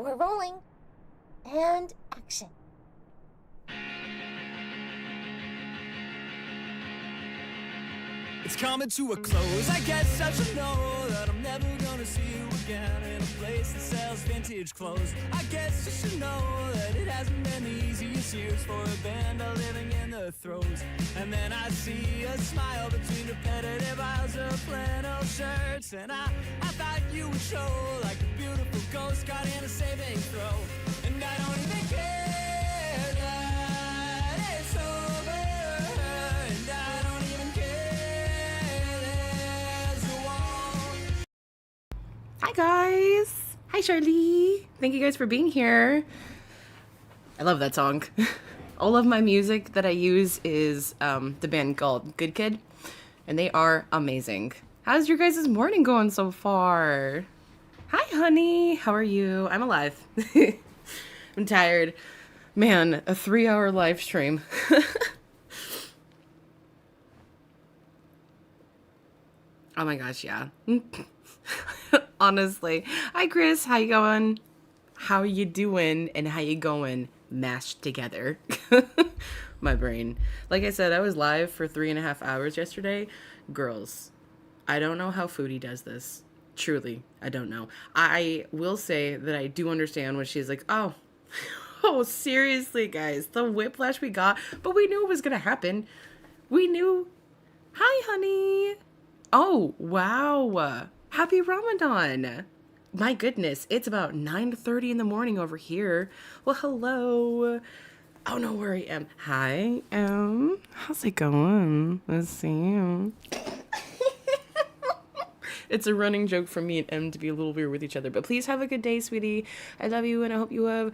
We're rolling. And action. It's coming to a close. I guess I should know that I'm never gonna see you again in a place that sells vintage clothes. I guess you should know that it hasn't been the easiest years for a band of living in the throes. And then I see a smile between repetitive aisles of flannel shirts, and I thought you would show like a beautiful ghost caught in a saving throw. And I don't even care that it's over, and I don't even care there's a wall. Hi guys! Hi Charlie! Thank you guys for being here. I love that song. All of my music that I use is the band called Good Kid, and they are amazing. How's your guys' morning going so far? Hi honey! How are you? I'm alive. I'm tired. Man, a 3-hour live stream. Oh my gosh, yeah. Honestly. Hi Chris, how you going? How you doing and how you going? Mashed together. My brain. Like I said, I was live for 3.5 hours yesterday. Girls, I don't know how Foodie does this. Truly, I don't know. I will say that I do understand when she's like, oh, oh, seriously, guys, the whiplash we got, but we knew it was gonna happen. We knew. Hi, honey. Oh, wow. Happy Ramadan. My goodness, it's about 9:30 in the morning over here. Well, hello. Oh, no, where I am. Hi, how's it going? Let's see you. It's a running joke for me and M to be a little weird with each other. But please have a good day, sweetie. I love you, and I hope you have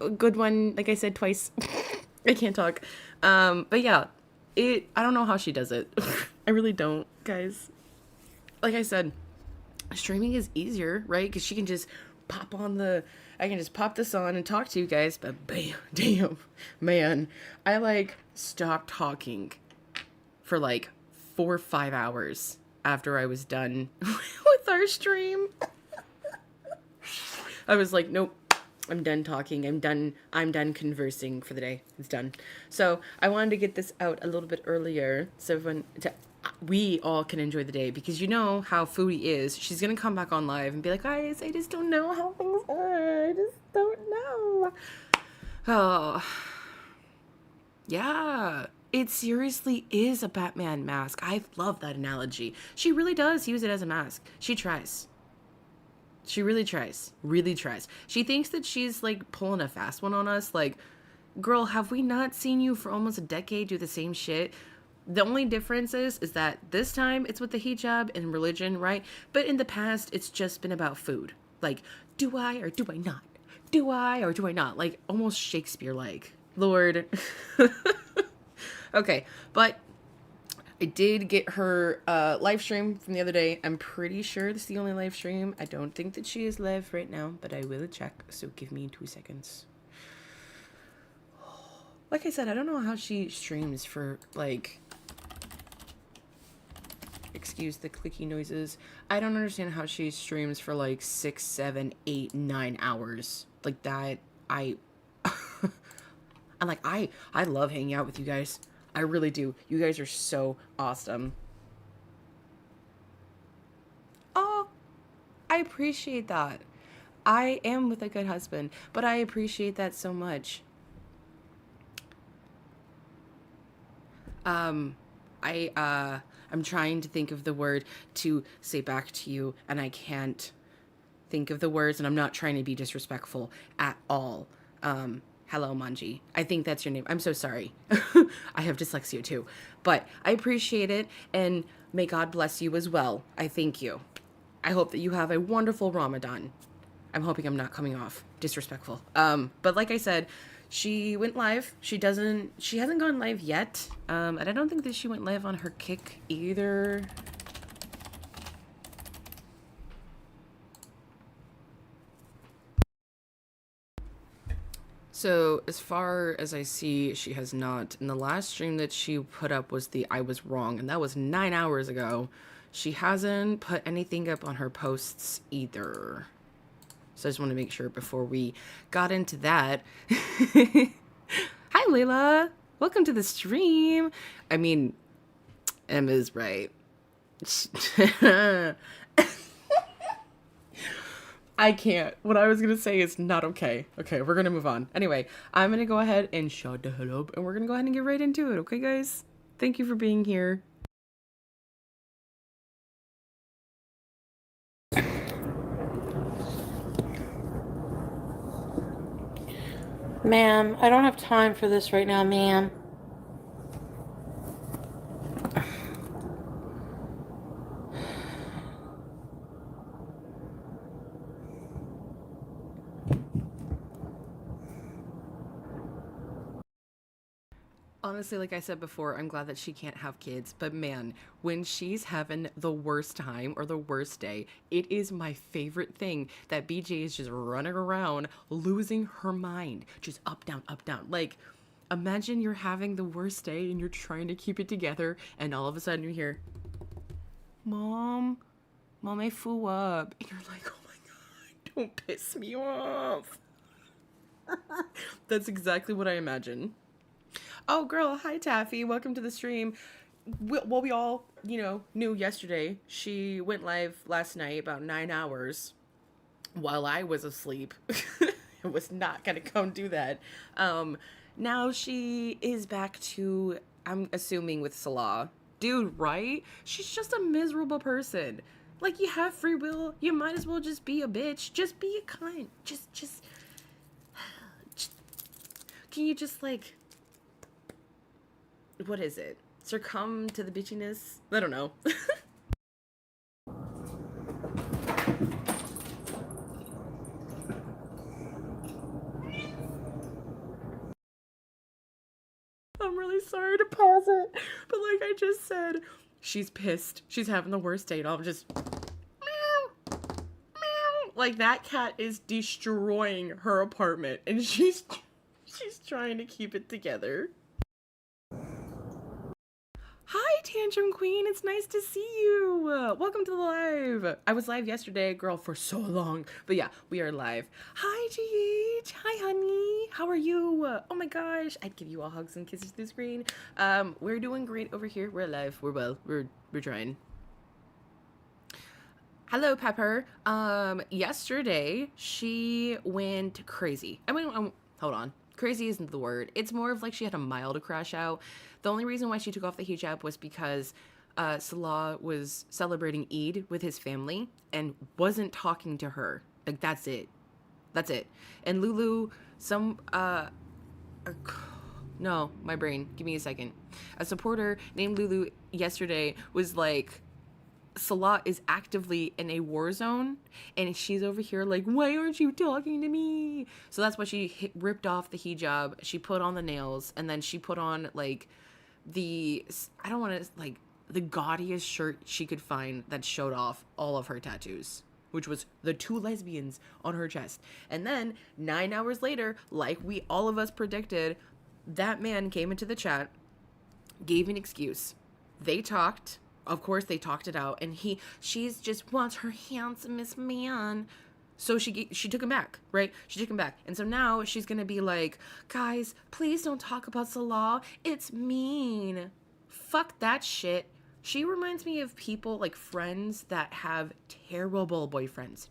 a good one. Like I said twice. I can't talk. But yeah, I don't know how she does it. I really don't, guys. Like I said, streaming is easier, right? Because she can just I can just pop this on and talk to you guys. But bam, damn, man, I like stopped talking for like 4 or 5 hours after I was done with our stream. I was like, nope, I'm done talking. I'm done conversing for the day. It's done. So I wanted to get this out a little bit earlier so we all can enjoy the day, because you know how Foodie is. She's gonna come back on live and be like, guys, I just don't know how things are. I just don't know. Oh, yeah. It seriously is a Batman mask. I love that analogy. She really does use it as a mask. She tries. She really tries. Really tries. She thinks that she's like pulling a fast one on us. Like, girl, have we not seen you for almost a decade do the same shit? The only difference is that this time it's with the hijab and religion, right? But in the past, it's just been about food. Like, do I or do I not? Do I or do I not? Like, almost Shakespeare-like. Lord. Okay, but I did get her live stream from the other day. I'm pretty sure this is the only live stream. I don't think that she is live right now, but I will check. So give me 2 seconds. Like I said, I don't know how she streams for, like, excuse the clicky noises. I don't understand how she streams for like 6, 7, 8, 9 hours. Like that, I'm like, I love hanging out with you guys. I really do. You guys are so awesome. Oh, I appreciate that. I am with a good husband, but I appreciate that so much. I'm trying to think of the word to say back to you, and I can't think of the words, and I'm not trying to be disrespectful at all. Hello, Manji. I think that's your name. I'm so sorry. I have dyslexia too. But I appreciate it, and may God bless you as well. I thank you. I hope that you have a wonderful Ramadan. I'm hoping I'm not coming off disrespectful. But like I said, she went live. She hasn't gone live yet. And I don't think that she went live on her Kick either. So as far as I see, she has not. And the last stream that she put up was the I Was Wrong, and that was 9 hours ago. She hasn't put anything up on her posts either. So I just want to make sure before we got into that. Hi, Layla. Welcome to the stream. I mean, Emma's right. I can't. What I was going to say is not okay. Okay, we're going to move on. Anyway, I'm going to go ahead and shut the hell up, and we're going to go ahead and get right into it. Okay, guys? Thank you for being here. Ma'am, I don't have time for this right now, ma'am. Honestly, like I said before, I'm glad that she can't have kids. But man, when she's having the worst time or the worst day, it is my favorite thing that BJ is just running around, losing her mind. Just up, down, up, down. Like, imagine you're having the worst day and you're trying to keep it together, and all of a sudden you hear, Mom, I flew up. And you're like, oh my God, don't piss me off. That's exactly what I imagine. Oh, girl. Hi, Taffy. Welcome to the stream. Well, we all, knew yesterday. She went live last night about 9 hours while I was asleep. I was not going to come do that. Now she is back to, I'm assuming, with Salah. Dude, right? She's just a miserable person. Like, you have free will. You might as well just be a bitch. Just be a cunt. Just can you just, like... What is it? Succumb to the bitchiness? I don't know. I'm really sorry to pause it, but like I just said, she's pissed. She's having the worst day, and I'm just... Meow, meow. Like, that cat is destroying her apartment, and she's trying to keep it together. Hi, Tantrum Queen. It's nice to see you. Welcome to the live. I was live yesterday, girl, for so long. But yeah, we are live. Hi, GH. Hi, honey. How are you? Oh my gosh. I'd give you all hugs and kisses through the screen. We're doing great over here. We're alive. We're well. We're trying. Hello, Pepper. Yesterday, she went crazy. Hold on. Crazy isn't the word. It's more of like she had a mild crash out. The only reason why she took off the hijab was because Salah was celebrating Eid with his family and wasn't talking to her. Like, that's it. That's it. And Lulu, no, my brain. Give me a second. A supporter named Lulu yesterday was like, Salah is actively in a war zone, and she's over here like, why aren't you talking to me? So that's why she ripped off the hijab. She put on the nails, and then she put on like the gaudiest shirt she could find that showed off all of her tattoos, which was the 2 lesbians on her chest. And then 9 hours later, like all of us predicted, that man came into the chat, gave an excuse. They talked. Of course, they talked it out, and she's just wants her handsomest man. So she took him back, right? She took him back. And so now she's going to be like, guys, please don't talk about Salah. It's mean. Fuck that shit. She reminds me of people, like friends that have terrible boyfriends.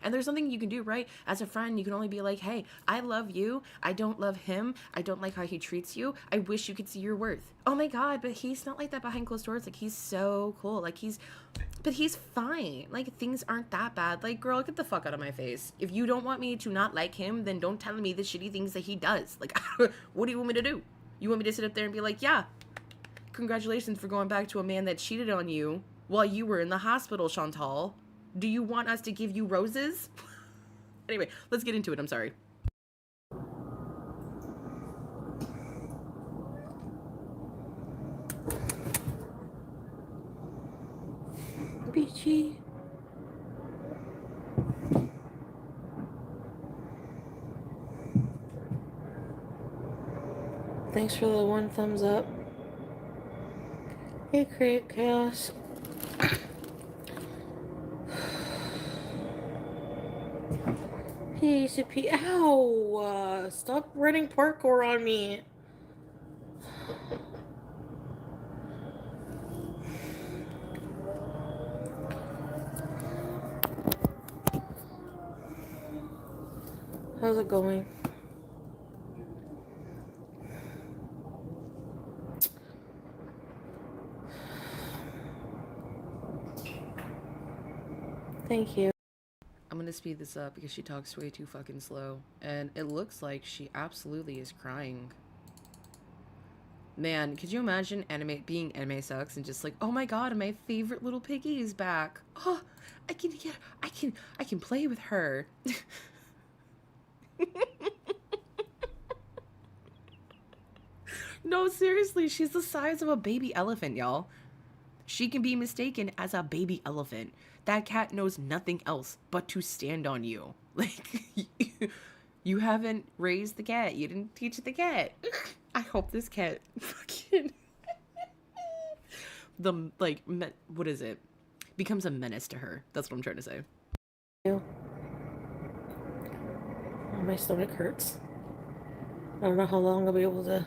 And there's something you can do, right? As a friend, you can only be like, hey, I love you. I don't love him. I don't like how he treats you. I wish you could see your worth. Oh my God, but he's not like that behind closed doors. Like, he's so cool. Like, he's fine. Like, things aren't that bad. Like, girl, get the fuck out of my face. If you don't want me to not like him, then don't tell me the shitty things that he does. Like, what do you want me to do? You want me to sit up there and be like, yeah, congratulations for going back to a man that cheated on you while you were in the hospital, Chantal. Do you want us to give you roses? Anyway, let's get into it. I'm sorry. Beachy. Thanks for the 1 thumbs up. Hey, Create Chaos. PCP. Ow! Stop running parkour on me. How's it going? Thank you. I'm gonna speed this up because she talks way too fucking slow. And it looks like she absolutely is crying. Man, could you imagine being anime sucks and just like, oh my god, my favorite little piggy is back. Oh, I can play with her. No, seriously, she's the size of a baby elephant, y'all. She can be mistaken as a baby elephant. That cat knows nothing else but to stand on you. Like, you haven't raised the cat. You didn't teach the cat. I hope this cat fucking what is it? Becomes a menace to her. That's what I'm trying to say. Oh, my stomach hurts. I don't know how long I'll be able to.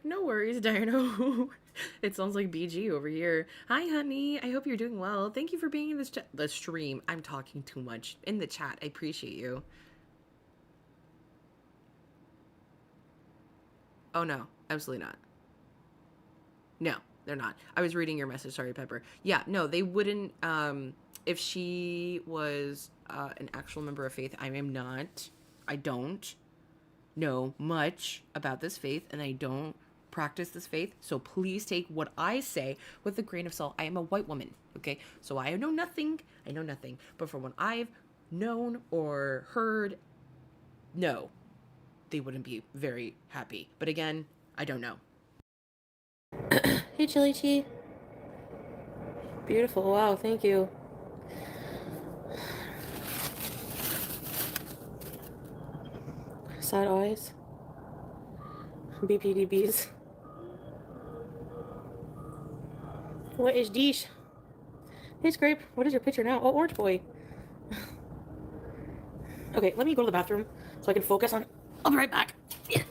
No worries, Dino. It sounds like BG over here. Hi, honey. I hope you're doing well. Thank you for being in this the stream. I'm talking too much in the chat. I appreciate you. Oh no, absolutely not. No, they're not. I was reading your message. Sorry, Pepper. Yeah, no, they wouldn't. If she was an actual member of faith, I am not. I don't know much about this faith, and I don't practice this faith. So please take what I say with a grain of salt. I am a white woman, okay? So I know nothing. I know nothing. But from what I've known or heard, no, they wouldn't be very happy. But again, I don't know. Hey, Chili Tea. Beautiful. Wow, thank you. Side eyes. BPDBs. What is this? Hey, Scrape. What is your picture now? Oh, Orange Boy. Okay, let me go to the bathroom so I can focus on. I'll be right back. Yeah.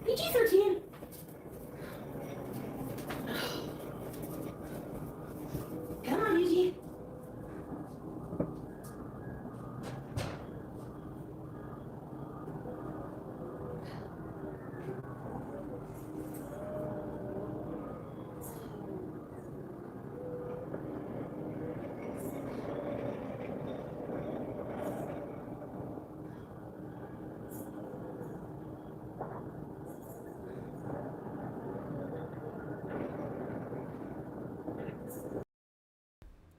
PG-13. Come on, Eugene.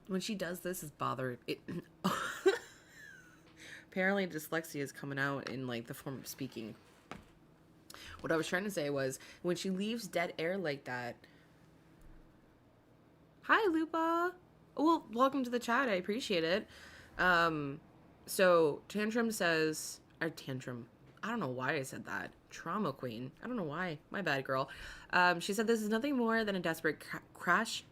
When she does this, is bothered. It apparently dyslexia is coming out in like the form of speaking. What I was trying to say was when she leaves dead air like that. Hi, Lupa. Well, welcome to the chat. I appreciate it. So Tantrum says, or Tantrum. I don't know why I said that. Trauma queen. I don't know why. My bad, girl. She said this is nothing more than a desperate crash.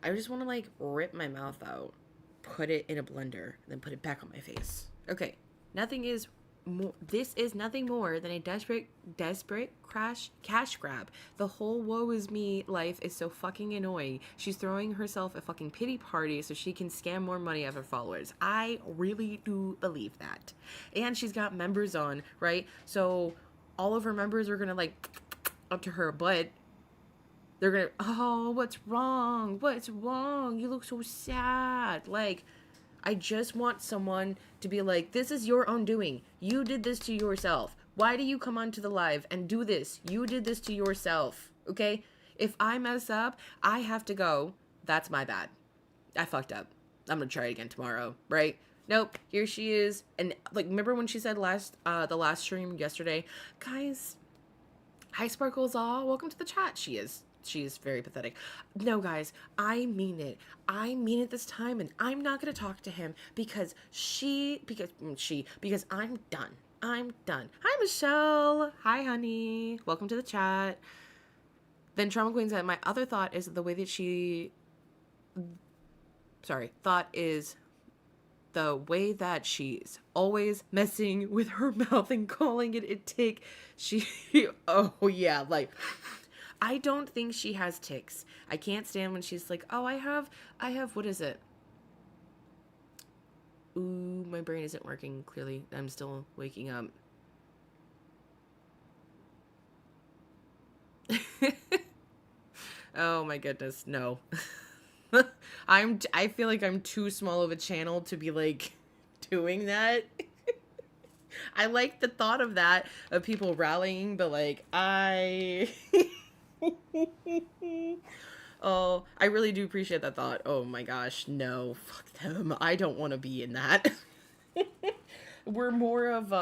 I just want to like rip my mouth out, put it in a blender, then put it back on my face. Okay, nothing is more. This is nothing more than a desperate cash grab. The whole woe is me life is so fucking annoying. She's throwing herself a fucking pity party so she can scam more money of her followers. I really do believe that, and she's got members on, right? So all of her members are gonna like up to her butt. They're gonna, oh, what's wrong? What's wrong? You look so sad. Like, I just want someone to be like, this is your own doing. You did this to yourself. Why do you come onto the live and do this? You did this to yourself, okay? If I mess up, I have to go. That's my bad. I fucked up. I'm gonna try it again tomorrow, right? Nope, here she is. And, like, remember when she said the last stream yesterday? Guys, hi, Sparkles All. Welcome to the chat. She is very pathetic. No, guys, I mean it. I mean it this time, and I'm not gonna talk to him because I'm done. I'm done. Hi, Michelle. Hi, honey. Welcome to the chat. Then Trauma Queen said, my other thought is the way that the way that she's always messing with her mouth and calling it a tick. Oh yeah, like, I don't think she has ticks. I can't stand when she's like, oh, I have, what is it? Ooh, my brain isn't working clearly. I'm still waking up. Oh my goodness, no. I feel like I'm too small of a channel to be like doing that. I like the thought of that, of people rallying, but like oh, I really do appreciate that thought. Oh my gosh, no, fuck them. I don't want to be in that. We're more of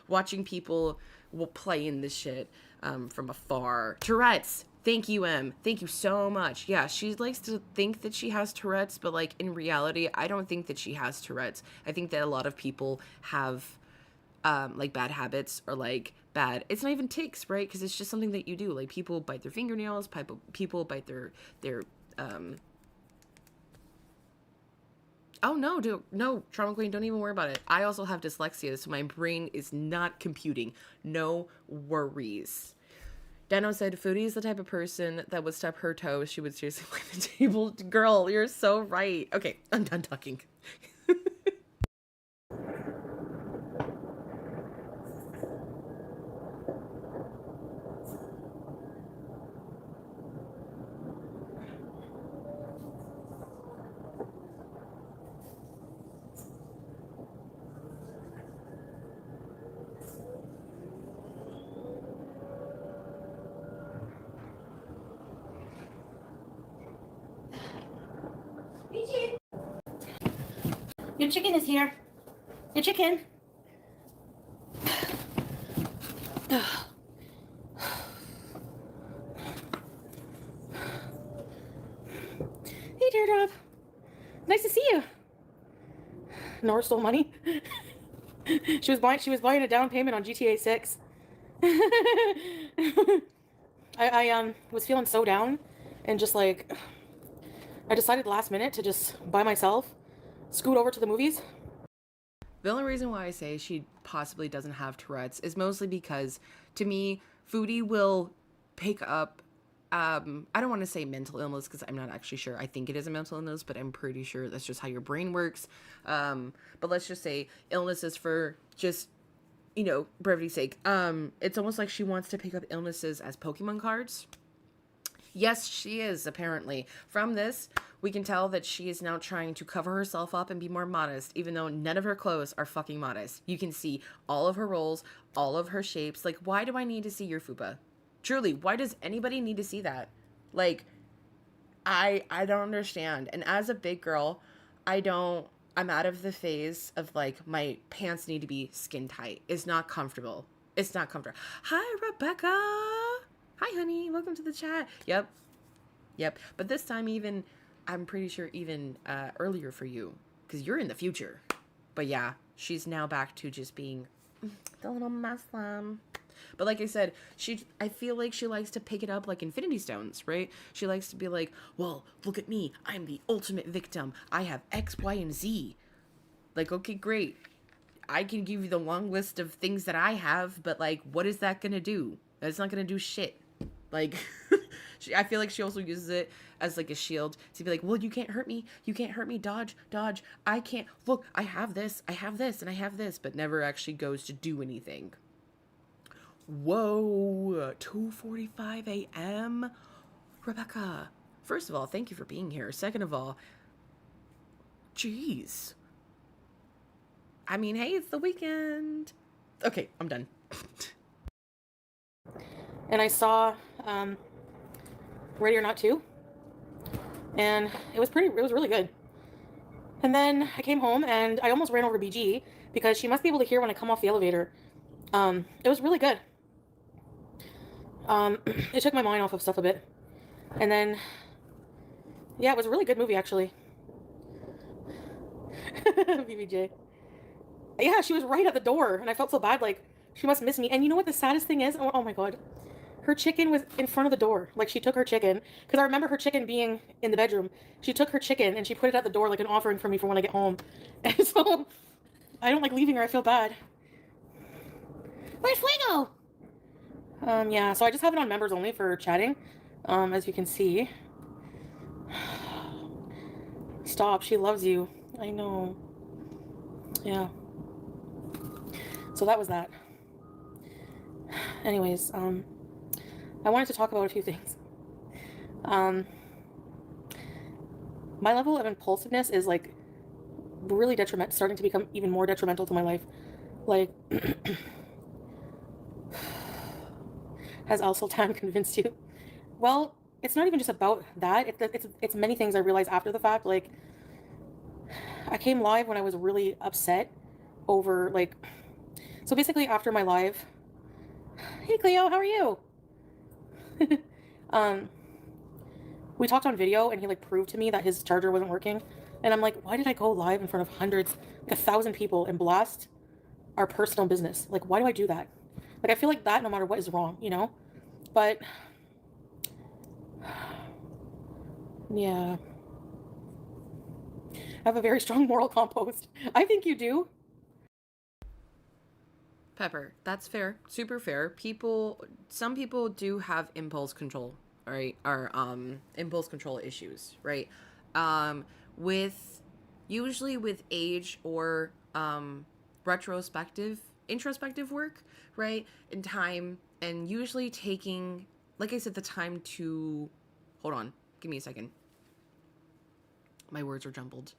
watching people will play in this shit from afar. Tourette's. Thank you, Em. Thank you so much. Yeah, she likes to think that she has Tourette's, but like in reality, I don't think that she has Tourette's. I think that a lot of people have like bad habits or like bad. It's not even tics, right? Because it's just something that you do. Like people bite their fingernails. People bite their Oh no, Trauma Queen, don't even worry about it. I also have dyslexia, so my brain is not computing. No worries. Dano said, Foodie is the type of person that would stub her toes. She would seriously leave the table. Girl, you're so right. Okay, I'm done talking. Your chicken is here. Your chicken. Hey, Teardrop. Nice to see you. Nora stole money. She was buying a down payment on GTA 6. I was feeling so down, and just like I decided last minute to just by myself scoot over to the movies. The only reason why I say she possibly doesn't have Tourette's is mostly because, to me, Foodie will pick up, I don't want to say mental illness because I'm not actually sure. I think it is a mental illness, but I'm pretty sure that's just how your brain works. But let's just say illnesses for just, brevity's sake. It's almost like she wants to pick up illnesses as Pokemon cards. Yes, she is, apparently. From this, we can tell that she is now trying to cover herself up and be more modest, even though none of her clothes are fucking modest. You can see all of her rolls, all of her shapes. Like, why do I need to see your fupa? Truly, why does anybody need to see that? Like, I don't understand. And as a big girl, I'm out of the phase of, like, my pants need to be skin tight. It's not comfortable. It's not comfortable. Hi, Rebecca! Hi, honey. Welcome to the chat. Yep. But this time I'm pretty sure even earlier for you, because you're in the future. But yeah, she's now back to just being the little Muslim. But like I said, I feel like she likes to pick it up like Infinity Stones, right? She likes to be like, well, look at me. I'm the ultimate victim. I have X, Y, and Z. Like, okay, great. I can give you the long list of things that I have, but like, what is that going to do? That's not going to do shit. Like, I feel like she also uses it as like a shield to be like, well, you can't hurt me. You can't hurt me. Dodge. I can't. Look, I have this, and I have this, but never actually goes to do anything. Whoa, 2:45 a.m. Rebecca, first of all, thank you for being here. Second of all, jeez. I mean, hey, it's the weekend. Okay, I'm done. And I saw Ready or Not 2, and it was really good. And then I came home and I almost ran over BG because she must be able to hear when I come off the elevator. It was really good. It took my mind off of stuff a bit. And then, yeah, it was a really good movie, actually. BBJ. Yeah, she was right at the door, and I felt so bad. Like, she must miss me. And you know what the saddest thing is? Oh my God. Her chicken was in front of the door. Like, she took her chicken, because I remember her chicken being in the bedroom. She took her chicken and she put it at the door like an offering for me for when I get home. And so I don't like leaving her. I feel bad. Where's Fuego? Yeah, so I just have it on members only for chatting, as you can see. Stop, she loves you. I know. Yeah. So that was that. Anyways, I wanted to talk about a few things. My level of impulsiveness is like really detrimental, starting to become even more detrimental to my life. Like, has El Sultan convinced you? Well, it's not even just about that. It's many things I realized after the fact. Like, I came live when I was really upset over, like, so basically after my live, hey Cleo, how are you? We talked on video and he like proved to me that his charger wasn't working. And I'm like, why did I go live in front of hundreds, like 1,000 people and blast our personal business? Like, why do I do that? Like, I feel like that no matter what is wrong, you know? But yeah, I have a very strong moral compost. I think you do. Pepper, that's fair. Super fair. Some people do have impulse control, right? Or impulse control issues, right? Usually with age or introspective work, right? In time, and usually taking, like I said, the time to, hold on, give me a second. My words are jumbled.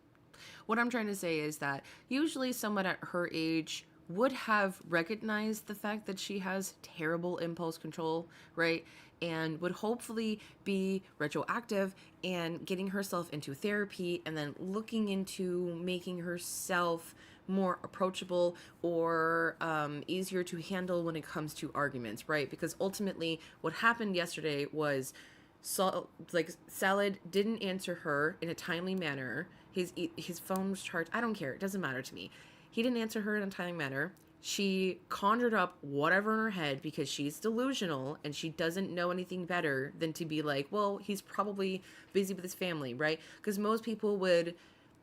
What I'm trying to say is that usually someone at her age would have recognized the fact that she has terrible impulse control, right? And would hopefully be retroactive and getting herself into therapy and then looking into making herself more approachable or easier to handle when it comes to arguments, right? Because ultimately what happened yesterday was Salad didn't answer her in a timely manner. His phone was charged. I don't care. It doesn't matter to me. He didn't answer her in a timely manner. She conjured up whatever in her head because she's delusional and she doesn't know anything better than to be like, well, he's probably busy with his family, right? Because most people would,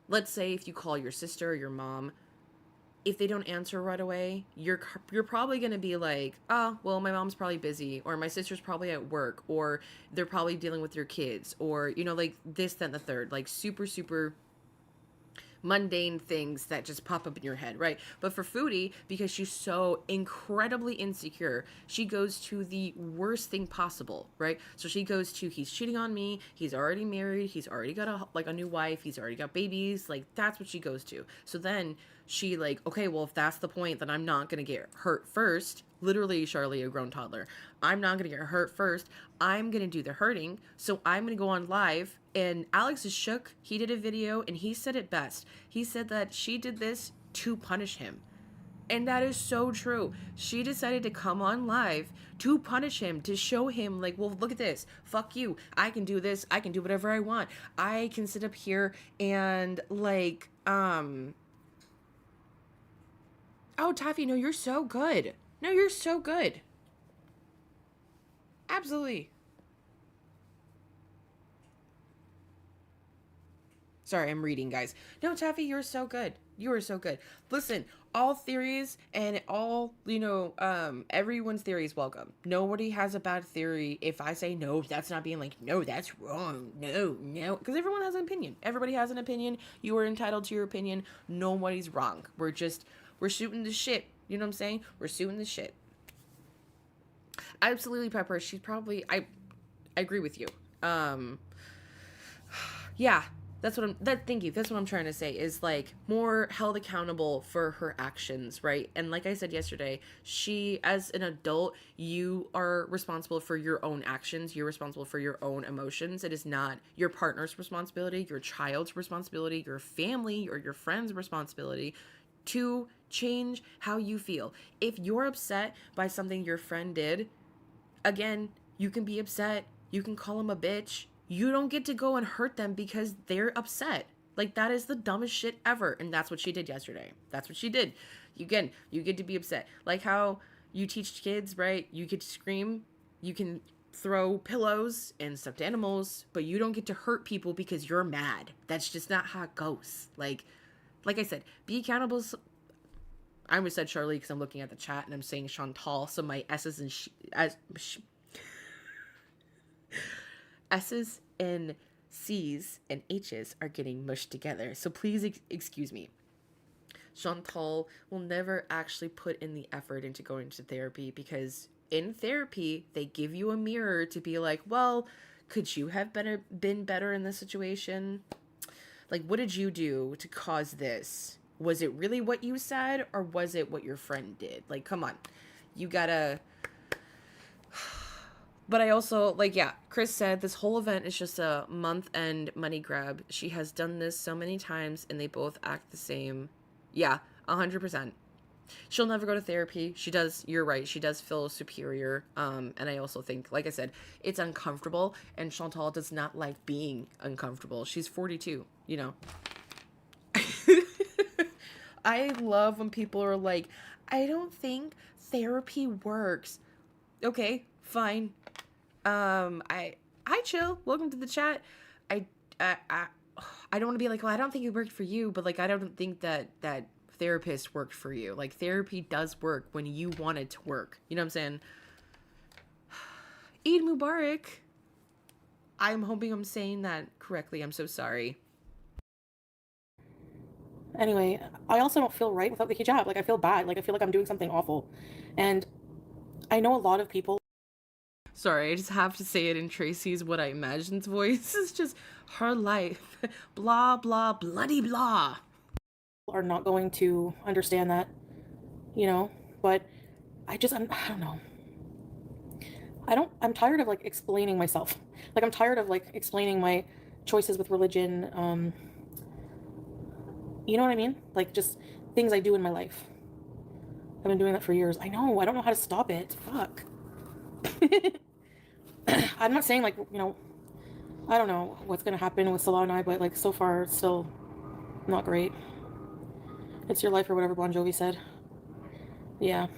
let's say if you call your sister or your mom, if they don't answer right away, you're probably going to be like, oh, well, my mom's probably busy, or my sister's probably at work, or they're probably dealing with their kids, or, you know, like this, that, and the third, like super, super mundane things that just pop up in your head, right? But for Foodie, because she's so incredibly insecure, she goes to the worst thing possible, right? So she goes to, he's cheating on me, he's already married, he's already got a new wife, he's already got babies, like that's what she goes to. So then she like, okay, well, if that's the point, then I'm not gonna get hurt first. Literally, Charlie, a grown toddler. I'm not gonna get hurt first. I'm gonna do the hurting. So I'm gonna go on live. And Alex is shook. He did a video and he said it best. He said that she did this to punish him. And that is so true. She decided to come on live to punish him, to show him like, well, look at this. Fuck you. I can do this. I can do whatever I want. I can sit up here and like, oh, Taffy, no, you're so good. No, you're so good. Absolutely. Sorry, I'm reading, guys. No, Taffy, you're so good. You are so good. Listen, all theories and all, you know, everyone's theory is welcome. Nobody has a bad theory. If I say no, that's not being like, no, that's wrong. No. Because everyone has an opinion. Everybody has an opinion. You are entitled to your opinion. Nobody's wrong. We're shooting the shit. You know what I'm saying? We're shooting the shit. Absolutely, Pepper. She's probably, I agree with you. Yeah. Thank you. That's what I'm trying to say is like more held accountable for her actions, right? And like I said yesterday, she, as an adult, you are responsible for your own actions. You're responsible for your own emotions. It is not your partner's responsibility, your child's responsibility, your family or your friend's responsibility to change how you feel. If you're upset by something your friend did, again, you can be upset. You can call him a bitch. You don't get to go and hurt them because they're upset. Like, that is the dumbest shit ever. And that's what she did yesterday. That's what she did. You get to be upset. Like how you teach kids, right? You get to scream. You can throw pillows and stuffed animals, but you don't get to hurt people because you're mad. That's just not how it goes. Like I said, be accountable. I almost said Charlie because I'm looking at the chat and I'm saying Chantal, so my S's and S's and C's and H's are getting mushed together. So please excuse me. Chantal will never actually put in the effort into going to therapy because in therapy, they give you a mirror to be like, well, could you have been better in this situation? Like, what did you do to cause this? Was it really what you said or was it what your friend did? Like, come on. You gotta... But I also, like, yeah, Chris said this whole event is just a month-end money grab. She has done this so many times and they both act the same. Yeah, 100%. She'll never go to therapy. She does, you're right, she does feel superior. And I also think, like I said, it's uncomfortable. And Chantal does not like being uncomfortable. She's 42, you know. I love when people are like, I don't think therapy works. Okay, fine. Hi chill. Welcome to the chat. I don't want to be like, well, I don't think it worked for you, but like, I don't think that therapist worked for you. Like, therapy does work when you want it to work. You know what I'm saying? Eid Mubarak. I'm hoping I'm saying that correctly. I'm so sorry. Anyway, I also don't feel right without the hijab. Like, I feel bad. Like, I feel like I'm doing something awful. And I know a lot of people... Sorry, I just have to say it in Tracy's What I Imagine's voice. It's just her life. Blah, blah, bloody blah. ...are not going to understand that, you know? But I don't know. I'm tired of, like, explaining myself. Like, I'm tired of, like, explaining my choices with religion, you know what I mean? Like, just things I do in my life. I've been doing that for years. I know. I don't know how to stop it. Fuck. I'm not saying, like, you know, I don't know what's going to happen with Salah and I, but, like, so far, it's still not great. It's your life or whatever Bon Jovi said. Yeah.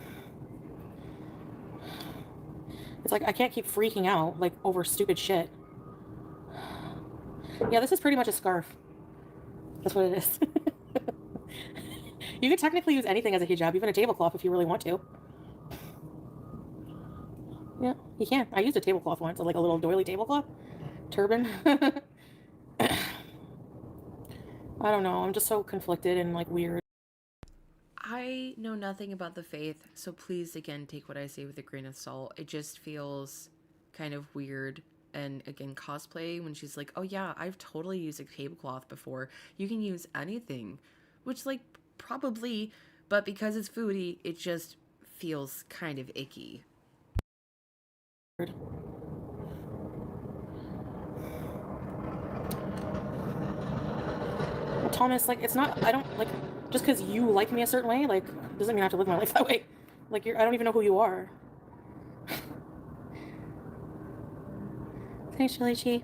It's like, I can't keep freaking out, like, over stupid shit. Yeah, this is pretty much a scarf. That's what it is. You could technically use anything as a hijab, even a tablecloth if you really want to. Yeah, you can. I used a tablecloth once, like a little doily tablecloth. Turban. I don't know. I'm just so conflicted and, like, weird. I know nothing about the faith, so please, again, take what I say with a grain of salt. It just feels kind of weird. And again, cosplay, when she's like, oh yeah, I've totally used a tablecloth before. You can use anything. Which, like, probably, but because it's foodie, it just feels kind of icky. Well, Thomas, like, it's not, I don't, like, just because you like me a certain way, like, doesn't mean I have to live my life that way. Like, I don't even know who you are. Thanks, Shilichi.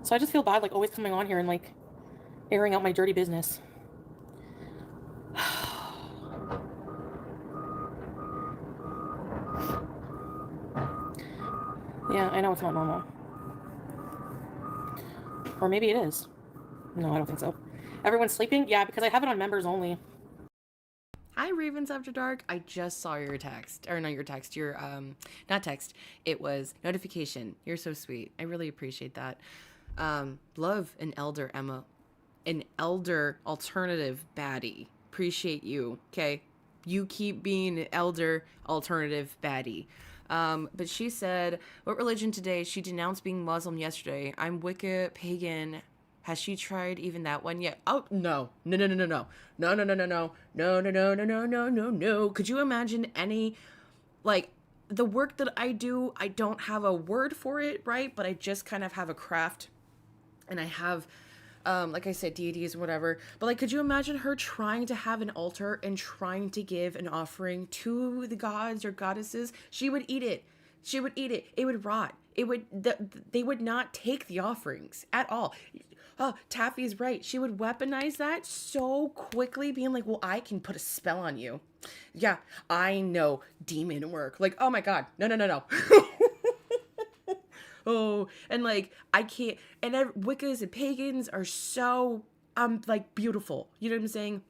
So I just feel bad, like, always coming on here and, like, airing out my dirty business. Yeah, I know it's not normal. Or maybe it is. No, I don't think so. Everyone's sleeping? Yeah, because I have it on members only. Hi, Ravens After Dark. I just saw your text. Or not your text, your, not text. It was notification. You're so sweet. I really appreciate that. Love an elder, Emma. An elder alternative baddie. Appreciate you, okay? You keep being an elder alternative baddie. But she said, what religion today? She denounced being Muslim yesterday. I'm Wicca, pagan. Has she tried even that one yet? Oh, no. No. Could you imagine any, like, the work that I do, I don't have a word for it, right? But I just kind of have a craft. And I have, like I said, deities and whatever. But, like, could you imagine her trying to have an altar and trying to give an offering to the gods or goddesses? She would eat it. She would eat it. It would rot. They would not take the offerings at all. Oh, Taffy's right. She would weaponize that so quickly, being like, well, I can put a spell on you. Yeah, I know demon work. Like, oh my God. No, no, no, no. Oh, and like, I can't, and Wiccas and pagans are so, like, beautiful. You know what I'm saying?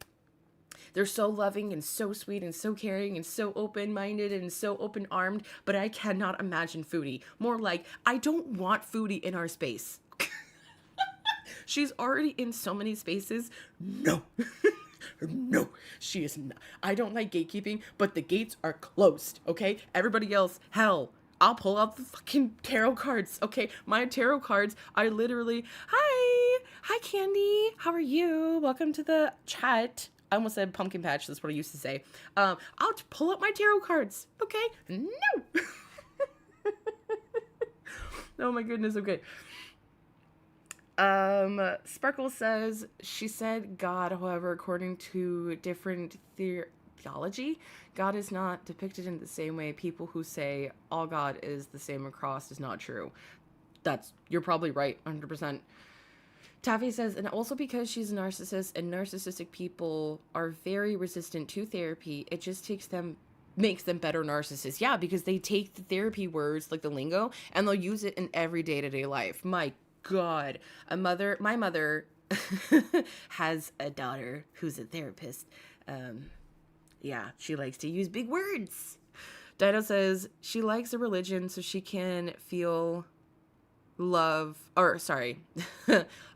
They're so loving and so sweet and so caring and so open-minded and so open-armed, but I cannot imagine Foodie. More like, I don't want Foodie in our space. She's already in so many spaces. No. No, she is not. I don't like gatekeeping, but the gates are closed, okay? Everybody else, hell, I'll pull out the fucking tarot cards, okay? My tarot cards are literally, hi, Candy. How are you? Welcome to the chat. I almost said pumpkin patch. That's what I used to say. I'll pull up my tarot cards, okay? No. Oh my goodness, okay. Sparkle says, she said God, however, according to different theology, God is not depicted in the same way. People who say all God is the same across is not true. You're probably right, 100%. Taffy says, and also because she's a narcissist and narcissistic people are very resistant to therapy, it just makes them better narcissists. Yeah, because they take the therapy words, like the lingo, and they'll use it in every day-to-day life. My God, my mother has a daughter who's a therapist. Yeah, she likes to use big words. Dido says she likes a religion so she can feel love, or sorry,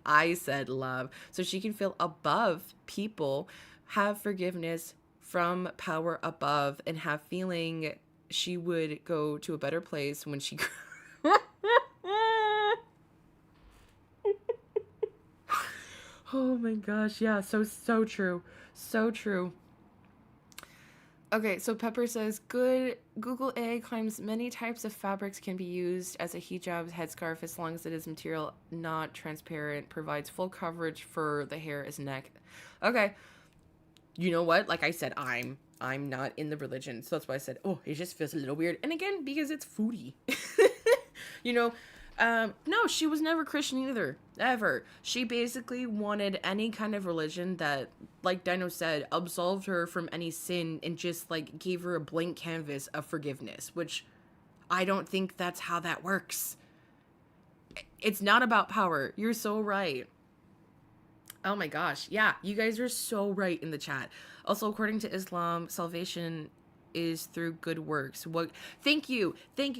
I said love, so she can feel above people, have forgiveness from power above, and have feeling she would go to a better place when she Oh my gosh, yeah, so true. So true. Okay, so Pepper says, good. Google AI claims many types of fabrics can be used as a hijab headscarf as long as it is material not transparent, provides full coverage for the hair as neck. Okay. You know what? Like I said, I'm not in the religion, so that's why I said, oh, it just feels a little weird. And again, because it's Foodie. You know, no, she was never Christian either. Ever. She basically wanted any kind of religion that, like Dino said, absolved her from any sin and just, like, gave her a blank canvas of forgiveness, which I don't think that's how that works. It's not about power. You're so right. Oh my gosh. Yeah, you guys are so right in the chat. Also, according to Islam, salvation is through good works. What? Thank you,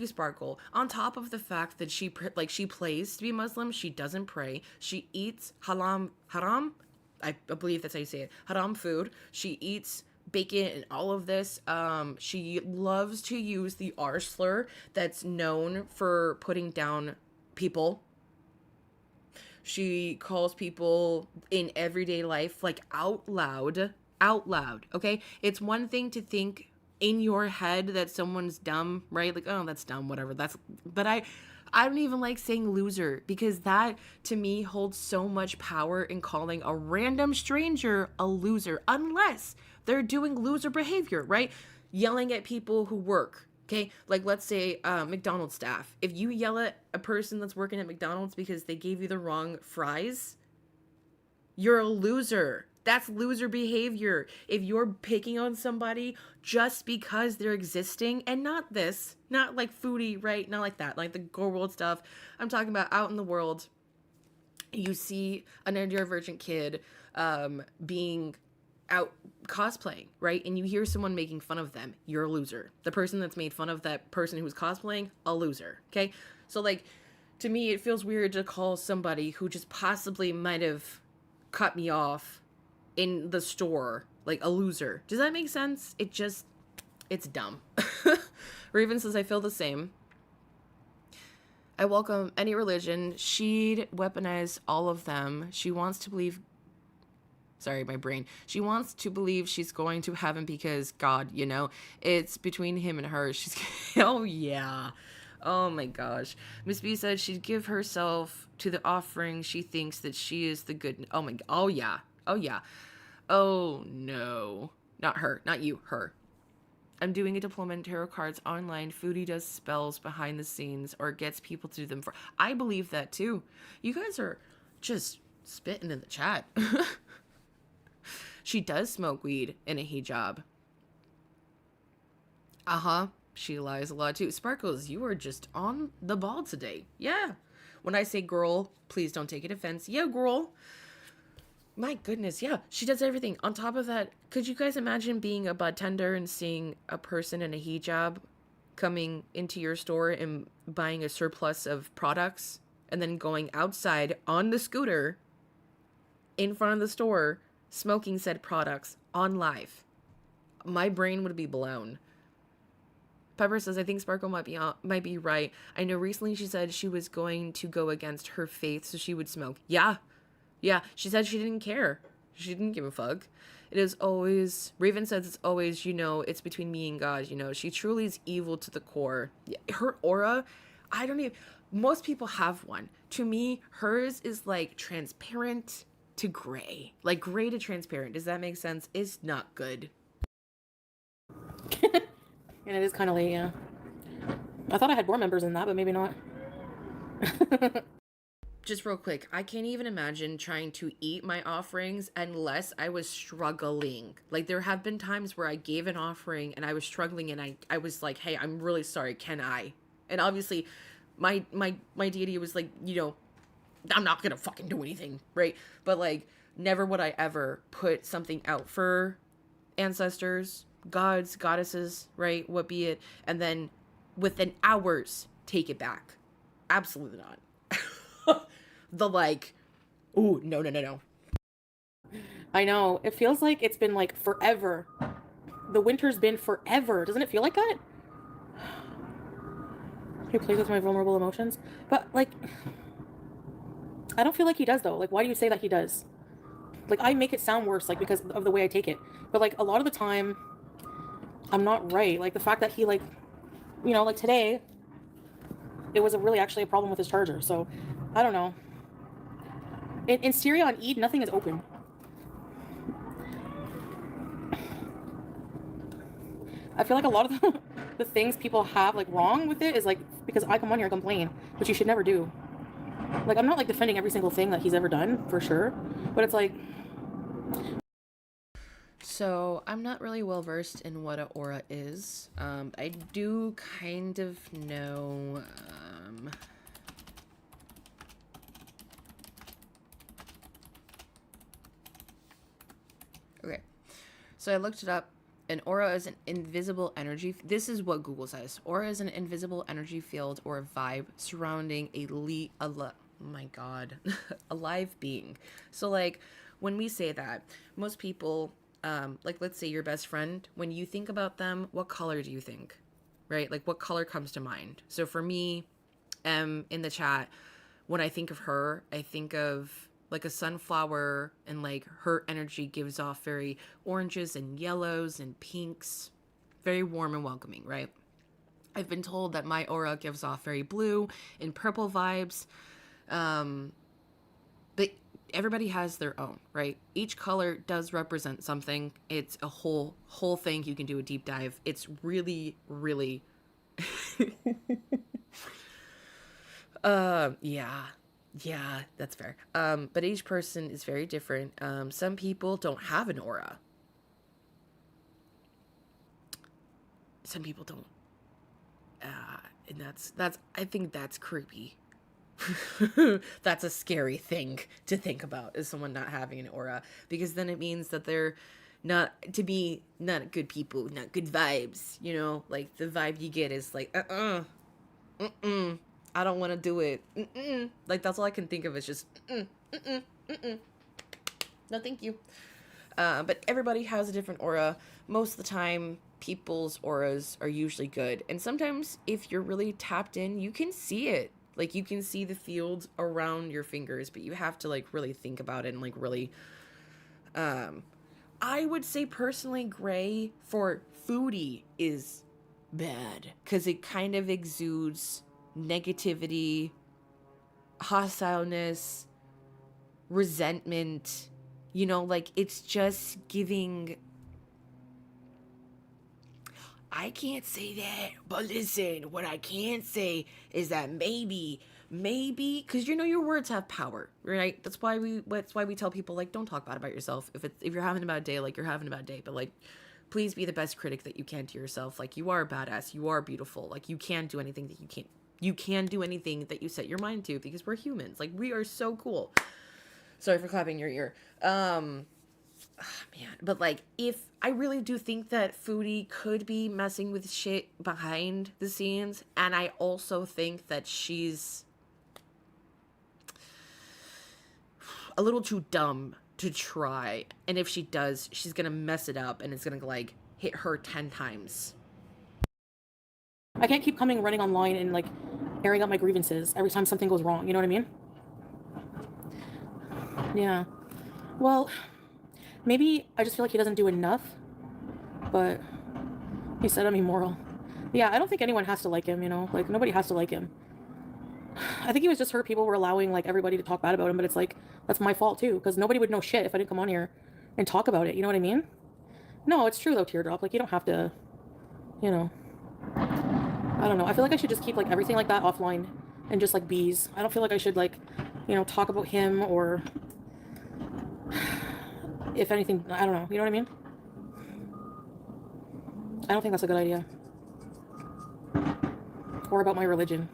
Sparkle. On top of the fact that she plays to be Muslim, she doesn't pray. She eats haram. I believe that's how you say it. Haram food. She eats bacon and all of this. She loves to use the R slur that's known for putting down people. She calls people in everyday life, like, out loud, okay? It's one thing to think in your head that someone's dumb, right? Like, oh, that's dumb, whatever. But I don't even like saying loser, because that, to me, holds so much power in calling a random stranger a loser, unless they're doing loser behavior, right? Yelling at people who work. Okay, like let's say McDonald's staff. If you yell at a person that's working at McDonald's because they gave you the wrong fries, you're a loser. That's loser behavior. If you're picking on somebody just because they're existing, and not like Foodie, right? Not like that, like the gorls stuff. I'm talking about out in the world. You see a neurodivergent kid being out cosplaying, right? And you hear someone making fun of them, you're a loser. The person that's made fun of that person who's cosplaying, a loser, okay? So, like, to me, it feels weird to call somebody who just possibly might have cut me off in the store, like, a loser. Does that make sense? It's dumb. Raven says, I feel the same. I welcome any religion. She'd weaponize all of them. She wants to believe... Sorry, my brain. She wants to believe she's going to heaven because God, you know, it's between him and her. She's... Oh, yeah. Oh, my gosh. Miss B said she'd give herself to the offering. She thinks that she is the good... Oh, my... Oh, yeah. Oh, yeah. Oh, no. Not her. Not you. Her. I'm doing a diploma in tarot cards online. Foodie does spells behind the scenes or gets people to do them for... I believe that, too. You guys are just spitting in the chat. She does smoke weed in a hijab. Uh-huh. She lies a lot too. Sparkles, you are just on the ball today. Yeah. When I say girl, please don't take it offense. Yeah, girl. My goodness, yeah. She does everything. On top of that, could you guys imagine being a bartender and seeing a person in a hijab coming into your store and buying a surplus of products and then going outside on the scooter in front of the store smoking said products on live? My brain would be blown. Pepper says, I think Sparkle might be right. I know recently she said she was going to go against her faith so she would smoke. Yeah. She said she didn't care. She didn't give a fuck. It is always, Raven says it's always, it's between me and God, She truly is evil to the core. Her aura, most people have one. To me, hers is like transparent to gray. Like gray to transparent. Does that make sense? It's not good. And it is kind of late, yeah. I thought I had more members in that, but maybe not. Just real quick, I can't even imagine trying to eat my offerings unless I was struggling. Like, there have been times where I gave an offering and I was struggling and I was like, hey, I'm really sorry, can I? And obviously, my deity was like, I'm not gonna fucking do anything, right? But, like, never would I ever put something out for ancestors, gods, goddesses, right? What be it? And then within hours, take it back. Absolutely not. The like, ooh, no. I know. It feels like it's been like forever. The winter's been forever. Doesn't it feel like that? He plays with my vulnerable emotions. But like, I don't feel like he does though. Like, why do you say that he does? Like, I make it sound worse, like, because of the way I take it. But like, a lot of the time, I'm not right. Like, the fact that he like, like today, it was actually a problem with his charger. So, I don't know. In Syria on Eid, nothing is open. I feel like a lot of the things people have like wrong with it is like because I come on here and complain, which you should never do. Like, I'm not like defending every single thing that he's ever done, for sure, but it's like. So I'm not really well versed in what an aura is. I do kind of know. Okay, so I looked it up. An aura is an invisible energy. This is what Google says. Aura is an invisible energy field or a vibe surrounding a live being. So like when we say that, most people, like let's say your best friend, when you think about them, what color do you think? Right? Like what color comes to mind? So for me, in the chat, when I think of her, I think of like a sunflower, and like her energy gives off very oranges and yellows and pinks, very warm and welcoming, right? I've been told that my aura gives off very blue and purple vibes, but everybody has their own, right? Each color does represent something. It's a whole thing. You can do a deep dive. It's really Yeah, that's fair. But each person is very different. Some people don't have an aura. Some people don't. And that's I think that's creepy. That's a scary thing to think about, is someone not having an aura, because then it means that they're not good people, not good vibes, like the vibe you get is like, I don't want to do it. Like, that's all I can think of is just, no, thank you. But everybody has a different aura. Most of the time, people's auras are usually good. And sometimes, if you're really tapped in, you can see it. Like, you can see the field around your fingers, but you have to, like, really think about it and, like, really, I would say, personally, gray for Foodie is bad, because it kind of exudes negativity, hostileness, resentment, like it's just giving, I can't say that. But listen, what I can say is that maybe, because you know your words have power, right? That's why we tell people, like, don't talk bad about yourself. If you're having a bad day, like, you're having a bad day, but like, please be the best critic that you can to yourself. Like, you are a badass, you are beautiful. Like, you can do anything that you can do anything that you set your mind to, because we're humans. Like, we are so cool. Sorry for clapping your ear. Man, but like, if I really do think that Foodie could be messing with shit behind the scenes, and I also think that she's a little too dumb to try, and if she does, she's gonna mess it up, and it's gonna like hit her 10 times. I can't keep running online and like airing out my grievances every time something goes wrong. You know what I mean? Yeah. Well, maybe I just feel like he doesn't do enough, but he said I'm immoral. Yeah, I don't think anyone has to like him, you know? Like, nobody has to like him. I think he was just hurt people were allowing, like, everybody to talk bad about him, but it's like, that's my fault, too, because nobody would know shit if I didn't come on here and talk about it, you know what I mean? No, it's true, though, Teardrop. Like, you don't have to, you know... I don't know. I feel like I should just keep, like, everything like that offline and just, like, bees. I don't feel like I should, like, you know, talk about him or... if anything, I don't know. You know what I mean? I don't think that's a good idea. Or about my religion.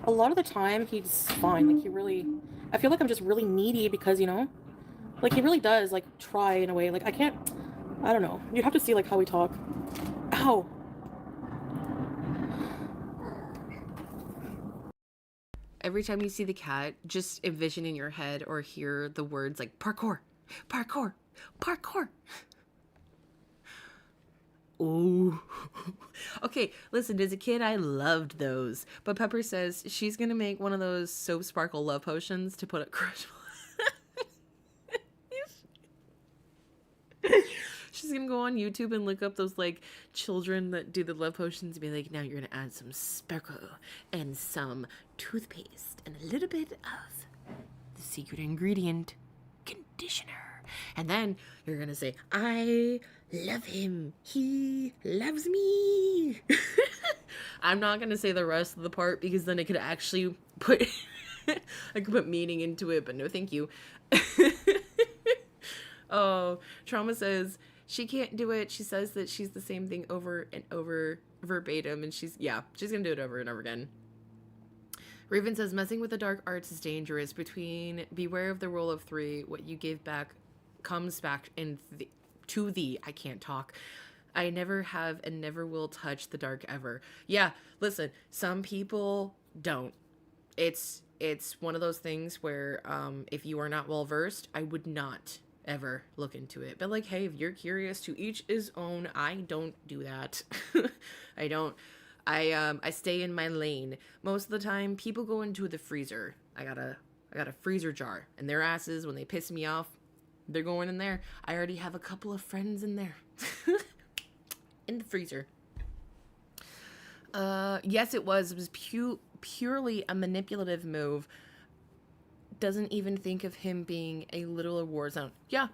A lot of the time he's fine. Like, he really... I feel like I'm just really needy because, you know? Like, he really does, like, try in a way. Like, I can't... I don't know. You'd have to see, like, how we talk. Ow! Every time you see the cat, just envision in your head or hear the words like parkour, parkour, parkour. Ooh. Okay, listen, as a kid, I loved those. But Pepper says she's going to make one of those soap sparkle love potions to put at crush. She's going to go on YouTube and look up those, like, children that do the love potions and be like, now you're going to add some sparkle and some toothpaste and a little bit of the secret ingredient, conditioner. And then you're going to say, I love him. He loves me. I'm not going to say the rest of the part because then I could actually put, I could put meaning into it, but no thank you. Oh, Trauma says she can't do it. She says that she's the same thing over and over verbatim, and she's gonna do it over and over again. Raven says messing with the dark arts is dangerous. Beware of the rule of 3. What you give back comes back to thee. I can't talk. I never have and never will touch the dark ever. Yeah, listen, some people don't. It's one of those things where if you are not well versed, I would not ever look into it. But like, hey, if you're curious, to each his own. I don't do that. I don't. I stay in my lane. Most of the time, people go into the freezer. I got a freezer jar, and their asses, when they piss me off, they're going in there. I already have a couple of friends in there. In the freezer. Yes, it was purely a manipulative move. Doesn't even think of him being a literal war zone. Yeah,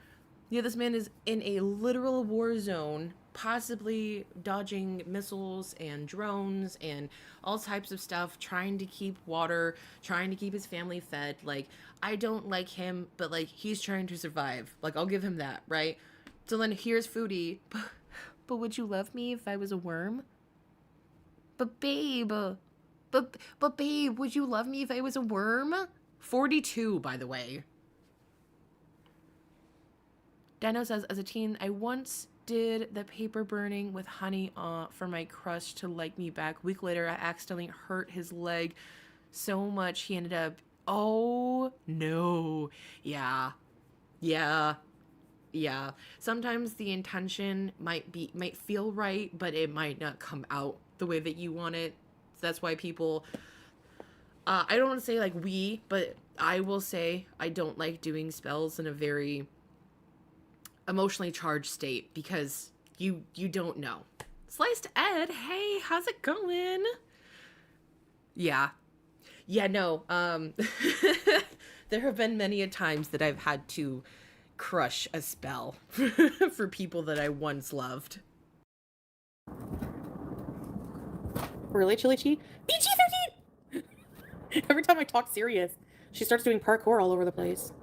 this man is in a literal war zone, possibly dodging missiles and drones and all types of stuff, trying to keep water, trying to keep his family fed. Like, I don't like him, but like, he's trying to survive. Like, I'll give him that, right? So then here's Foodie. But would you love me if I was a worm? But babe, would you love me if I was a worm? 42, by the way. Dano says, as a teen, I once did the paper burning with honey for my crush to like me back. Week later, I accidentally hurt his leg so much he ended up... Oh, no. Yeah. Sometimes the intention might feel right, but it might not come out the way that you want it. That's why people... I don't want to say like we, but I will say I don't like doing spells in a very emotionally charged state because you don't know. Sliced Ed, hey, how's it going? Yeah, no, There have been many a times that I've had to crush a spell for people that I once loved. Really, Chili Chi? PG-13! Every time I talk serious, she starts doing parkour all over the place.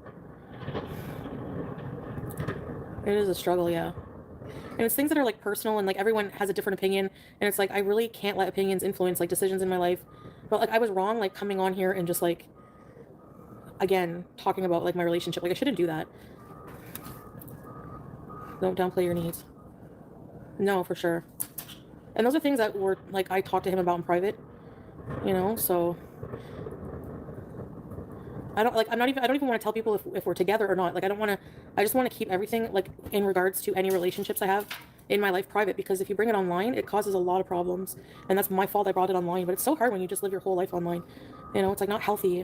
It is a struggle, yeah. And it's things that are like personal and like everyone has a different opinion. And it's like, I really can't let opinions influence like decisions in my life. But like, I was wrong, like coming on here and just like, again, talking about like my relationship. Like, I shouldn't do that. Don't downplay your needs. No, for sure. And those are things that were like, I talked to him about in private, you know, so I don't even want to tell people if we're together or not. Like, I just want to keep everything like in regards to any relationships I have in my life private, because if you bring it online, it causes a lot of problems. And that's my fault. I brought it online, but it's so hard when you just live your whole life online. You know, it's like not healthy,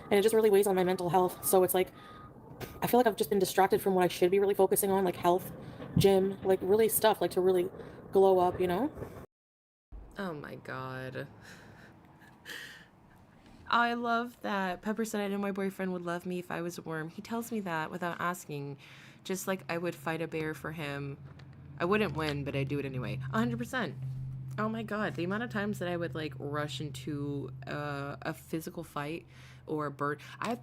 and it just really weighs on my mental health. So it's like, I feel like I've just been distracted from what I should be really focusing on, like health, gym, like really stuff, like to really glow up, you know? Oh my god. I love that Pepper said I know my boyfriend would love me if I was a worm. He tells me that without asking. Just like I would fight a bear for him. I wouldn't win, but I'd do it anyway. 100%. Oh my god, the amount of times that I would like rush into a physical fight or a bird. I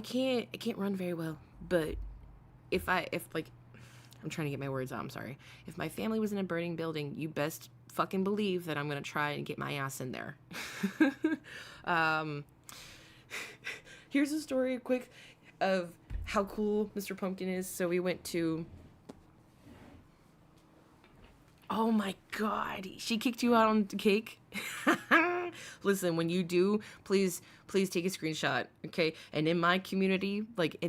can't run very well, but if like I'm trying to get my words out, I'm sorry. If my family was in a burning building, you best fucking believe that I'm gonna try and get my ass in there. Here's a story quick of how cool Mr. Pumpkin is. So we went to, oh my god, she kicked you out on the cake. Listen, when you do, please take a screenshot, okay? And in my community, like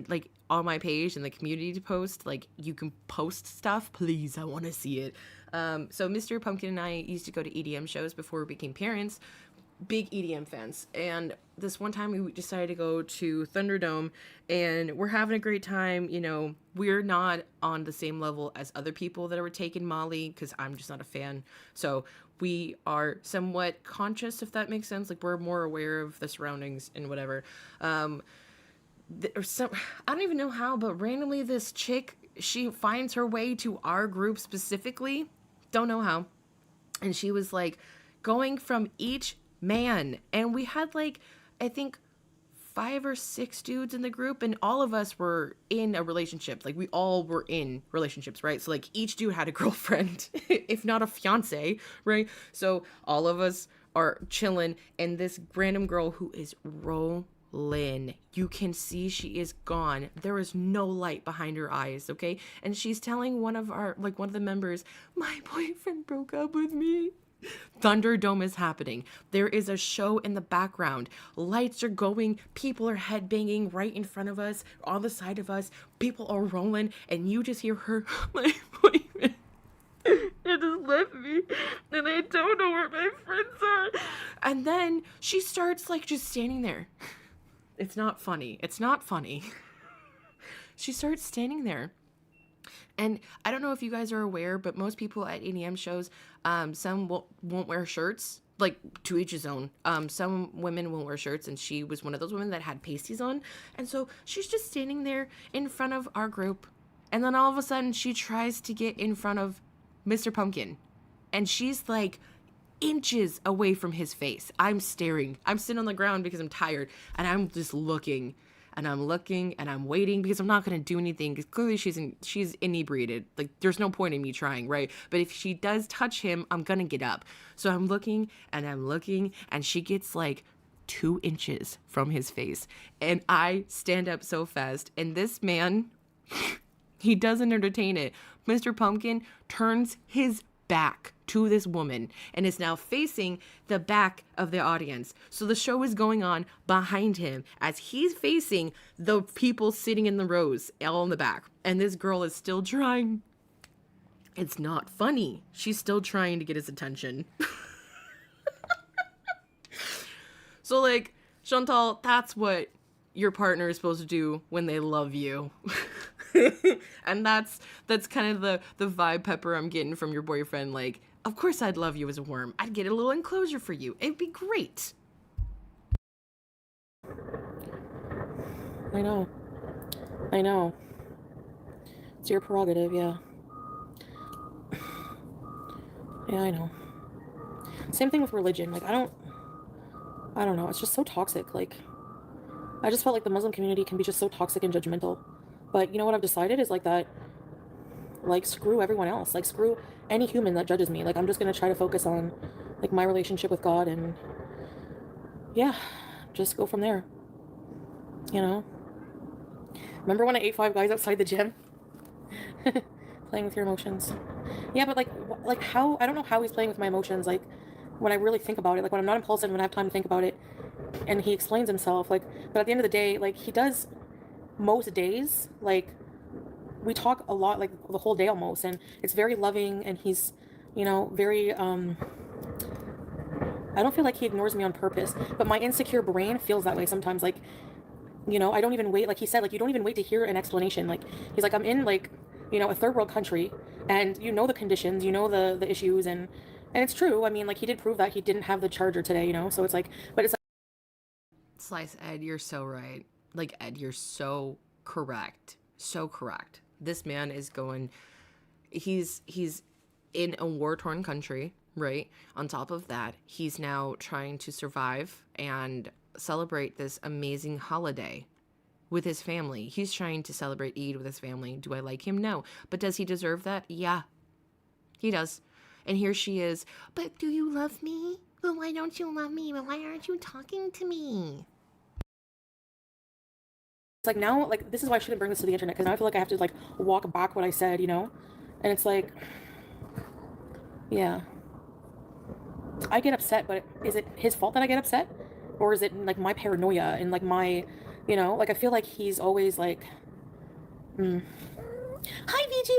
on my page in the community post, like you can post stuff, please, I want to see it. So Mr. Pumpkin and I used to go to EDM shows before we became parents. Big EDM fans, and this one time we decided to go to Thunderdome, and we're having a great time. You know, we're not on the same level as other people that were taking Molly, because I'm just not a fan. So we are somewhat conscious, if that makes sense. Like, we're more aware of the surroundings and whatever. There's some, I don't even know how, but randomly this chick, she finds her way to our group specifically. Don't know how. And she was like going from each man, and we had like, I think 5 or 6 dudes in the group, and all of us were in a relationship. Like, we all were in relationships, right? So like each dude had a girlfriend, if not a fiance, right? So all of us are chilling, and this random girl who is rolling, you can see she is gone. There is no light behind her eyes, okay? And she's telling one of the members, my boyfriend broke up with me. Thunderdome is happening. There is a show in the background. Lights are going. People are headbanging right in front of us, on the side of us. People are rolling, and you just hear her, my boyfriend, it just left me, and I don't know where my friends are. And then she starts like just standing there. It's not funny. It's not funny. She starts standing there. And I don't know if you guys are aware, but most people at EDM shows, some won't wear shirts, like to each his own. Some women won't wear shirts, and she was one of those women that had pasties on. And so she's just standing there in front of our group. And then all of a sudden she tries to get in front of Mr. Pumpkin. And she's like inches away from his face. I'm staring. I'm sitting on the ground because I'm tired, and I'm just looking. And I'm looking, and I'm waiting, because I'm not going to do anything, because clearly she's inebriated. Like, there's no point in me trying, right? But if she does touch him, I'm going to get up. So I'm looking, and she gets like 2 inches from his face. And I stand up so fast, and this man, he doesn't entertain it. Mr. Pumpkin turns his back to this woman and is now facing the back of the audience. So the show is going on behind him as he's facing the people sitting in the rows all in the back. And this girl is still trying. It's not funny. She's still trying to get his attention. So like, Chantal, that's what your partner is supposed to do when they love you. And that's kind of the vibe, Pepper, I'm getting from your boyfriend. Like, of course I'd love you as a worm. I'd get a little enclosure for you. It'd be great. I know. I know. It's your prerogative, yeah. Yeah, I know. Same thing with religion. Like, I don't know. It's just so toxic. Like, I just felt like the Muslim community can be just so toxic and judgmental. But you know what I've decided is like that, like, screw everyone else. Like, screw any human that judges me. Like, I'm just gonna try to focus on, like, my relationship with God and, yeah, just go from there. You know? Remember when I ate Five Guys outside the gym? Playing with your emotions. Yeah, but like how, I don't know how he's playing with my emotions, like, when I really think about it, like, when I'm not impulsive, when I have time to think about it, and he explains himself, like, but at the end of the day, like, he does most days, like, we talk a lot, like, the whole day almost, and it's very loving, and he's, you know, very, I don't feel like he ignores me on purpose, but my insecure brain feels that way sometimes, like, you know, I don't even wait, like he said, like, you don't even wait to hear an explanation, like, he's like, I'm in, like, you know, a third world country, and you know the conditions, you know the issues, and it's true, I mean, like, he did prove that he didn't have the charger today, you know, so it's like, but it's like, Slice, Ed, you're so right. Like, Ed, you're so correct. So correct. This man is going, he's in a war-torn country, right? On top of that, he's now trying to survive and celebrate this amazing holiday with his family. He's trying to celebrate Eid with his family. Do I like him? No. But does he deserve that? Yeah, he does. And here she is. But do you love me? Well, why don't you love me? Well, why aren't you talking to me? it's like now, like, this is why I shouldn't bring this to the internet, because now I feel like I have to, like, walk back what I said, you know, and it's like, yeah, I get upset, but is it his fault that I get upset? Or is it, like, my paranoia and, like, my, you know, like, I feel like he's always, like, hi, VG!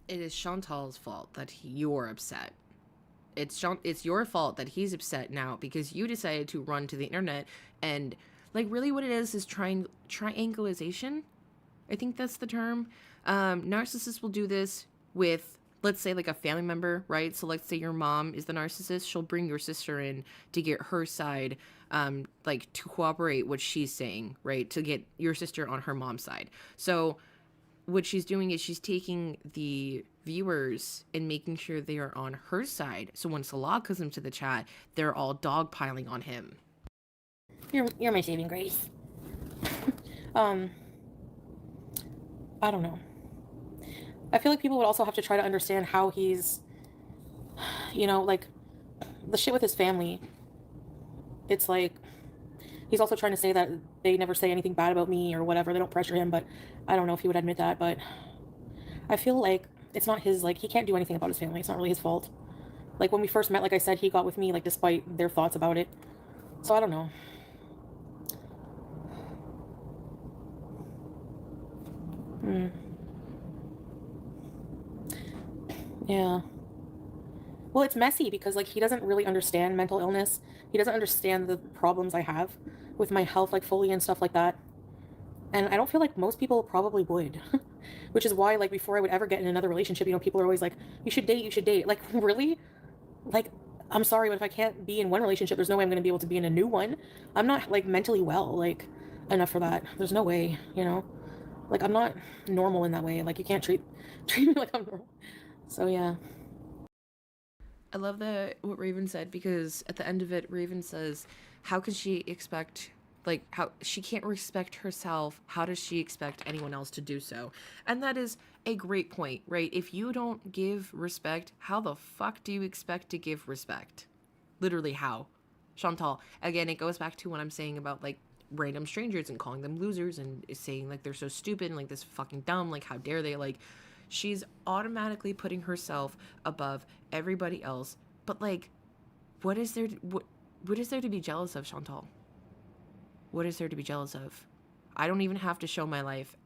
It is Chantal's fault that you're upset. It's your fault that he's upset now because you decided to run to the internet and, like, really what it is triangulation. I think that's the term. Narcissists will do this with, let's say, like, a family member, right? So let's say your mom is the narcissist. She'll bring your sister in to get her side, like, to cooperate what she's saying, right? To get your sister on her mom's side. So what she's doing is she's taking the viewers and making sure they are on her side. So when Salah comes into the chat, they're all dogpiling on him. You're my saving grace. I don't know. I feel like people would also have to try to understand how he's, you know, like, the shit with his family. It's like, he's also trying to say that they never say anything bad about me or whatever. They don't pressure him, but I don't know if he would admit that. But I feel like it's not his, like, he can't do anything about his family. It's not really his fault. Like, when we first met, like I said, he got with me, like, despite their thoughts about it. So I don't know. Yeah. Well, it's messy because, like, he doesn't really understand mental illness. He doesn't understand the problems I have with my health, like, fully and stuff like that. And I don't feel like most people probably would. Which is why, like, before I would ever get in another relationship, you know, people are always like, you should date, you should date. Like, really? Like, I'm sorry, but if I can't be in one relationship, there's no way I'm going to be able to be in a new one. I'm not, like, mentally well, like, enough for that. There's no way, you know? Like, I'm not normal in that way. Like, you can't treat me like I'm normal. So, yeah. I love what Raven said, because at the end of it, Raven says, how can she expect, like, how she can't respect herself, how does she expect anyone else to do so? And that is a great point, right? If you don't give respect, how the fuck do you expect to give respect? Literally, how? Chantal, again, it goes back to what I'm saying about, like, random strangers and calling them losers and saying, like, they're so stupid and, like, this fucking dumb, like, how dare they, like, she's automatically putting herself above everybody else. But, like, what is there to be jealous of, Chantal? What is there to be jealous of? I don't even have to show my life,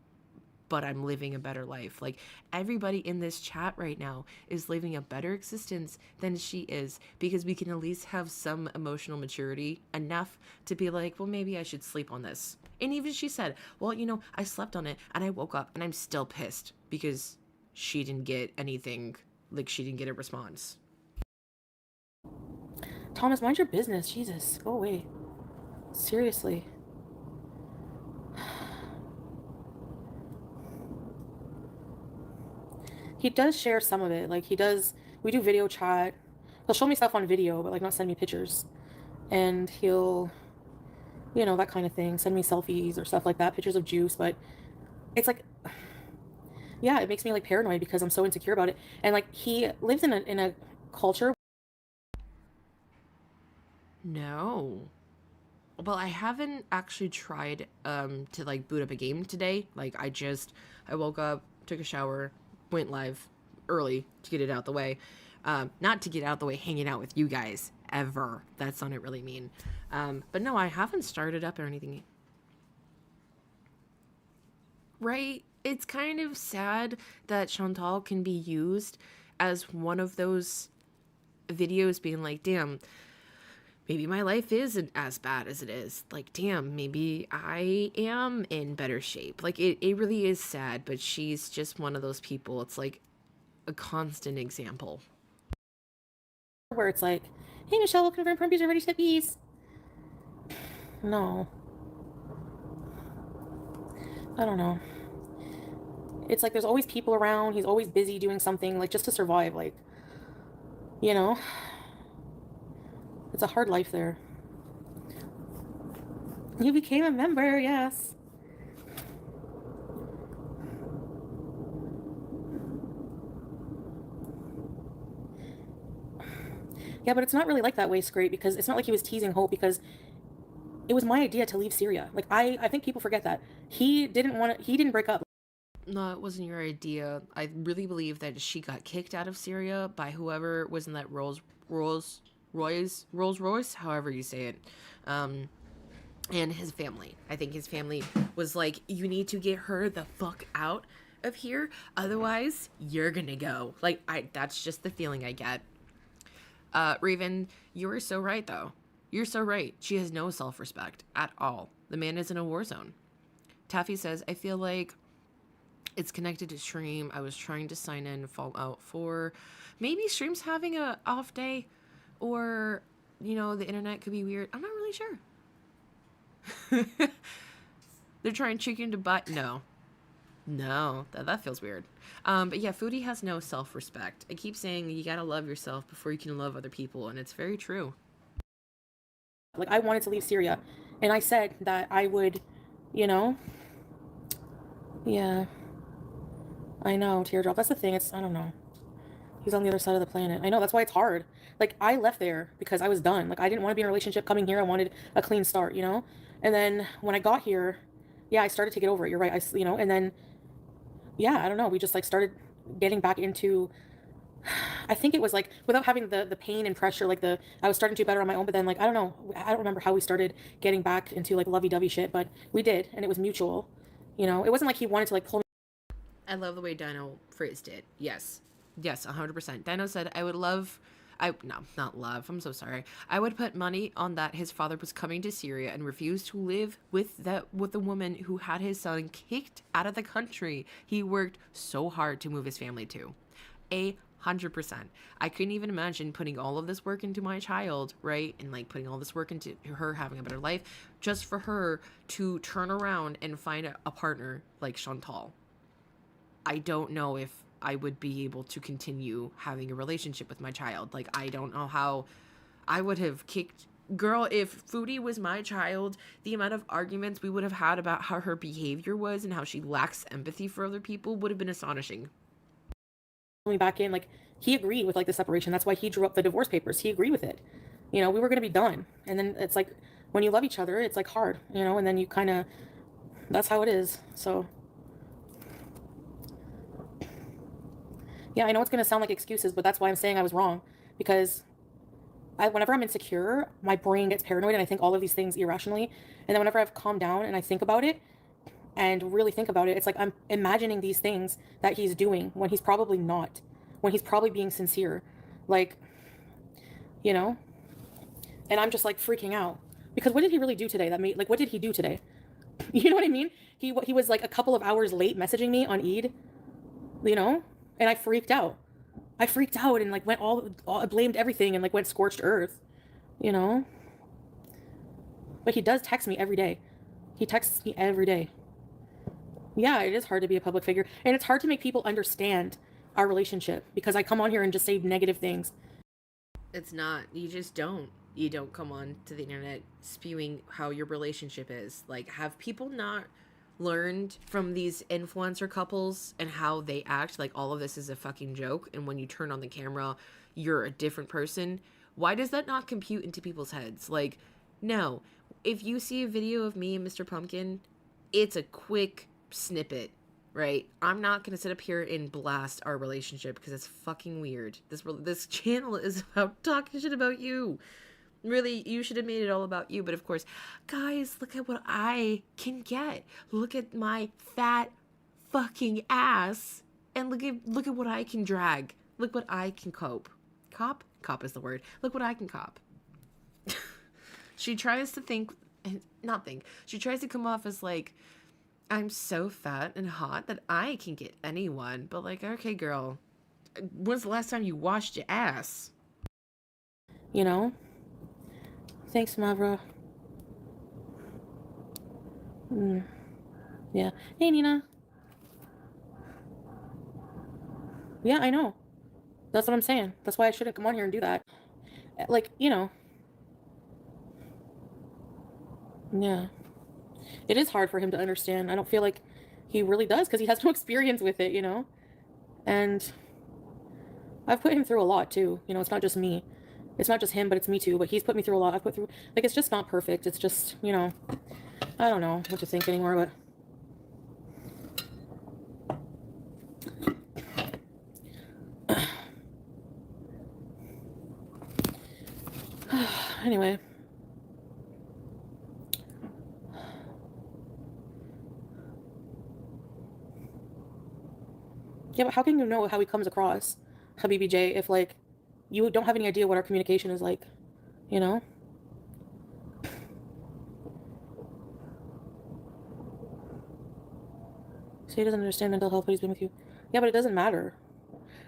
but I'm living a better life. Like, everybody in this chat right now is living a better existence than she is, because we can at least have some emotional maturity enough to be like, well, maybe I should sleep on this. And even she said, well, you know, I slept on it and I woke up and I'm still pissed because she didn't get anything, like, she didn't get a response. Thomas, mind your business. Jesus, go away. Seriously. He does share some of it. Like, we do video chat. He'll show me stuff on video, but, like, not send me pictures. And he'll, that kind of thing. Send me selfies or stuff like that, pictures of juice. But it's like, yeah, it makes me, like, paranoid because I'm so insecure about it. And, like, he lives in a culture. No. Well, I haven't actually tried to like boot up a game today. Like I woke up, took a shower, went live early to get it out the way. Not to get out the way hanging out with you guys ever. That sounded really mean. But no, I haven't started up or anything. Right? It's kind of sad that Chantal can be used as one of those videos being like, damn, maybe my life isn't as bad as it is. Like, damn, maybe I am in better shape. Like, it really is sad, but she's just one of those people. It's like a constant example. Where it's like, hey, Michelle, welcome to Prompies are ready to peas. No. I don't know. It's like there's always people around. He's always busy doing something, like, just to survive. Like, it's a hard life there. You became a member, yes. Yeah, but it's not really like that way, Scrape, because it's not like he was teasing Hope, because it was my idea to leave Syria. Like, I think people forget that. He didn't break up. No, it wasn't your idea. I really believe that she got kicked out of Syria by whoever was in that Rolls Royce, however you say it. And his family. I think his family was like, you need to get her the fuck out of here, otherwise you're gonna go. Like, that's just the feeling I get. Raven, you were so right though. You're so right. She has no self-respect at all. The man is in a war zone. Taffy says, I feel like it's connected to stream. I was trying to sign in Fallout 4. Maybe stream's having a off day, or the internet could be weird. I'm not really sure. They're trying chicken to buy. No, that feels weird. But yeah, Foodie has no self-respect. I keep saying you gotta love yourself before you can love other people, and it's very true. Like, I wanted to leave Syria, and I said that I would, yeah, I know, Teardrop. That's the thing. I don't know. He's on the other side of the planet. I know, that's why it's hard. Like, I left there because I was done. Like, I didn't want to be in a relationship. Coming here, I wanted a clean start, And then when I got here, yeah, I started to get over it. You're right. And then, yeah, I don't know. We just, like, started getting back into, I think it was, like, without having the pain and pressure, like, I was starting to do better on my own. But then, like, I don't know. I don't remember how we started getting back into, like, lovey-dovey shit. But we did, and it was mutual. It wasn't like he wanted to, like, pull me. I love the way Dino phrased it. Yes, 100%. Dino said, not love, I'm so sorry. I would put money on that his father was coming to Syria and refused to live with the woman who had his son kicked out of the country he worked so hard to move his family to. 100%. I couldn't even imagine putting all of this work into my child, right? And, like, putting all this work into her having a better life just for her to turn around and find a partner like Chantal. I don't know if I would be able to continue having a relationship with my child. Like, I don't know how I would have kicked. Girl, if Foodie was my child, the amount of arguments we would have had about how her behavior was and how she lacks empathy for other people would have been astonishing. Me back in, like, he agreed with, like, the separation. That's why he drew up the divorce papers. He agreed with it. We were going to be done. And then it's like, when you love each other, it's, like, hard, and then you kind of, that's how it is. So, yeah, I know it's going to sound like excuses, but that's why I'm saying I was wrong. Because whenever I'm insecure, my brain gets paranoid and I think all of these things irrationally. And then whenever I've calmed down and I think about it and really think about it, it's like I'm imagining these things that he's doing when he's probably not. When he's probably being sincere. Like, and I'm just, like, freaking out. Because what did he really do today? What did he do today? You know what I mean? He was, like, a couple of hours late messaging me on Eid, and I freaked out. And, like, went I blamed everything and, like, went scorched earth, But he does text me every day. He texts me every day. Yeah, it is hard to be a public figure. And it's hard to make people understand our relationship because I come on here and just say negative things. It's not. You just don't. You don't come on to the internet spewing how your relationship is. Like, have people not learned from these influencer couples and how they act? Like, all of this is a fucking joke, and when you turn on the camera, you're a different person. Why does that not compute into people's heads? Like, no. If you see a video of me and Mr. Pumpkin, it's a quick snippet, right? I'm not gonna sit up here and blast our relationship because it's fucking weird. This channel is about talking shit about you. Really, you should have made it all about you. But of course, guys, look at what I can get. Look at my fat fucking ass, and look at what I can drag. Look what I can cope. Cop is the word. Look what I can cop. She tries to she tries to come off as like, I'm so fat and hot that I can get anyone. But like, okay, girl, when's the last time you washed your ass? You know? Thanks, Mavra. Yeah. Hey, Nina. Yeah, I know. That's what I'm saying. That's why I shouldn't come on here and do that. Like, you know. Yeah. It is hard for him to understand. I don't feel like he really does because he has no experience with it, you know? And I've put him through a lot too. You know, it's not just me. It's not just him, but it's me too. But he's put me through a lot. I've put through, like, it's just not perfect. It's just, you know, I don't know what to think anymore, but anyway. Yeah, but how can you know how he comes across, Habibi J, if, like, you don't have any idea what our communication is like, you know? So he doesn't understand mental health, but he's been with you. Yeah, but it doesn't matter.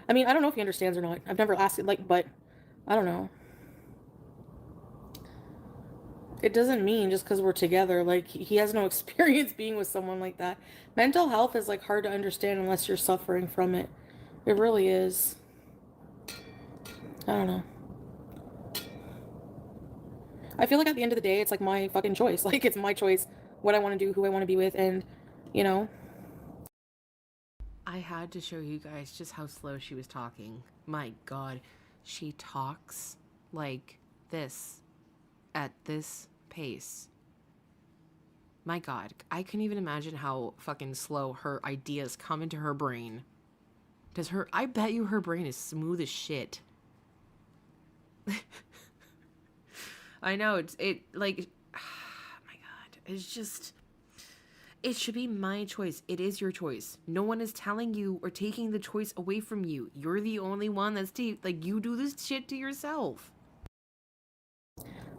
I mean, I don't know if he understands or not. I've never asked it, like, but I don't know. It doesn't mean just because we're together, like, he has no experience being with someone like that. Mental health is, like, hard to understand unless you're suffering from it. It really is. I don't know. I feel like at the end of the day, it's like my fucking choice. Like, it's my choice what I want to do, who I want to be with, and, you know. I had to show you guys just how slow she was talking. My God, she talks like this at this pace. My God, I couldn't even imagine how fucking slow her ideas come into her brain. I bet you her brain is smooth as shit. I know, like, oh my God, it's just, it should be my choice. It is your choice. No one is telling you or taking the choice away from you. You're the only one that's like, you do this shit to yourself.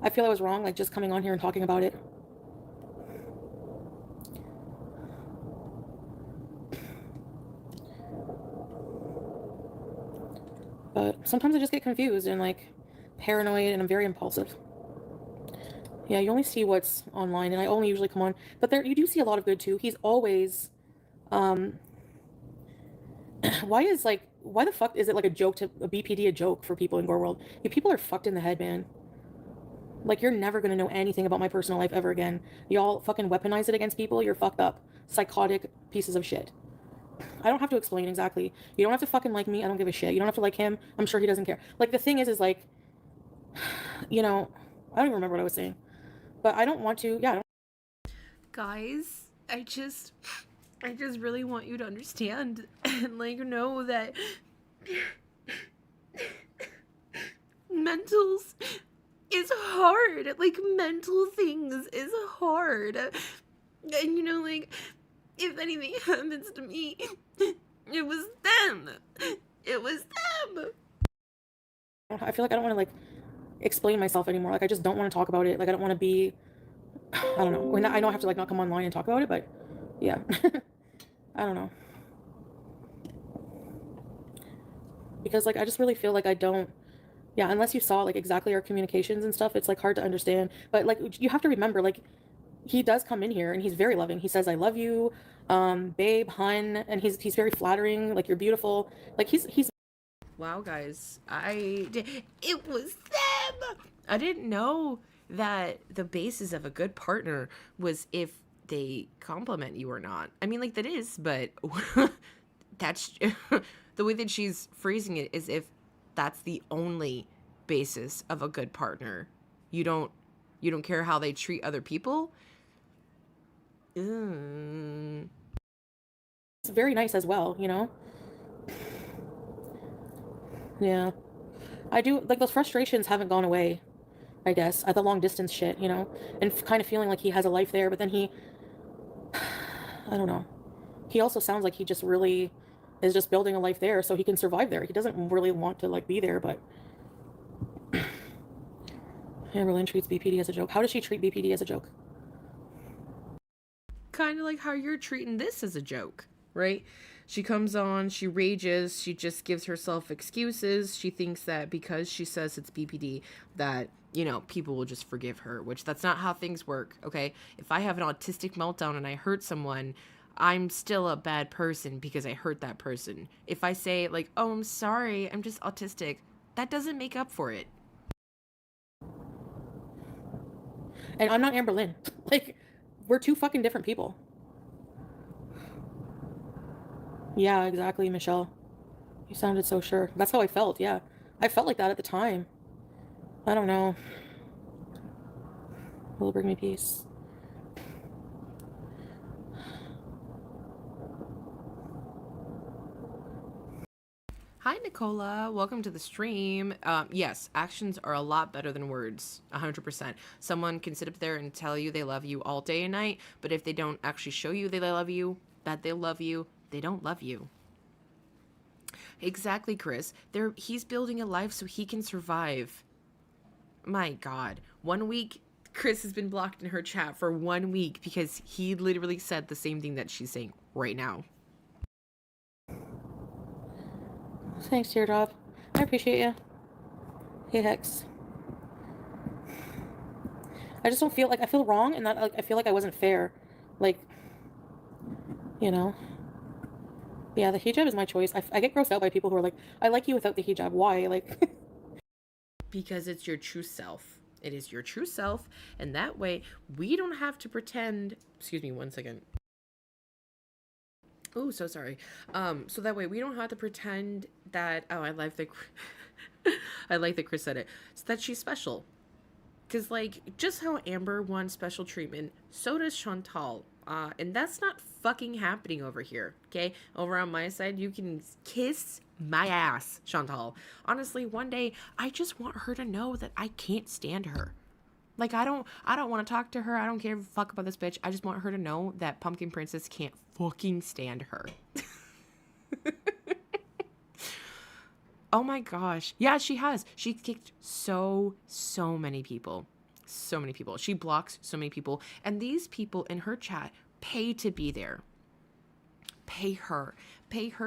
I feel I was wrong, like, just coming on here and talking about it. But sometimes I just get confused and, like, paranoid, and I'm very impulsive. Yeah, you only see what's online, and I only usually come on. But there, you do see a lot of good too. He's always, why the fuck is it like a joke to a BPD a joke for people in Gore World? You people are fucked in the head, man. Like, you're never gonna know anything about my personal life ever again. Y'all fucking weaponize it against people. You're fucked up, psychotic pieces of shit. I don't have to explain exactly. You don't have to fucking like me. I don't give a shit. You don't have to like him. I'm sure he doesn't care. Like, the thing is like, you know, I don't even remember what I was saying. But I don't want to, yeah. Guys, I just really want you to understand and, like, know that mentals is hard. Like, mental things is hard. And, you know, like, if anything happens to me, it was them. It was them. I feel like I don't want to, like, explain myself anymore. Like, I just don't want to talk about it. Like, I don't want to be, I don't know. I know I have to, like, not come online and talk about it, but yeah. I don't know. Because, like, I just really feel like I don't, yeah, unless you saw, like, exactly our communications and stuff, it's, like, hard to understand. But, like, you have to remember, like, he does come in here and he's very loving. He says, I love you. babe, hun, and he's very flattering. Like, you're beautiful. Like, he's. Wow, guys, it was them. I didn't know that the basis of a good partner was if they compliment you or not. I mean, like, that is, but that's the way that she's phrasing it is if that's the only basis of a good partner. You don't care how they treat other people. It's very nice as well, you know? Yeah. I do, like, those frustrations haven't gone away, I guess, at the long distance shit, you know? And kind of feeling like he has a life there, but then I don't know. He also sounds like he just really is just building a life there so he can survive there. He doesn't really want to, like, be there, but Amberlynn treats BPD as a joke. How does she treat BPD as a joke? Kind of like how you're treating this as a joke, right? She comes on, she rages, she just gives herself excuses. She thinks that because she says it's BPD that, you know, people will just forgive her, which that's not how things work, okay? If I have an autistic meltdown and I hurt someone, I'm still a bad person because I hurt that person. If I say, like, oh, I'm sorry, I'm just autistic, that doesn't make up for it. And I'm not Amberlynn. Like, we're two fucking different people. Yeah, exactly, Michelle. You sounded so sure. That's how I felt, yeah. I felt like that at the time. I don't know. Will it bring me peace? Hi, Nicola. Welcome to the stream. Yes, actions are a lot better than words. 100%. Someone can sit up there and tell you they love you all day and night, but if they don't actually show you they love you, that they love you, they don't love you. Exactly, Chris. He's building a life so he can survive. My God. 1 week, Chris has been blocked in her chat for 1 week because he literally said the same thing that she's saying right now. Thanks, Teardrop. I appreciate you. Hey, Hex. I just don't feel like I feel wrong, and that, like, I feel like I wasn't fair. Like, you know. Yeah, the hijab is my choice. I get grossed out by people who are like, I like you without the hijab. Why? Like, because it's your true self. It is your true self, and that way we don't have to pretend. Excuse me 1 second. Oh, so sorry. So that way we don't have to pretend that, oh, I like that Chris said it, so that she's special. Because, like, just how Amber wants special treatment, so does Chantal. And that's not fucking happening over here, okay? Over on my side, you can kiss my ass, Chantal. Honestly, one day, I just want her to know that I can't stand her. Like, I don't want to talk to her. I don't care a fuck about this bitch. I just want her to know that Pumpkin Princess can't fucking stand her. Oh my gosh. Yeah, she has. She kicked so many people. So many people. She blocks so many people. And these people in her chat pay to be there. Pay her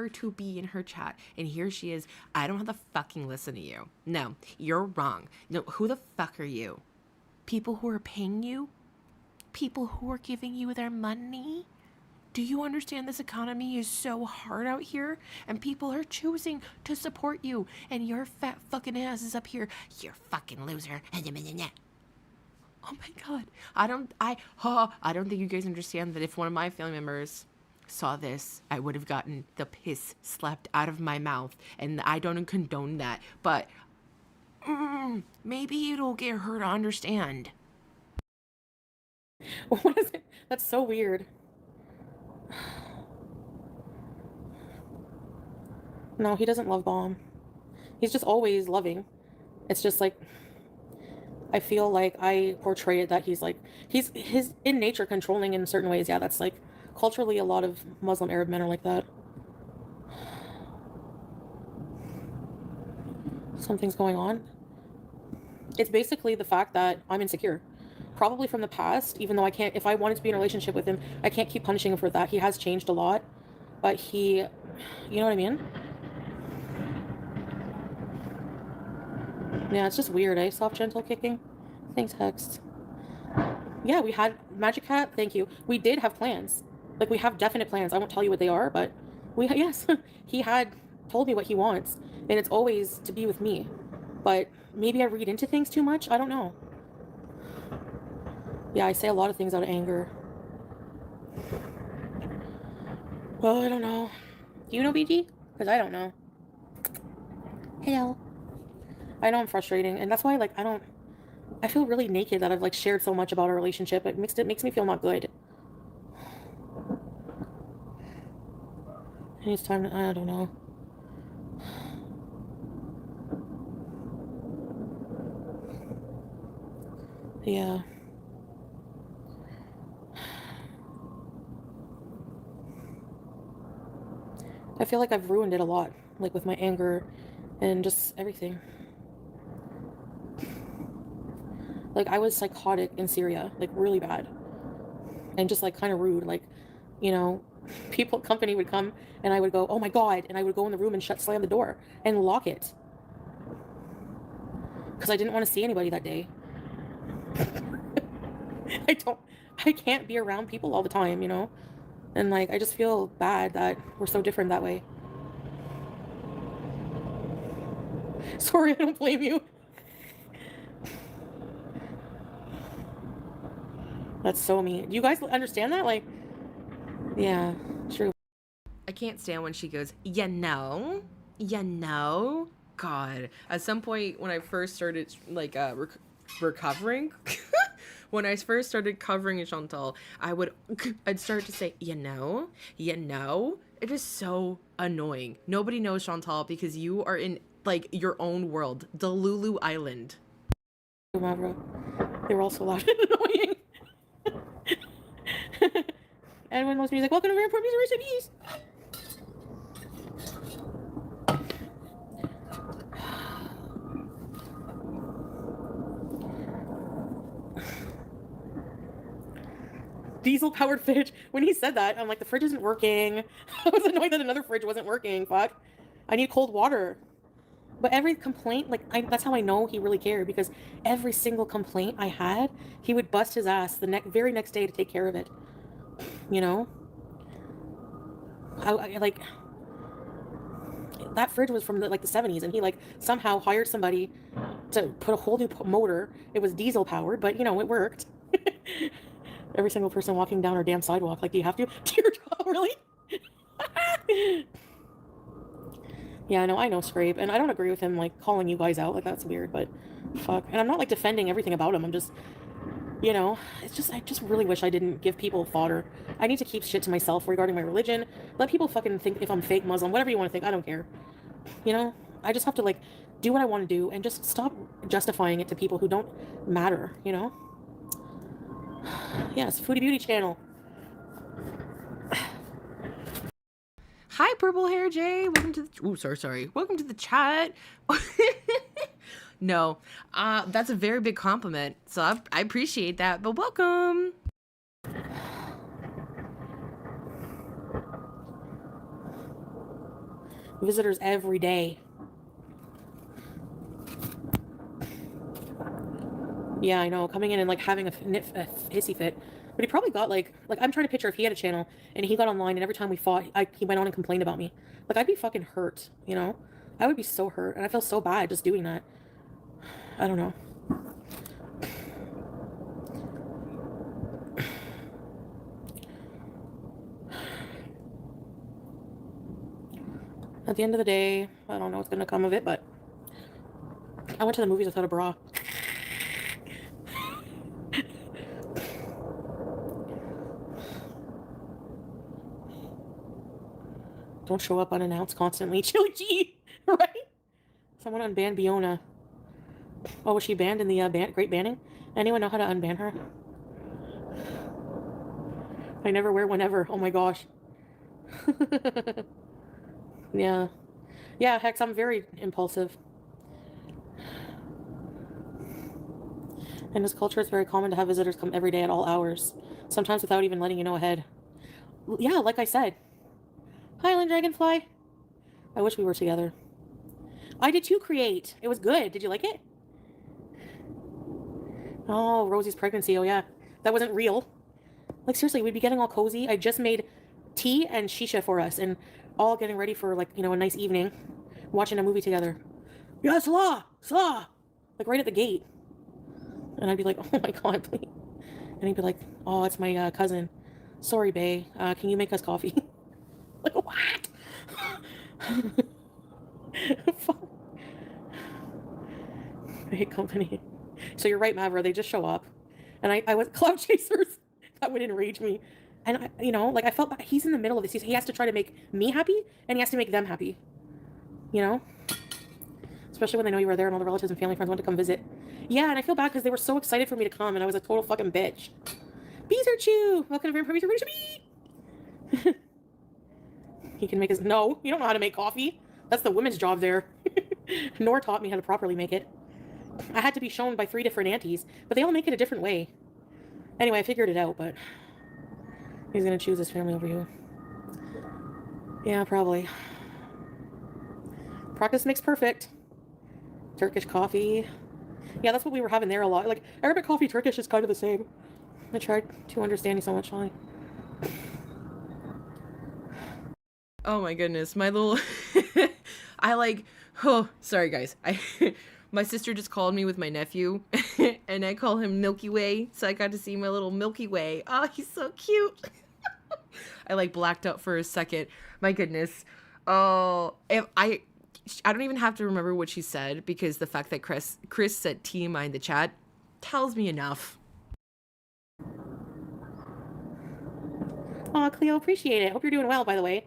to be in her chat. And here she is. I don't have to fucking listen to you. No, you're wrong. No, who the fuck are you? People who are paying you? People who are giving you their money? Do you understand this economy is so hard out here? And people are choosing to support you. And your fat fucking ass is up here. You're fucking loser. Oh my God. I don't think you guys understand that if one of my family members saw this, I would have gotten the piss slapped out of my mouth. And I don't condone that. But maybe it'll get her to understand. what is it? That's so weird. No, he doesn't love Bomb. He's just always loving. It's just like, I feel like I portray it that he's in nature controlling in certain ways. Yeah, that's like culturally a lot of Muslim Arab men are like that. Something's going on. It's basically the fact that I'm insecure. Probably from the past, even though if I wanted to be in a relationship with him, I can't keep punishing him for that. He has changed a lot, but you know what I mean? Yeah, it's just weird, eh? Soft, gentle kicking. Thanks, Hex. Yeah, we had Magic Hat. Thank you. We did have plans. Like, we have definite plans. I won't tell you what they are, but yes, he had told me what he wants, and it's always to be with me. But maybe I read into things too much. I don't know. Yeah, I say a lot of things out of anger. Well, I don't know. Do you know BG? Because I don't know. Hello. I know I'm frustrating, and that's why, like, I feel really naked that I've, like, shared so much about our relationship. It makes me feel not good. And it's time to, I don't know. Yeah. I feel like I've ruined it a lot, like, with my anger and just everything. Like, I was psychotic in Syria, like, really bad. And just, like, kind of rude. Like, you know, company would come, and I would go, oh my God, and I would go in the room and slam the door and lock it. Because I didn't want to see anybody that day. I can't be around people all the time, you know? And, like, I just feel bad that we're so different that way. Sorry, I don't blame you. That's so mean. Do you guys understand that? Like, yeah, true. I can't stand when she goes, God. At some point when I first started, like, recovering, when I first started covering Chantal, I'd start to say, it is so annoying. Nobody knows Chantal because you are in, like, your own world, the Lulu Island. They were all so loud and annoying. And when most music, welcome to Airport Music Recipes. Diesel-powered fridge. When he said that, I'm like, the fridge isn't working. I was annoyed that another fridge wasn't working. Fuck. I need cold water. But every complaint, like, that's how I know he really cared, because every single complaint I had, he would bust his ass the very next day to take care of it. You know? I like, that fridge was from the 70s, and he, like, somehow hired somebody to put a whole new motor. It was diesel powered, but, you know, it worked. Every single person walking down our damn sidewalk, like, do you have to? Dear God, really? Yeah, no, I know Scrape, and I don't agree with him, like, calling you guys out. Like, that's weird, but fuck. And I'm not, like, defending everything about him. I'm just, you know, I just really wish I didn't give people fodder. I need to keep shit to myself regarding my religion. Let people fucking think if I'm fake Muslim, whatever you want to think. I don't care. You know? I just have to, like, do what I want to do and just stop justifying it to people who don't matter, you know? Yes, Foodie Beauty channel. Hi, Purple Hair Jay. Welcome to the... sorry. Welcome to the chat. No, that's a very big compliment. So I appreciate that, but welcome. Visitors every day. Yeah, I know. Coming in and, like, having a hissy fit. But he probably got, like, I'm trying to picture if he had a channel and he got online and every time we fought, he went on and complained about me. Like, I'd be fucking hurt, you know? I would be so hurt, and I feel so bad just doing that. I don't know. At the end of the day, I don't know what's gonna come of it, but I went to the movies without a bra. Don't show up unannounced constantly. Chili G, right? Someone unbanned Biona. Oh, was she banned in the Great Banning? Anyone know how to unban her? I never wear one ever. Oh my gosh. Yeah. Yeah, Hex, I'm very impulsive. In this culture, it's very common to have visitors come every day at all hours, sometimes without even letting you know ahead. Yeah, like I said. Highland Dragonfly. I wish we were together. I did too, Create. It was good. Did you like it? Oh, Rosie's pregnancy. Oh, yeah. That wasn't real. Like, seriously, we'd be getting all cozy. I just made tea and shisha for us, and all getting ready for, like, you know, a nice evening, watching a movie together. Yeah, Salah! Salah! Like, right at the gate. And I'd be like, oh my god, please. And he'd be like, oh, it's my cousin. Sorry, bae. Can you make us coffee? Like, what? Fuck. I hate company. So you're right, Mavra. They just show up. And I was cloud chasers. That would enrage me. And, you know, like, I felt bad. He's in the middle of this. He has to try to make me happy, and he has to make them happy. You know? Especially when they know you were there and all the relatives and family friends wanted to come visit. Yeah, and I feel bad because they were so excited for me to come, and I was a total fucking bitch. Beezer Chew! Welcome to Vampire Beezer Chew! He can make his... No, you don't know how to make coffee. That's the women's job there. Nor taught me how to properly make it. I had to be shown by 3 different aunties, but they all make it a different way. Anyway, I figured it out, but... He's gonna choose his family over you. Yeah, probably. Practice makes perfect. Turkish coffee. Yeah, that's what we were having there a lot. Like, Arabic coffee, Turkish is kind of the same. I tried to understand you so much, Holly. Oh my goodness, my little... I like... Oh, sorry guys. My sister just called me with my nephew, and I call him Milky Way, so I got to see my little Milky Way. Oh, he's so cute. I like blacked out for a second. My goodness. Oh, if I don't even have to remember what she said, because the fact that Chris said TMI in the chat tells me enough. Aw, Cleo, appreciate it. Hope you're doing well, by the way.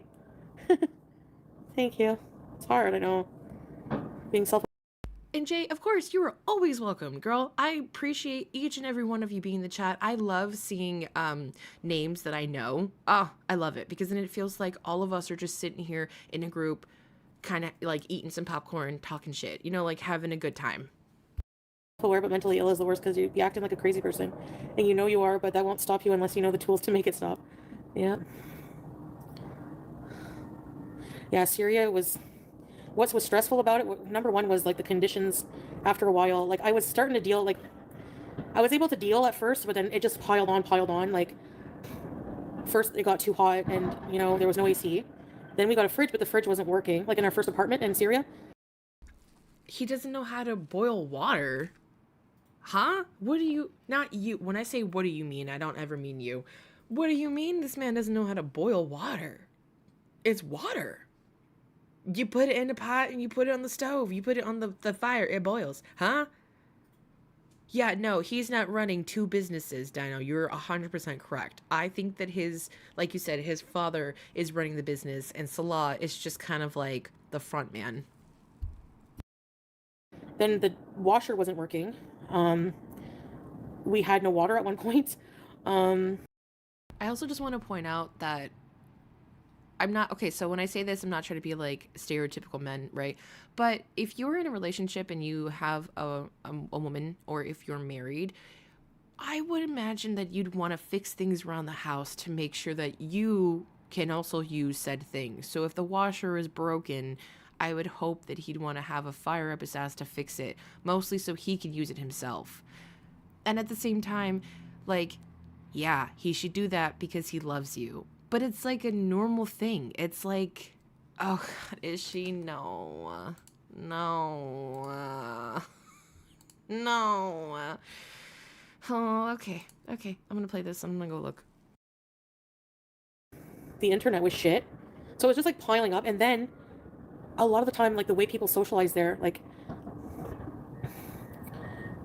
Thank you. It's hard, I know. Being self... And Jay, of course, you are always welcome, girl. I appreciate each and every one of you being in the chat. I love seeing names that I know. Oh, I love it, because then it feels like all of us are just sitting here in a group, kind of like eating some popcorn, talking shit, you know, like having a good time. Aware but mentally ill is the worst, because you're acting like a crazy person, and you know you are, but that won't stop you unless you know the tools to make it stop. Yeah. Yeah, Syria was... What was stressful about it, number one, was like the conditions after a while. Like, I was starting to deal, like, I was able to deal at first, but then it just piled on. Like, first it got too hot, and, you know, there was no AC. Then we got a fridge, but the fridge wasn't working, like in our first apartment in Syria. He doesn't know how to boil water. Huh? What do you... Not you. When I say what do you mean, I don't ever mean you. What do you mean this man doesn't know how to boil water? It's water. You put it in a pot and you put it on the stove. You put it on the fire. It boils. Huh? Yeah, no, he's not running 2 businesses, Dino. You're 100% correct. I think that his, like you said, his father is running the business, and Salah is just kind of like the front man. Then the washer wasn't working. We had no water at one point. I also just want to point out that I'm not, okay, so when I say this, I'm not trying to be like stereotypical men, right? But if you're in a relationship and you have a woman, or if you're married, I would imagine that you'd want to fix things around the house to make sure that you can also use said things. So if the washer is broken, I would hope that he'd want to have a fire up his ass to fix it, mostly so he can use it himself. And at the same time, like, yeah, he should do that because he loves you. But it's like a normal thing. It's like, oh, God, is she? No. No. No. Oh, okay. Okay, I'm gonna play this. I'm gonna go look. The internet was shit. So it was just like piling up. And then a lot of the time, like the way people socialize there, like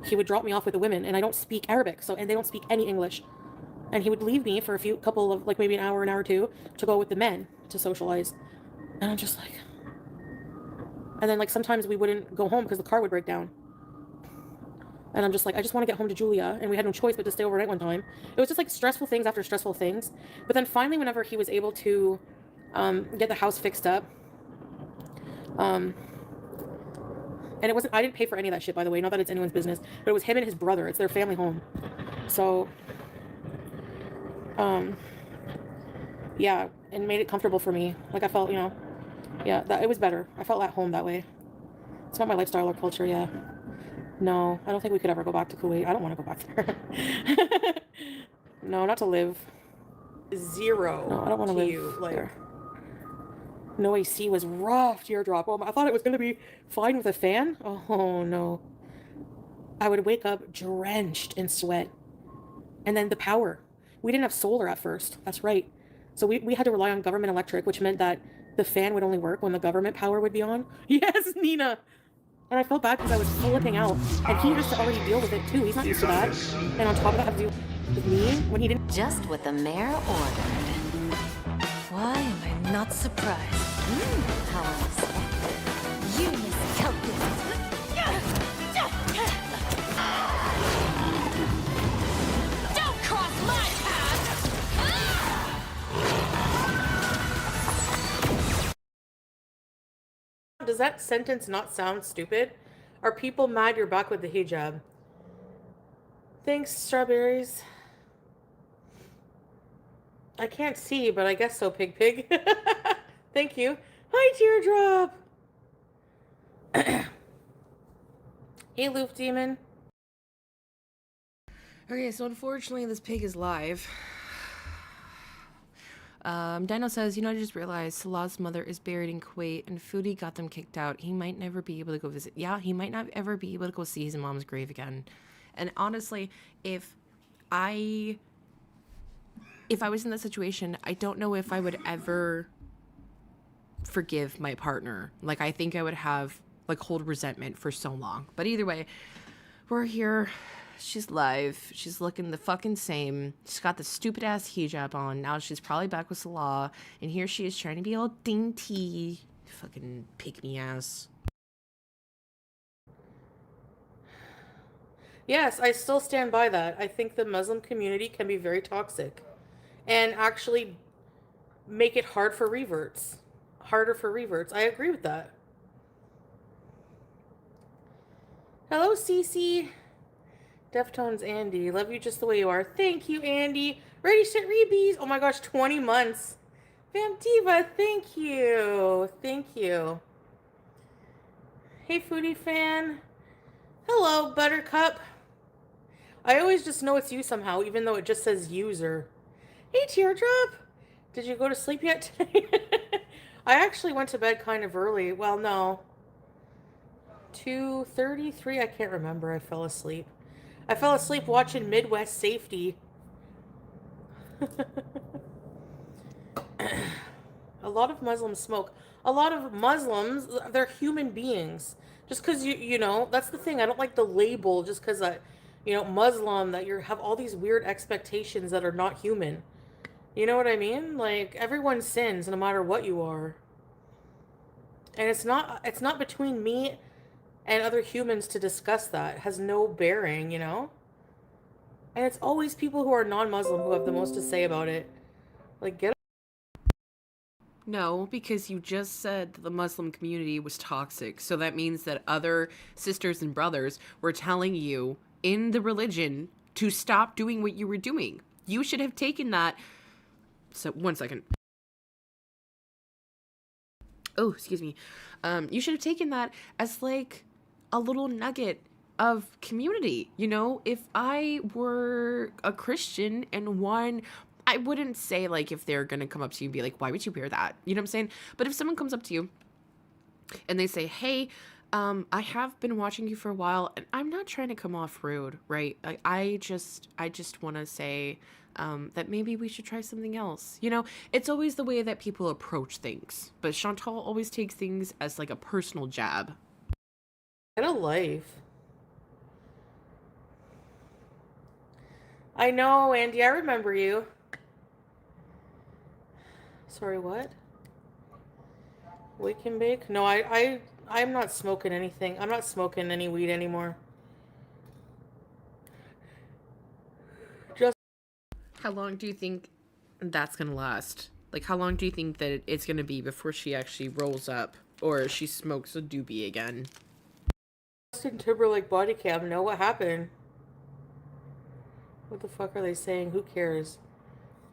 he would drop me off with the women, and I don't speak Arabic, so, and they don't speak any English. And he would leave me for couple of, like, maybe an hour or 2 to go with the men to socialize. And I'm just like... And then, like, sometimes we wouldn't go home because the car would break down. And I'm just like, I just want to get home to Julia. And we had no choice but to stay overnight one time. It was just, like, stressful things after stressful things. But then finally, whenever he was able to get the house fixed up... and it wasn't... I didn't pay for any of that shit, by the way. Not that it's anyone's business. But it was him and his brother. It's their family home. So... yeah, and made it comfortable for me. Like, I felt, you know, yeah, that it was better. I felt at home that way. It's not my lifestyle or culture, yeah. No, I don't think we could ever go back to Kuwait. I don't want to go back there. No, not to live. 0 no, I don't want to live you. Like, there. No AC was rough, teardrop. Oh, I thought it was going to be fine with a fan. Oh, no. I would wake up drenched in sweat. And then the power. We didn't have solar at first. That's right. So we had to rely on government electric, which meant that the fan would only work when the government power would be on. Yes, Nina! And I felt bad because I was flipping out. And he has to already deal with it, too. He's not used to that. And on top of that, have to deal with me when he didn't. Just what the mayor ordered. Why am I not surprised? How unexpected. You miscalculated. Don't cross my path! Does that sentence not sound stupid? Are people mad you're back with the hijab? Thanks, strawberries. I can't see, but I guess so, Pig Pig. Thank you. Hi, Teardrop. Hey, Loof Demon. Okay, so unfortunately this pig is live. Dino says, I just realized Salah's mother is buried in Kuwait and Foodie got them kicked out. He might never be able to go visit. Yeah, he might not ever be able to go see his mom's grave again. And honestly, if I was in that situation, I don't know if I would ever forgive my partner. Like, I think I would have, hold resentment for so long. But either way, we're here. She's live. She's looking the fucking same. She's got the stupid ass hijab on. Now she's probably back with Salah. And here she is trying to be all dainty. Fucking pick-me ass. Yes, I still stand by that. I think the Muslim community can be very toxic. And actually make it hard for reverts. Harder for reverts. I agree with that. Hello, Cece. Deftones Andy. Love you just the way you are. Thank you, Andy. Ready, set, rebees. Oh my gosh, 20 months. Vamp Diva, thank you. Thank you. Hey, Foodie fan. Hello, Buttercup. I always just know it's you somehow, even though it just says user. Hey, Teardrop. Did you go to sleep yet today? I actually went to bed kind of early. Well, no. 2:33? I can't remember. I fell asleep. I fell asleep watching Midwest Safety. A lot of Muslims smoke. A lot of Muslims, they're human beings. Just because you know, that's the thing. I don't like the label just because Muslim, that you have all these weird expectations that are not human. You know what I mean? Like, everyone sins no matter what you are. And it's not between me and other humans to discuss that. It has no bearing, you know? And it's always people who are non-Muslim who have the most to say about it. Like, get No, because you just said that the Muslim community was toxic. So that means that other sisters and brothers were telling you in the religion to stop doing what you were doing. You should have taken that. So, one second. Oh, excuse me. You should have taken that as like a little nugget of community. You know, if I were a Christian and I wouldn't say like if they're going to come up to you and be like, why would you wear that? You know what I'm saying? But if someone comes up to you and they say, hey, I have been watching you for a while and I'm not trying to come off rude, right? Like, I just want to say that maybe we should try something else. You know, it's always the way that people approach things. But Chantal always takes things as like a personal jab. a life. I know, Andy. I remember you. Sorry, what? Wake and bake? No, I'm not smoking anything. I'm not smoking any weed anymore. Just. How long do you think that's going to last? Like, how long do you think that it's going to be before she actually rolls up or she smokes a doobie again? Justin Timberlake body cam. No, what happened? What the fuck are they saying? Who cares?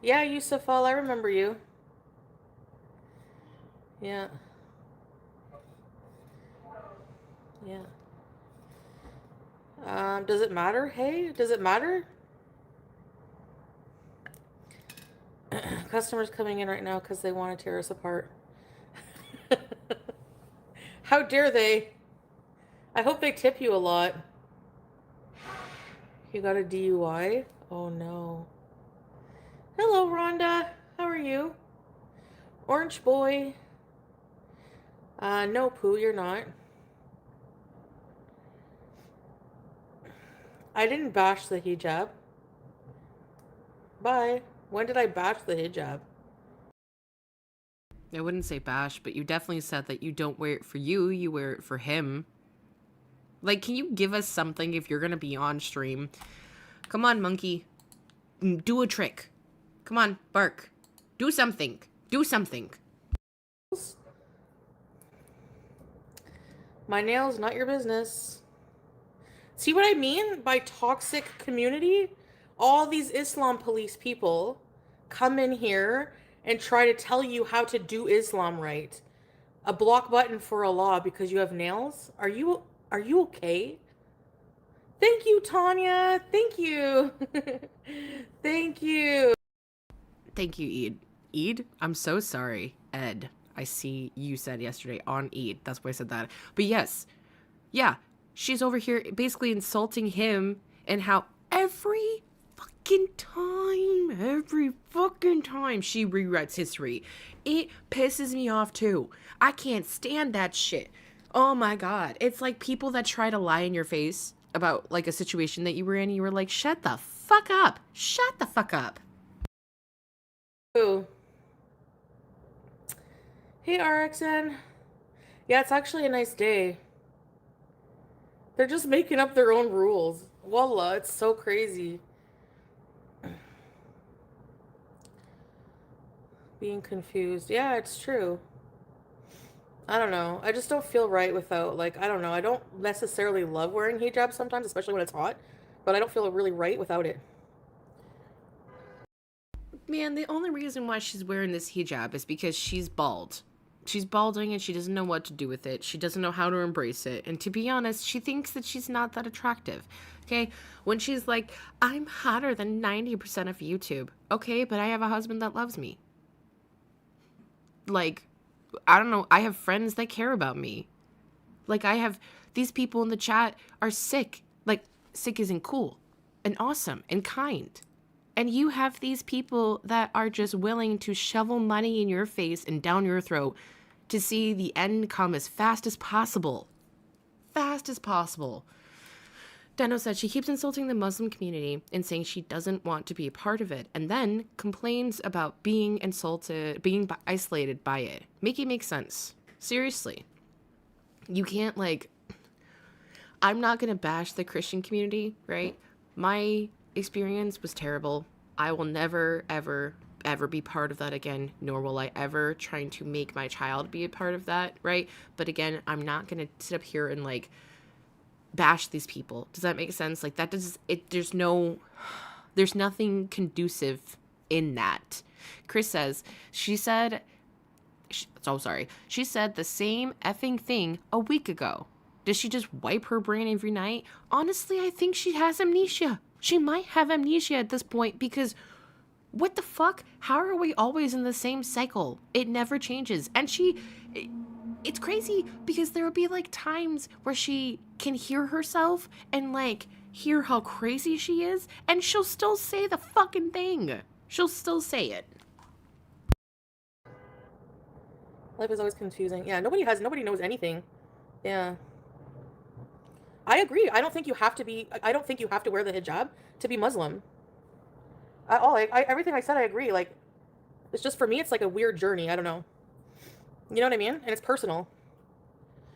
Yeah, Yusufal, I remember you. Yeah. Yeah. Does it matter? Hey, does it matter? customers coming in right now because they want to tear us apart. How dare they? I hope they tip you a lot. You got a DUI? Oh no. Hello, Rhonda. How are you? Orange boy. No, Pooh, you're not. I didn't bash the hijab. Bye. When did I bash the hijab? I wouldn't say bash, but you definitely said that you don't wear it for you, you wear it for him. Like, can you give us something if you're gonna be on stream? Come on, monkey. Do a trick. Come on, bark. Do something. Do something. My nails, not your business. See what I mean by toxic community? All these Islam police people come in here and try to tell you how to do Islam right. A block button for Allah because you have nails? Are you okay? Thank you, Tanya. Thank you. Thank you. Thank you, Eid. Eid? I'm so sorry. Ed. I see you said yesterday on Eid. That's why I said that. But yes. Yeah. She's over here basically insulting him and how every fucking time she rewrites history. It pisses me off too. I can't stand that shit. Oh my god. It's like people that try to lie in your face about like a situation that you were in. You were like, shut the fuck up. Shut the fuck up. Ooh. Hey, RXN. Yeah, it's actually a nice day. They're just making up their own rules. Wallah, it's so crazy. Being confused. Yeah, it's true. I don't know. I just don't feel right without, like, I don't know. I don't necessarily love wearing hijab sometimes, especially when it's hot. But I don't feel really right without it. Man, the only reason why she's wearing this hijab is because she's bald. She's balding and she doesn't know what to do with it. She doesn't know how to embrace it. And to be honest, she thinks that she's not that attractive. Okay? When she's like, I'm hotter than 90% of YouTube. Okay, but I have a husband that loves me. Like, I don't know. I have friends that care about me. Like, I have these people in the chat are sick. Like, sick isn't cool and awesome and kind. And you have these people that are just willing to shovel money in your face and down your throat to see the end come as fast as possible. Fast as possible. Dano said she keeps insulting the Muslim community and saying she doesn't want to be a part of it, and then complains about being insulted, being isolated by it. Make it make sense. Seriously. You can't, like... I'm not going to bash the Christian community, right? My experience was terrible. I will never, ever, ever be part of that again, nor will I ever try to make my child be a part of that, right? But again, I'm not going to sit up here and, like, bash these people. Does that make sense? Like, that does it. There's nothing conducive in that. Chris says she said the same effing thing a week ago. Does she just wipe her brain every night? Honestly, I think she has amnesia. She might have amnesia at this point because what the fuck? How are we always in the same cycle? It never changes. And it's crazy because there will be like times where she can hear herself and like hear how crazy she is, and she'll still say the fucking thing. She'll still say it. Life is always confusing. Yeah, nobody knows anything. Yeah. I agree. I don't think you have to wear the hijab to be Muslim. At all. Everything I said, I agree. Like, it's just, for me, it's like a weird journey. I don't know. You know what I mean? And it's personal.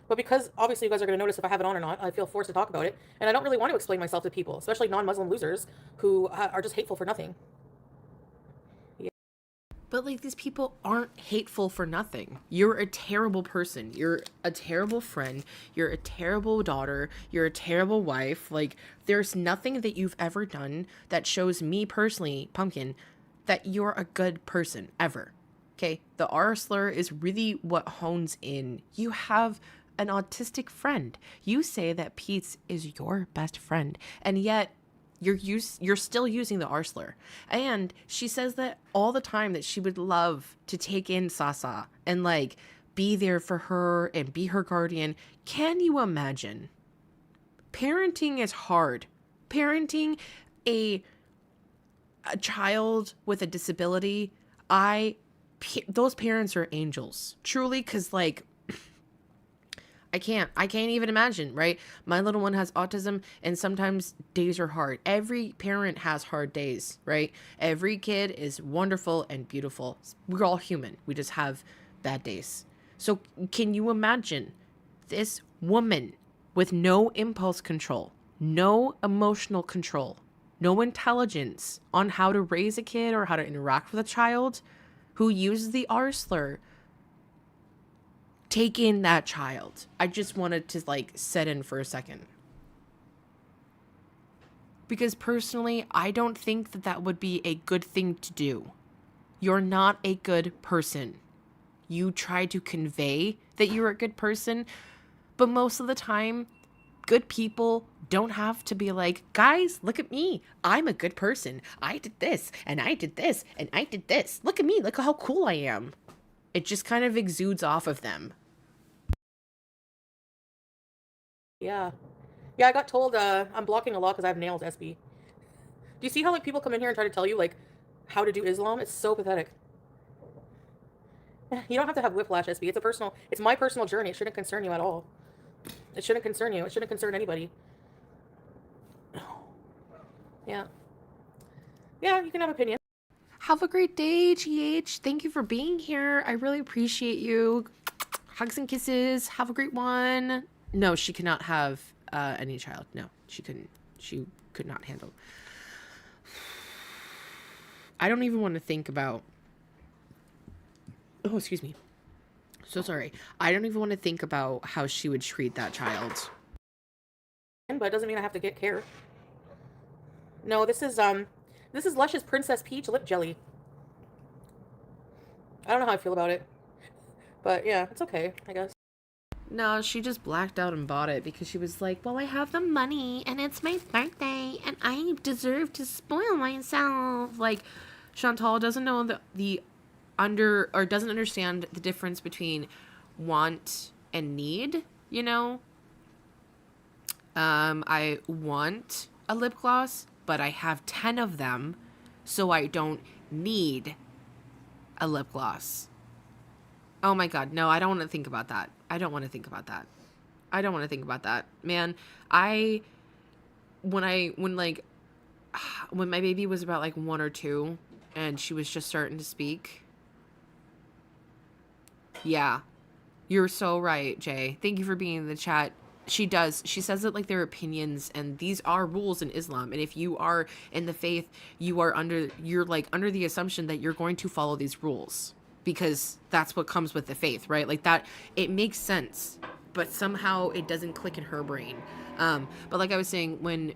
But because, obviously, you guys are going to notice if I have it on or not, I feel forced to talk about it. And I don't really want to explain myself to people, especially non-Muslim losers who are just hateful for nothing. Yeah. But, like, these people aren't hateful for nothing. You're a terrible person. You're a terrible friend. You're a terrible daughter. You're a terrible wife. Like, there's nothing that you've ever done that shows me personally, Pumpkin, that you're a good person, ever. Okay? The R slur is really what hones in. You have an autistic friend. You say that Pete's is your best friend, and yet you're still using the R slur. And she says that all the time, that she would love to take in Sasa and like be there for her and be her guardian. Can you imagine? Parenting is hard. Parenting a child with a disability, those parents are angels, truly, because like I can't even imagine, right? My little one has autism, and sometimes days are hard. Every parent has hard days, right? Every kid is wonderful and beautiful. We're all human. We just have bad days. So can you imagine this woman with no impulse control, no emotional control, no intelligence on how to raise a kid or how to interact with a child, who uses the R slur? Take in that child. I just wanted to like set in for a second. Because personally, I don't think that that would be a good thing to do. You're not a good person. You try to convey that you're a good person, but most of the time, good people don't have to be like, guys, look at me. I'm a good person. I did this, and I did this, and I did this. Look at me. Look how cool I am. It just kind of exudes off of them. Yeah. Yeah, I got told I'm blocking a lot because I have nails, SB. Do you see how like people come in here and try to tell you like how to do Islam? It's so pathetic. You don't have to have whiplash, SB. It's my personal journey. It shouldn't concern you at all. It shouldn't concern you. It shouldn't concern anybody. Yeah. Yeah, you can have opinion. Have a great day, GH. Thank you for being here. I really appreciate you. Hugs and kisses. Have a great one. No, she could not have any child. No, she couldn't. She could not handle. I don't even want to think about. Oh, excuse me. So sorry. I don't even want to think about how she would treat that child. But it doesn't mean I have to get care. No, this is Lush's Princess Peach lip jelly. I don't know how I feel about it. But yeah, it's okay, I guess. No, she just blacked out and bought it because she was like, well, I have the money and it's my birthday and I deserve to spoil myself. Like, Chantal doesn't know doesn't understand the difference between want and need, you know? I want a lip gloss, but I have 10 of them, so I don't need a lip gloss. Oh my God, no, I don't want to think about that. I don't want to think about that. Man, when my baby was about like 1 or 2 and she was just starting to speak. Yeah, you're so right, Jay. Thank you for being in the chat. She says it like their opinions, and these are rules in Islam. And if you are in the faith, you're under the assumption that you're going to follow these rules because that's what comes with the faith, right? Like that, it makes sense, but somehow it doesn't click in her brain. But like I was saying, when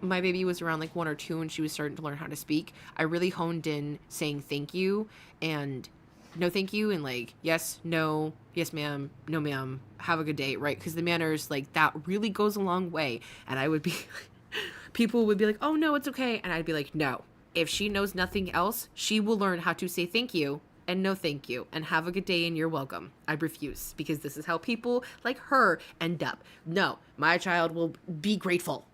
my baby was around like 1 or 2 and she was starting to learn how to speak, I really honed in saying thank you and no thank you and like yes, no, yes ma'am, no ma'am, have a good day, right? Because the manners, like that really goes a long way. And I would be people would be like, oh no, it's okay, and I'd be like, no, if she knows nothing else, she will learn how to say thank you and no thank you and have a good day and you're welcome. I refuse, because this is how people like her end up. No, my child will be grateful.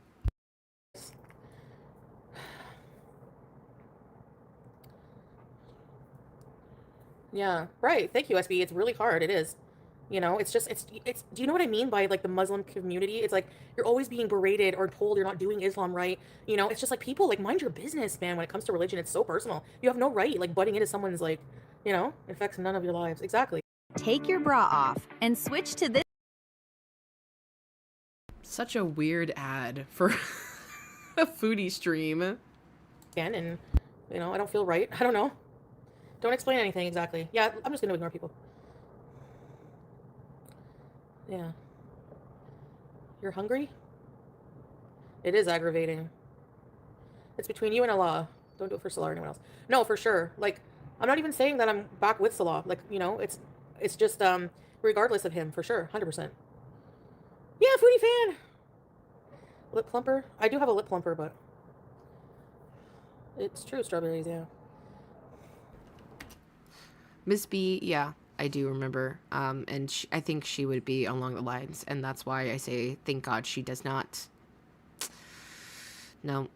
Yeah, right. Thank you, SB. It's really hard. It is. You know, it's do you know what I mean by like the Muslim community? It's like you're always being berated or told you're not doing Islam right. You know, it's just like people like mind your business, man. When it comes to religion, it's so personal. You have no right like butting into someone's like, you know, it affects none of your lives. Exactly. Take your bra off and switch to this. Such a weird ad for a foodie stream. And you know, I don't feel right. I don't know. Don't explain anything exactly. Yeah, I'm just gonna ignore people. Yeah. You're hungry? It is aggravating. It's between you and Allah. Don't do it for Salah or anyone else. No, for sure. Like, I'm not even saying that I'm back with Salah. Like, you know, it's just regardless of him, for sure. 100%. Yeah, foodie fan. Lip plumper? I do have a lip plumper, but It's true, strawberries, yeah. Miss B, yeah, I do remember. And I think she would be along the lines, and that's why I say thank God she does not. No.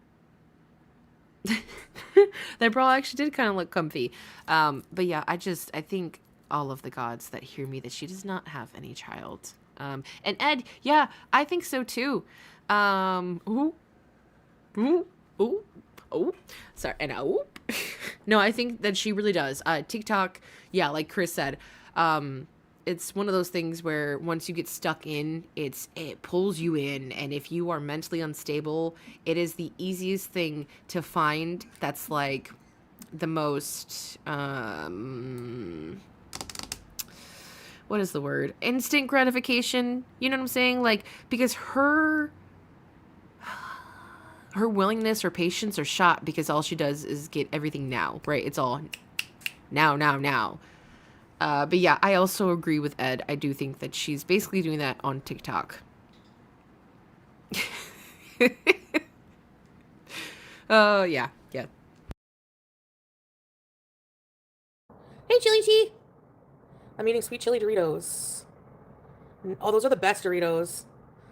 That bra actually did kind of look comfy. But yeah, I think all of the gods that hear me that she does not have any child. And Ed, yeah, I think so too. Ooh, ooh, ooh, ooh. Sorry, and ooh. No, I think that she really does. TikTok, yeah, like Chris said, it's one of those things where once you get stuck in, it pulls you in, and if you are mentally unstable, it is the easiest thing to find. That's like the most what is the word? Instant gratification. You know what I'm saying? Like, because her willingness or patience are shot because all she does is get everything now, right? It's all now. But yeah, I also agree with Ed. I do think that she's basically doing that on TikTok. Oh, yeah. Hey, Chili Tea! I'm eating sweet chili Doritos. Oh, those are the best Doritos.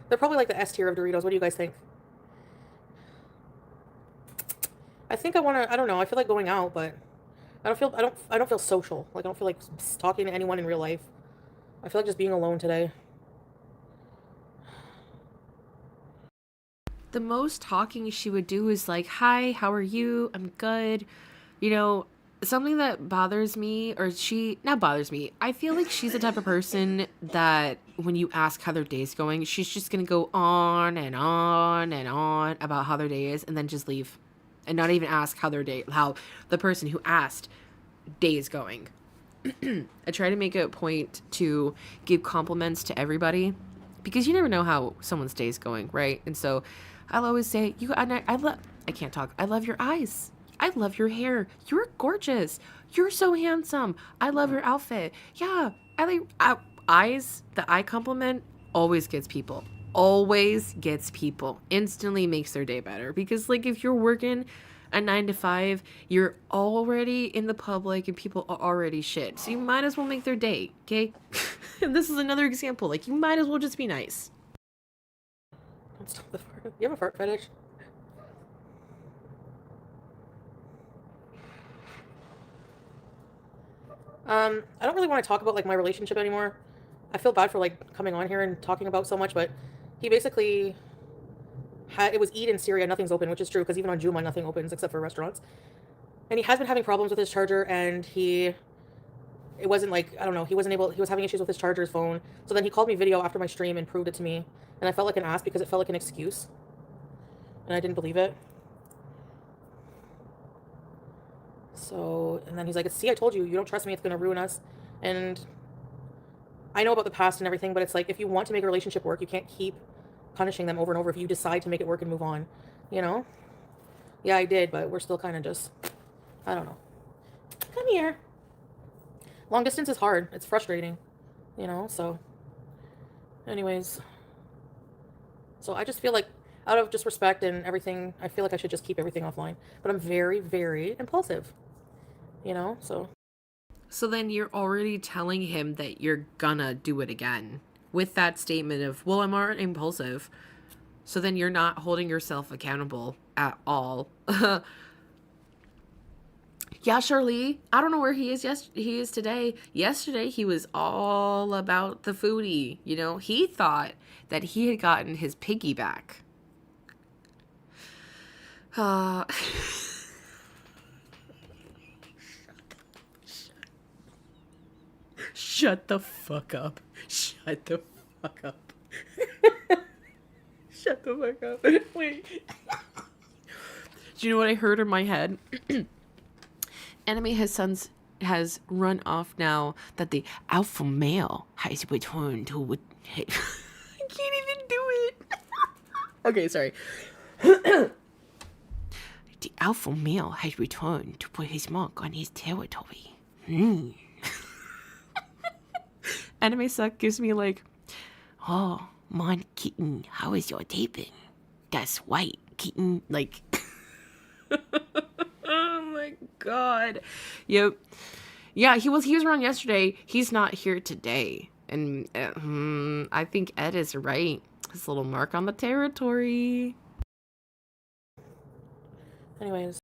They're probably like the S tier of Doritos. What do you guys think? I think I want to, I don't know, I feel like going out, but I don't feel social. Like, I don't feel like talking to anyone in real life. I feel like just being alone today. The most talking she would do is like, hi, how are you? I'm good. You know, something that bothers me, or not bothers me, I feel like she's the type of person that when you ask how their day's going, she's just going to go on and on and on about how their day is and then just leave. And not even ask how the person who asked day is going. I try to make it a point to give compliments to everybody because you never know how someone's day is going, right? And so I'll always say, I can't talk. I love your eyes. I love your hair. You're gorgeous. You're so handsome. I love your outfit. Yeah, I like eyes. The eye compliment always gets people. Instantly makes their day better, because like if you're working a 9 to 5, you're already in the public and people are already shit, so you might as well make their day. Okay. And this is another example, like you might as well just be nice. Don't stop the fart. You have a fart fetish? I don't really want to talk about like my relationship anymore. I feel bad for like coming on here and talking about so much, but he basically it was Eid in Syria, nothing's open, which is true because even on Juma nothing opens except for restaurants. And he has been having problems with his charger, and it wasn't like, I don't know, he was having issues with his charger's phone. So then he called me video after my stream and proved it to me, and I felt like an ass because it felt like an excuse, and I didn't believe it. So, and then he's like, see, I told you, you don't trust me, it's gonna ruin us. And I know about the past and everything, but it's like, if you want to make a relationship work, you can't keep punishing them over and over if you decide to make it work and move on, you know? Yeah, I did, but we're still kind of just, I don't know. Come here. Long distance is hard. It's frustrating, you know? So, anyways. So I just feel like, out of just respect and everything, I feel like I should just keep everything offline. But I'm very, very impulsive, you know? So then you're already telling him that you're gonna do it again with that statement of, well, I'm already impulsive. So then you're not holding yourself accountable at all. Yeah, Shirley, I don't know where he is. He is today. Yesterday, he was all about the foodie. You know, he thought that he had gotten his piggy back. Shut the fuck up. Shut the fuck up. Shut the fuck up. Wait. Do you know what I heard in my head? Anime has run off now that the alpha male has returned to I can't even do it. Okay, sorry. The alpha male has returned to put his mark on his territory. Anime suck gives me like, oh, mon kitten, how is your taping? That's white, kitten. Like, my god. Yep. Yeah, he was wrong yesterday. He's not here today. And I think Ed is right. His little mark on the territory. Anyways.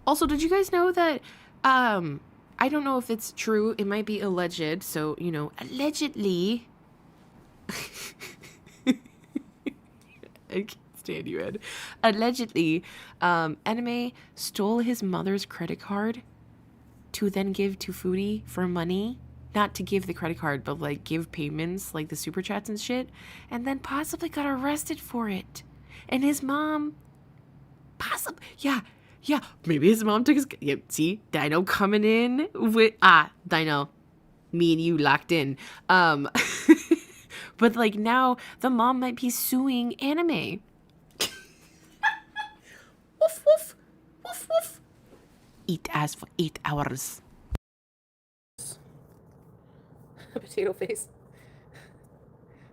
Also, did you guys know that, I don't know if it's true. It might be alleged. So, you know, allegedly. I can't stand you, Ed. Allegedly, Anime stole his mother's credit card to then give to Foodie for money. Not to give the credit card, but like give payments, like the super chats and shit. And then possibly got arrested for it. And his mom, yeah, maybe his mom took his, yep, see, Dino coming in with, Dino, me and you locked in. But like now the mom might be suing Anime. Woof, woof, woof, woof. Eat ass for 8 hours. Potato face.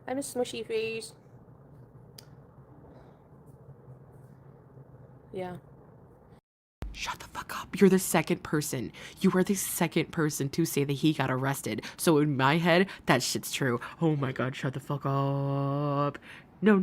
I'm a smushy face. Yeah. Shut the fuck up. You're the second person. You are the second person to say that he got arrested. So in my head, that shit's true. Oh my god, shut the fuck up. No.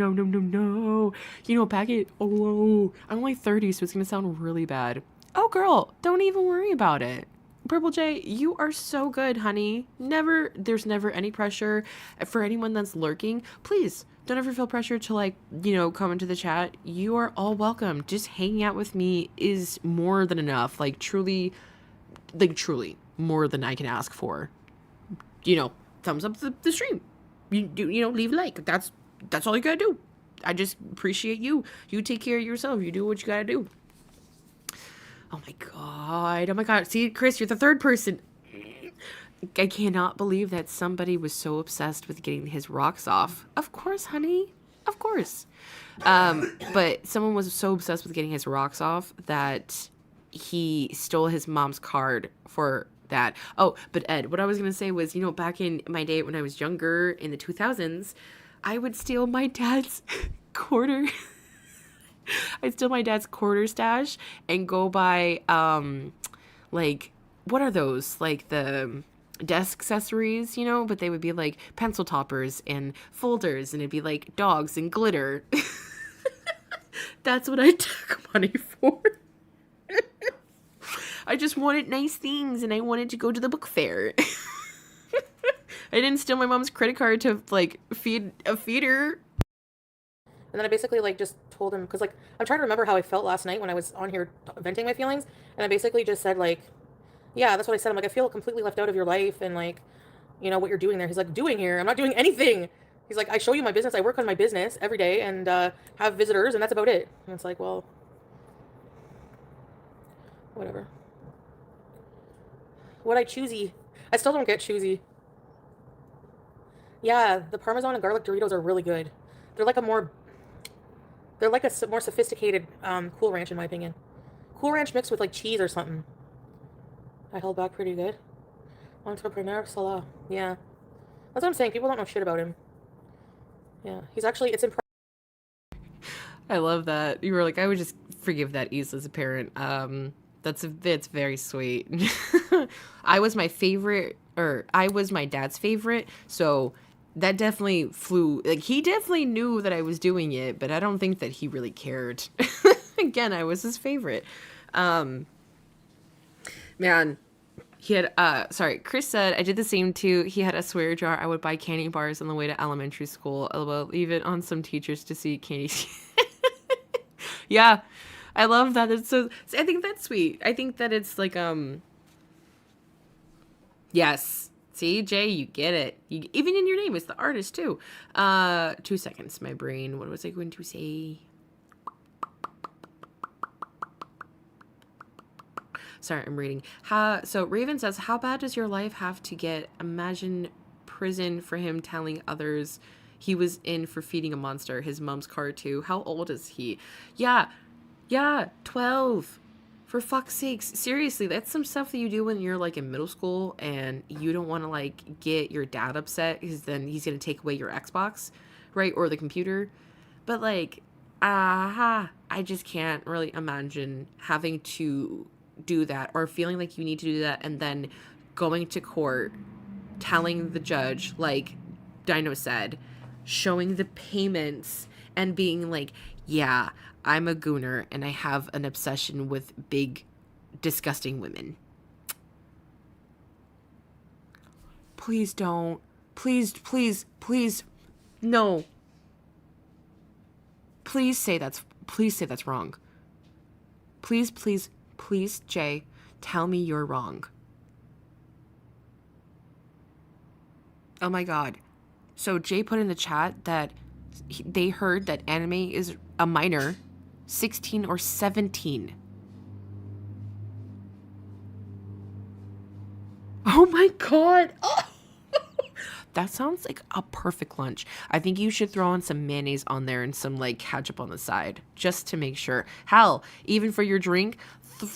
You know, back at, I'm only 30, so it's gonna sound really bad. Oh girl, don't even worry about it. Purple J, you are so good, honey. There's never any pressure. For anyone that's lurking, please don't ever feel pressure to, like, you know, come into the chat. You are all welcome. Just hanging out with me is more than enough. Like, truly more than I can ask for. You know, thumbs up the stream. You know, leave a like. That's all you gotta do. I just appreciate you. You take care of yourself. You do what you gotta do. Oh my god. See, Chris, you're the third person. I cannot believe that somebody was so obsessed with getting his rocks off. Of course, honey. Of course. But someone was so obsessed with getting his rocks off that he stole his mom's card for that. Oh, but Ed, what I was going to say was, you know, back in my day when I was younger in the 2000s, I would steal my dad's quarter. I'd steal my dad's quarter stash and go buy, like, what are those? Like the desk accessories, you know, but they would be like pencil toppers and folders, and it'd be like dogs and glitter. That's what I took money for. I just wanted nice things, and I wanted to go to the book fair. I didn't steal my mom's credit card to, like, feed her. And then I basically, like, just told him, because, like, I'm trying to remember how I felt last night when I was on here venting my feelings, and I basically just said, like, yeah, that's what I said. I'm like, I feel completely left out of your life, and, like, you know, what you're doing there. He's like, doing here? I'm not doing anything. He's like, I show you my business. I work on my business every day and have visitors, and that's about it. And it's like, well, whatever. What I choosy? I still don't get choosy. Yeah, the Parmesan and garlic Doritos are really good. They're like a more sophisticated Cool Ranch, in my opinion. Cool Ranch mixed with, like, cheese or something. I held back pretty good. Entrepreneur Salah. Yeah. That's what I'm saying. People don't know shit about him. Yeah. He's actually, it's impressive. I love that. You were like, I would just forgive that easily as a parent. It's very sweet. I was my dad's favorite, so that definitely flew. Like, he definitely knew that I was doing it, but I don't think that he really cared. Again, I was his favorite. Man, he had, Chris said, I did the same too. He had a swear jar. I would buy candy bars on the way to elementary school. LOL, leave it on some teachers to see candy. Yeah, I love that. It's so, I think that's sweet. I think that it's like, yes. See, Jay, you get it. Even in your name, it's the artist too. 2 seconds, my brain. What was I going to say? Sorry, I'm reading. So Raven says, how bad does your life have to get? Imagine prison for him telling others he was in for feeding a monster. His mom's car too. How old is he? Yeah, 12. For fuck's sakes. Seriously, that's some stuff that you do when you're, like, in middle school and you don't want to, like, get your dad upset because then he's going to take away your Xbox, right? Or the computer. But, like, I just can't really imagine having to do that, or feeling like you need to do that, and then going to court, telling the judge, like Dino said, showing the payments, and being like, yeah, I'm a gooner and I have an obsession with big, disgusting women. Please don't. Please, please, please. No. Please say that's wrong. Please, please, please, Jay, tell me you're wrong. Oh my God. So Jay put in the chat that they heard that anime is a minor, 16 or 17. Oh my God. Oh. That sounds like a perfect lunch. I think you should throw in some mayonnaise on there and some like ketchup on the side just to make sure. Hell, even for your drink,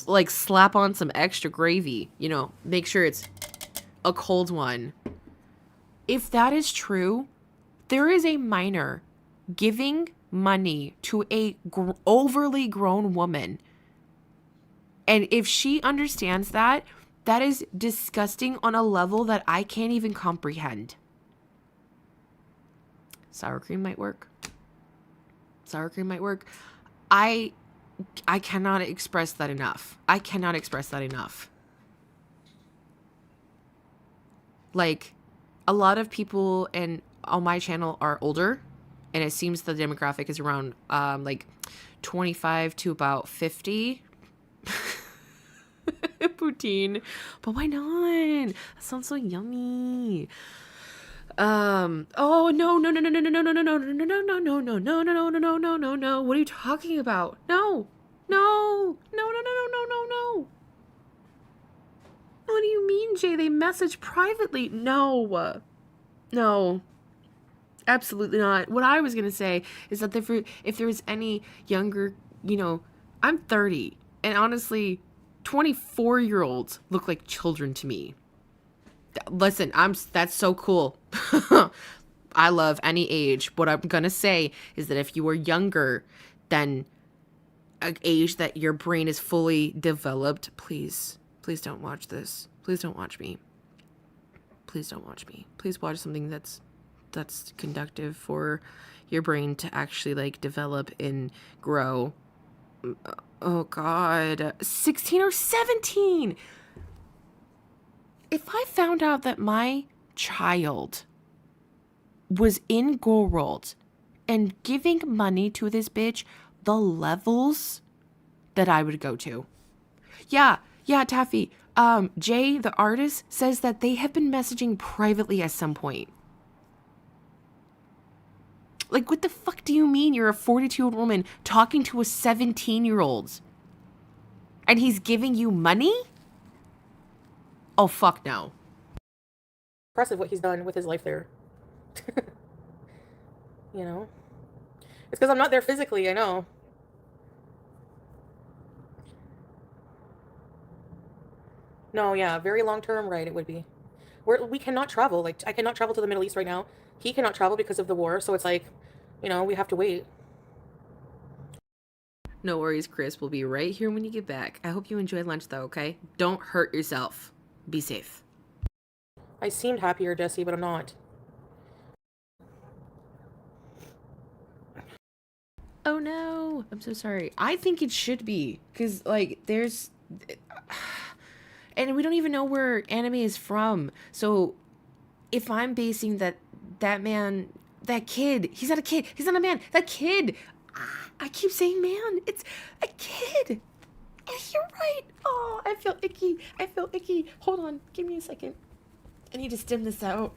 like slap on some extra gravy, you know, make sure it's a cold one. If that is true, there is a minor giving money to a overly grown woman. And if she understands that, that is disgusting on a level that I can't even comprehend. Sour cream might work. Sour cream might work. I cannot express that enough. I cannot express that enough. Like, a lot of people on my channel are older, and it seems the demographic is around like 25 to about 50. Poutine, but why not? That sounds so yummy. Oh no. What are you talking about? No. What do you mean, Jay? They message privately. No, absolutely not. What I was gonna say is that if there was any younger, you know, I'm 30, and honestly, 24-year-olds look like children to me. Listen, that's so cool. I love any age. What I'm gonna say is that if you are younger than an age that your brain is fully developed, please don't watch this. Please don't watch me. Please don't watch me. Please watch something that's conductive for your brain to actually like develop and grow. Oh God, 16 or 17. If I found out that my child was in gorls and giving money to this bitch, the levels that I would go to. Yeah, Taffy. Jay, the artist, says that they have been messaging privately at some point. Like, what the fuck do you mean you're a 42-year-old woman talking to a 17-year-old? And he's giving you money? Oh, fuck no. Impressive what he's done with his life there. You know? It's because I'm not there physically, I know. No, yeah, very long term, right, it would be. We cannot travel. Like, I cannot travel to the Middle East right now. He cannot travel because of the war, so it's like, you know, we have to wait. No worries, Chris. We'll be right here when you get back. I hope you enjoy lunch, though, okay? Don't hurt yourself. Be safe. I seemed happier, Jesse, but I'm not. Oh, no. I'm so sorry. I think it should be. Because, like, there's... And we don't even know where anime is from. So, if I'm basing that man... That kid. He's not a kid. He's not a man. That kid. I keep saying man. It's a kid. You're right. Oh, I feel icky. Hold on. Give me a second. I need to stem this out.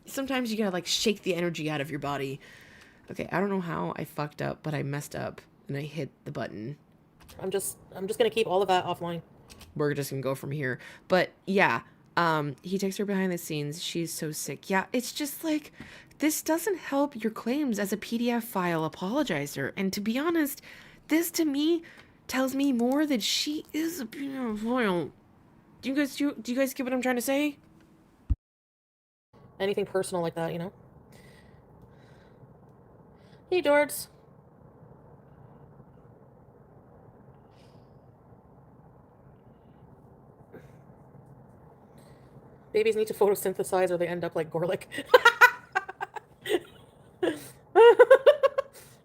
Sometimes you gotta like shake the energy out of your body. Okay, I don't know how I fucked up, but I messed up and I hit the button. I'm just gonna keep all of that offline. We're just gonna go from here. But yeah, he takes her behind the scenes. She's so sick. Yeah, it's just like, this doesn't help your claims as a PDF file apologizer. And to be honest, this to me tells me more that she is a PDF file. Do you guys get what I'm trying to say? Anything personal like that, you know? Hey, George. Babies need to photosynthesize or they end up like Gorlick.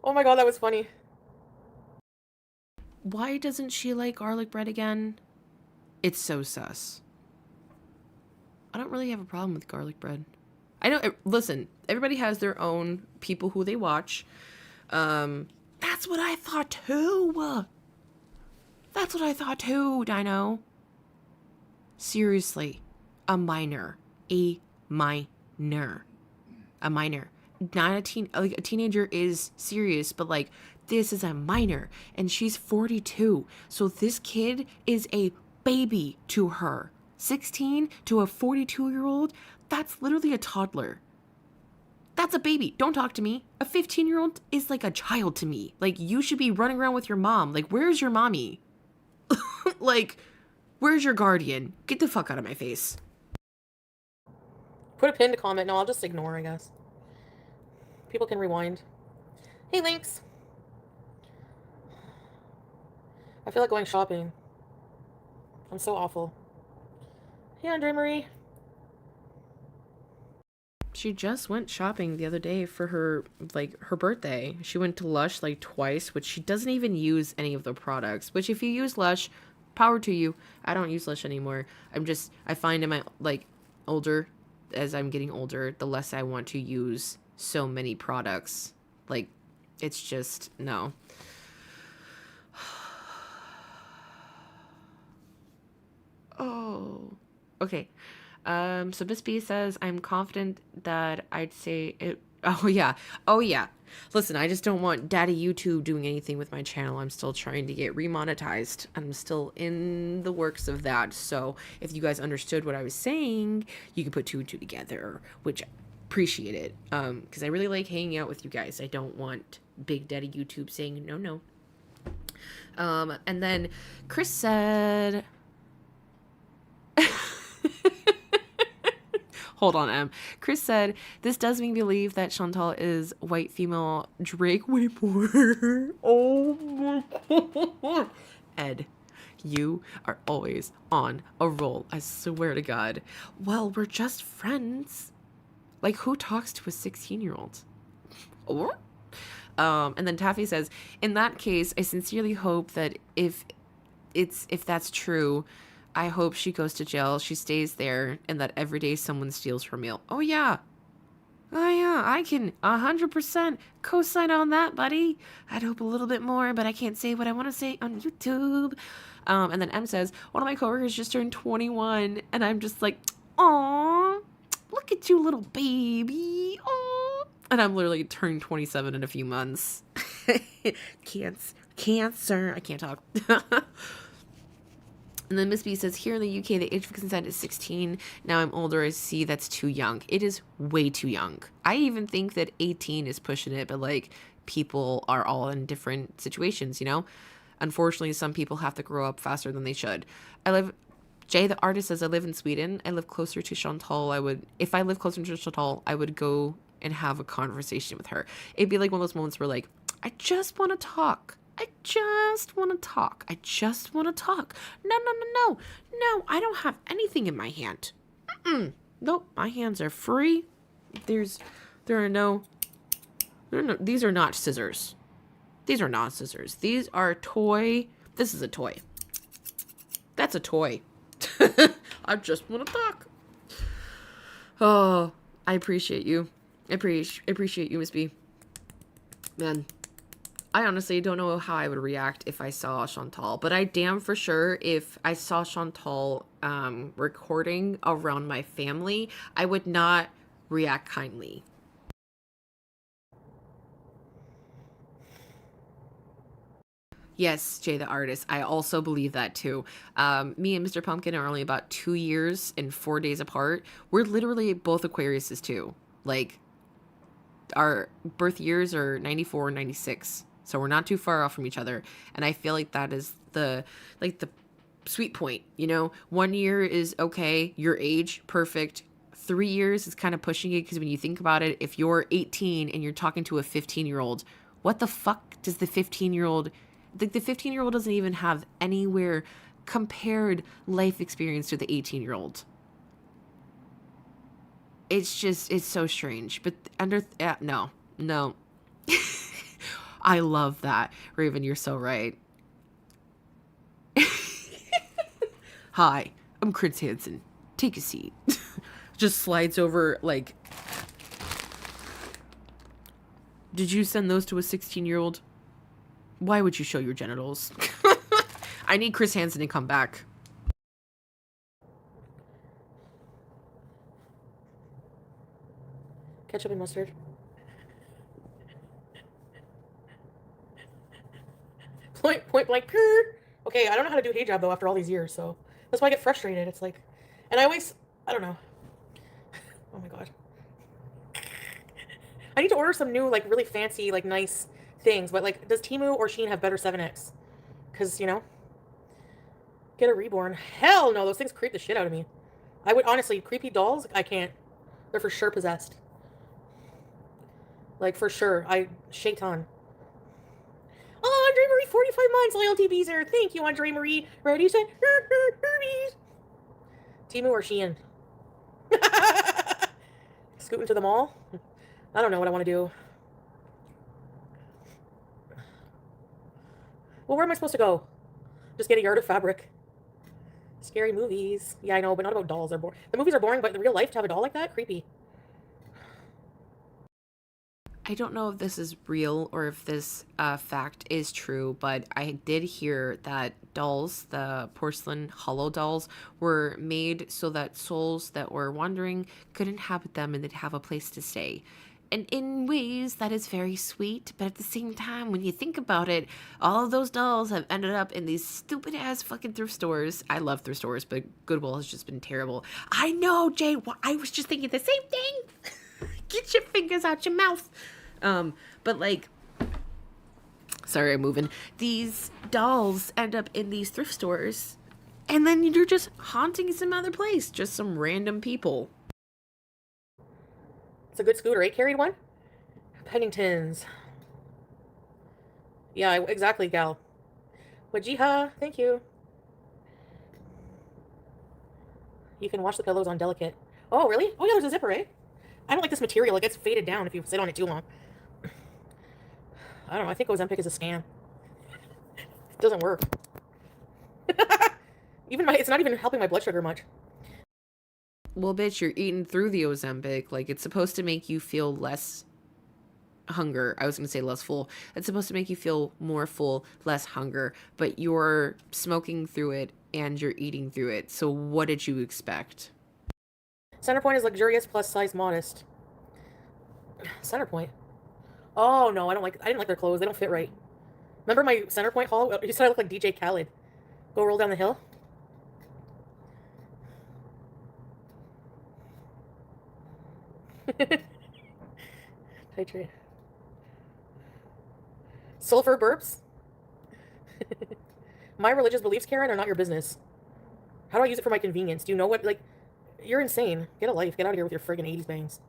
Oh my god, that was funny. Why doesn't she like garlic bread again? It's so sus. I don't really have a problem with garlic bread. I know, listen, everybody has their own people who they watch. That's what I thought too. That's what I thought too, Dino. Seriously, a minor. A minor. A minor. Not a teen, like a teenager is serious, but like this is a minor and she's 42. So this kid is a baby to her. 16 to a 42-year-old, that's literally a toddler. That's a baby. Don't talk to me. A 15-year-old is like a child to me. Like, you should be running around with your mom. Like, where's your mommy? Like, where's your guardian? Get the fuck out of my face. Put a pinned comment. No, I'll just ignore, I guess. People can rewind. Hey, Lynx. I feel like going shopping. I'm so awful. Hey, Andre Marie. She just went shopping the other day for her birthday. She went to Lush like twice, which she doesn't even use any of the products. Which if you use Lush, power to you. I don't use Lush anymore. I find in my, like, as I'm getting older, the less I want to use so many products. Like, it's just, no. Oh, okay. So Miss B says, I'm confident that I'd say it. Oh yeah. Listen, I just don't want Daddy YouTube doing anything with my channel. I'm still trying to get remonetized. I'm still in the works of that. So if you guys understood what I was saying, you can put two and two together, which I appreciate it. Because I really like hanging out with you guys. I don't want Big Daddy YouTube saying no. And then Chris said, hold on, Em. Chris said, this does make me believe that Chantal is white female Drake way more. Oh my god. Ed, you are always on a roll. I swear to God. Well, we're just friends. Like, who talks to a 16-year-old? Or? And then Taffy says, in that case, I sincerely hope that if that's true, I hope she goes to jail, she stays there, and that every day someone steals her mail. Oh yeah, I can 100% co-sign on that, buddy. I'd hope a little bit more, but I can't say what I want to say on YouTube. And then M says, one of my coworkers just turned 21, and I'm just like, aw, look at you, little baby. Aw. And I'm literally turning 27 in a few months. Cancer. I can't talk. And then Miss B says, here in the UK, the age of consent is 16. Now I'm older. I see that's too young. It is way too young. I even think that 18 is pushing it, but like, people are all in different situations, you know? Unfortunately, some people have to grow up faster than they should. Jay the artist says, I live in Sweden. I live closer to Chantal. If I live closer to Chantal, I would go and have a conversation with her. It'd be like one of those moments where like, I just want to talk. I just want to talk. No, I don't have anything in my hand. Nope, my hands are free. These are not scissors. These are not scissors. These are toy. This is a toy. That's a toy. I just want to talk. Oh, I appreciate you. I appreciate you, Miss B. Man, I honestly don't know how I would react if I saw Chantal, but I damn for sure if I saw Chantal recording around my family, I would not react kindly. Yes, Jay the artist. I also believe that too. Me and Mr. Pumpkin are only about 2 years and 4 days apart. We're literally both Aquariuses too. Like, our birth years are 94 and 96. So we're not too far off from each other. And I feel like that is the sweet point, you know? 1 year is okay, your age, perfect. 3 years is kind of pushing it because when you think about it, if you're 18 and you're talking to a 15-year-old, what the fuck does the 15-year-old... The 15-year-old doesn't even have anywhere compared life experience to the 18-year-old. it's so strange. But no. I love that. Raven, you're so right. Hi, I'm Chris Hansen. Take a seat. Just slides over, like... Did you send those to a 16-year-old? Why would you show your genitals? I need Chris Hansen to come back. Ketchup and mustard. Point blank. Okay, I don't know how to do hijab though after all these years, so that's why I get frustrated. It's like, and I don't know. Oh my god. I need to order some new, like, really fancy, like, nice things. But, like, does Temu or Shein have better 7X? Because, you know, get a reborn. Hell no, those things creep the shit out of me. I would, honestly, creepy dolls, I can't. They're for sure possessed. Like, for sure. Shaitan. Oh, Andre Marie, 45 months, loyalty beezer. Thank you, Andre Marie. Ready, set, Hermes. Temu or Shein? Scooting to the mall? I don't know what I want to do. Well, where am I supposed to go? Just get a yard of fabric. Scary movies. Yeah, I know, but not about dolls. They're boring. The movies are boring, but in real life, to have a doll like that? Creepy. I don't know if this is real or if this fact is true, but I did hear that dolls, the porcelain hollow dolls, were made so that souls that were wandering could inhabit them and they'd have a place to stay. And in ways, that is very sweet, but at the same time, when you think about it, all of those dolls have ended up in these stupid-ass fucking thrift stores. I love thrift stores, but Goodwill has just been terrible. I know, Jay, I was just thinking the same thing. Get your fingers out your mouth. But, like, sorry, I'm moving. These dolls end up in these thrift stores, and then you're just haunting some other place, just some random people. It's a good scooter, 8-carried one? Penningtons. Yeah, exactly, gal. Wajiha, thank you. You can wash the pillows on delicate. Oh, really? Oh, yeah, there's a zipper, eh? I don't like this material. It gets faded down if you sit on it too long. I don't know. I think Ozempic is a scam. It doesn't work. It's not even helping my blood sugar much. Well, bitch, you're eating through the Ozempic. Like, it's supposed to make you feel less hunger. I was going to say less full. It's supposed to make you feel more full, less hunger. But you're smoking through it and you're eating through it. So what did you expect? Centerpoint is luxurious plus size modest. Centerpoint? Oh, no, I didn't like their clothes. They don't fit right. Remember my Centerpoint haul? You said I look like DJ Khaled. Go roll down the hill? Titrate. Sulfur burps? My religious beliefs, Karen, are not your business. How do I use it for my convenience? Do you know what, like, you're insane. Get a life. Get out of here with your friggin' 80s bangs.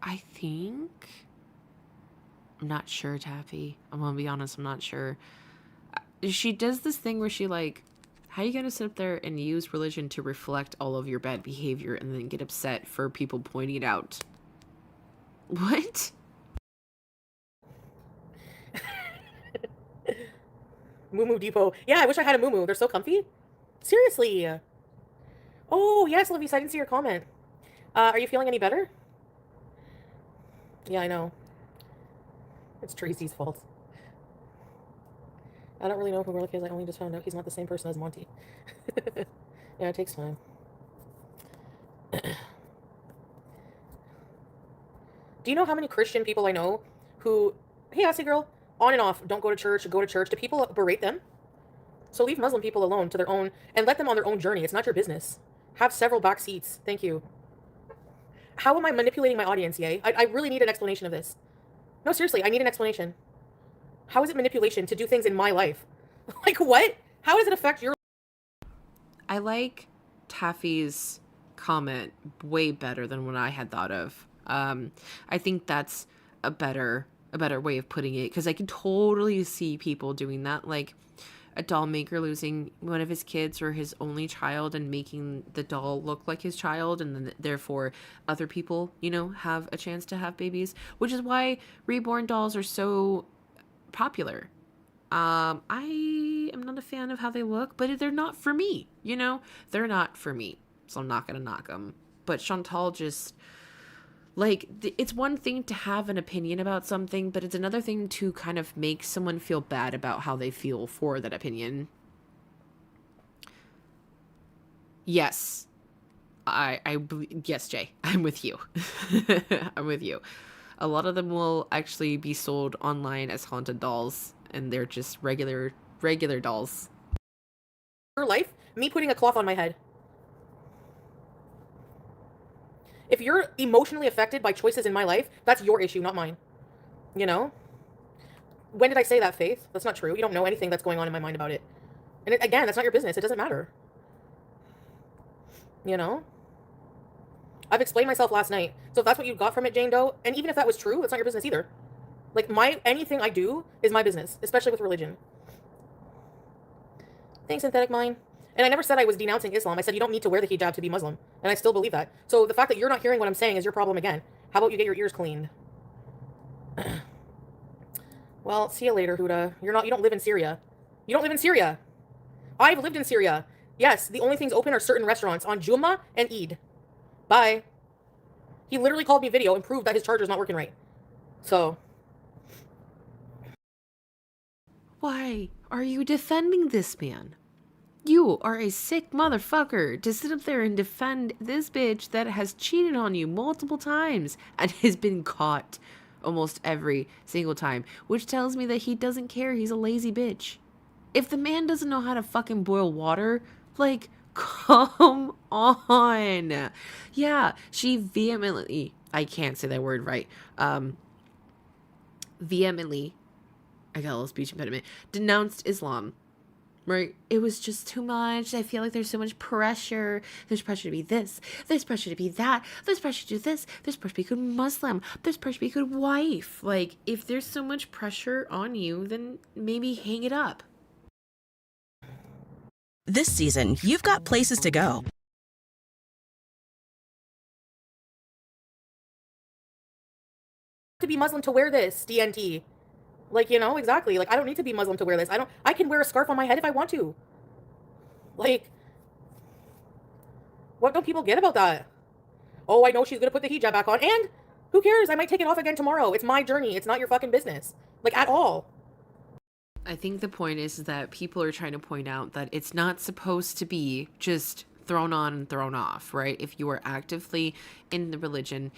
I think... I'm not sure, Taffy. I'm gonna be honest, I'm not sure. She does this thing where she, like... How are you gonna sit up there and use religion to reflect all of your bad behavior and then get upset for people pointing it out? What? Moo Depot. Yeah, I wish I had a moo. They're so comfy. Seriously. Oh, yes, Livies, I didn't see your comment. Are you feeling any better? Yeah, I know. It's Tracy's fault. I don't really know who Warlick is. I only just found out he's not the same person as Monty. Yeah, it takes time. Do you know how many Christian people I know who, hey, Aussie girl, on and off, don't go to church, go to church? Do people berate them? So leave Muslim people alone to their own, and let them on their own journey. It's not your business. Have several back seats. Thank you. How am I manipulating my audience, yay? I really need an explanation of this. No, seriously, I need an explanation. How is it manipulation to do things in my life? Like, what? How does it affect your... I like Taffy's comment way better than what I had thought of. I think that's a better way of putting it, because I can totally see people doing that. Like, a doll maker losing one of his kids or his only child and making the doll look like his child, and then therefore other people, you know, have a chance to have babies, which is why reborn dolls are so popular. I am not a fan of how they look, but they're not for me, you know? They're not for me, so I'm not gonna knock them. But Chantal just, like, it's one thing to have an opinion about something, but it's another thing to kind of make someone feel bad about how they feel for that opinion. Yes. Yes, Jay, I'm with you. I'm with you. A lot of them will actually be sold online as haunted dolls, and they're just regular dolls. Your life, me putting a cloth on my head. If you're emotionally affected by choices in my life, that's your issue, not mine. You know? When did I say that, Faith? That's not true. You don't know anything that's going on in my mind about it. And again, that's not your business. It doesn't matter. You know? I've explained myself last night. So if that's what you got from it, Jane Doe, and even if that was true, it's not your business either. Like, anything I do is my business, especially with religion. Thanks, Synthetic Mind. And I never said I was denouncing Islam. I said you don't need to wear the hijab to be Muslim. And I still believe that. So the fact that you're not hearing what I'm saying is your problem again. How about you get your ears cleaned? Well, see you later, Huda. You don't live in Syria. You don't live in Syria. I've lived in Syria. Yes, the only things open are certain restaurants on Jummah and Eid. Bye. He literally called me video and proved that his charger's not working right. So. Why are you defending this man? You are a sick motherfucker to sit up there and defend this bitch that has cheated on you multiple times and has been caught almost every single time, which tells me that he doesn't care. He's a lazy bitch. If the man doesn't know how to fucking boil water, like, come on. Yeah, she vehemently, I can't say that word right, vehemently, I got a little speech impediment, denounced Islam. Right? It was just too much. I feel like there's so much pressure. There's pressure to be this. There's pressure to be that. There's pressure to do this. There's pressure to be a good Muslim. There's pressure to be a good wife. Like, if there's so much pressure on you, then maybe hang it up. This season, you've got places to go. To be Muslim to wear this, DNT. Like, you know, exactly. Like, I don't need to be Muslim to wear this. I can wear a scarf on my head if I want to. Like, what don't people get about that? Oh, I know she's gonna put the hijab back on, and who cares? I might take it off again tomorrow. It's my journey. It's not your fucking business. Like, at all. I think the point is that people are trying to point out that it's not supposed to be just thrown on and thrown off, right? If you are actively in the religion,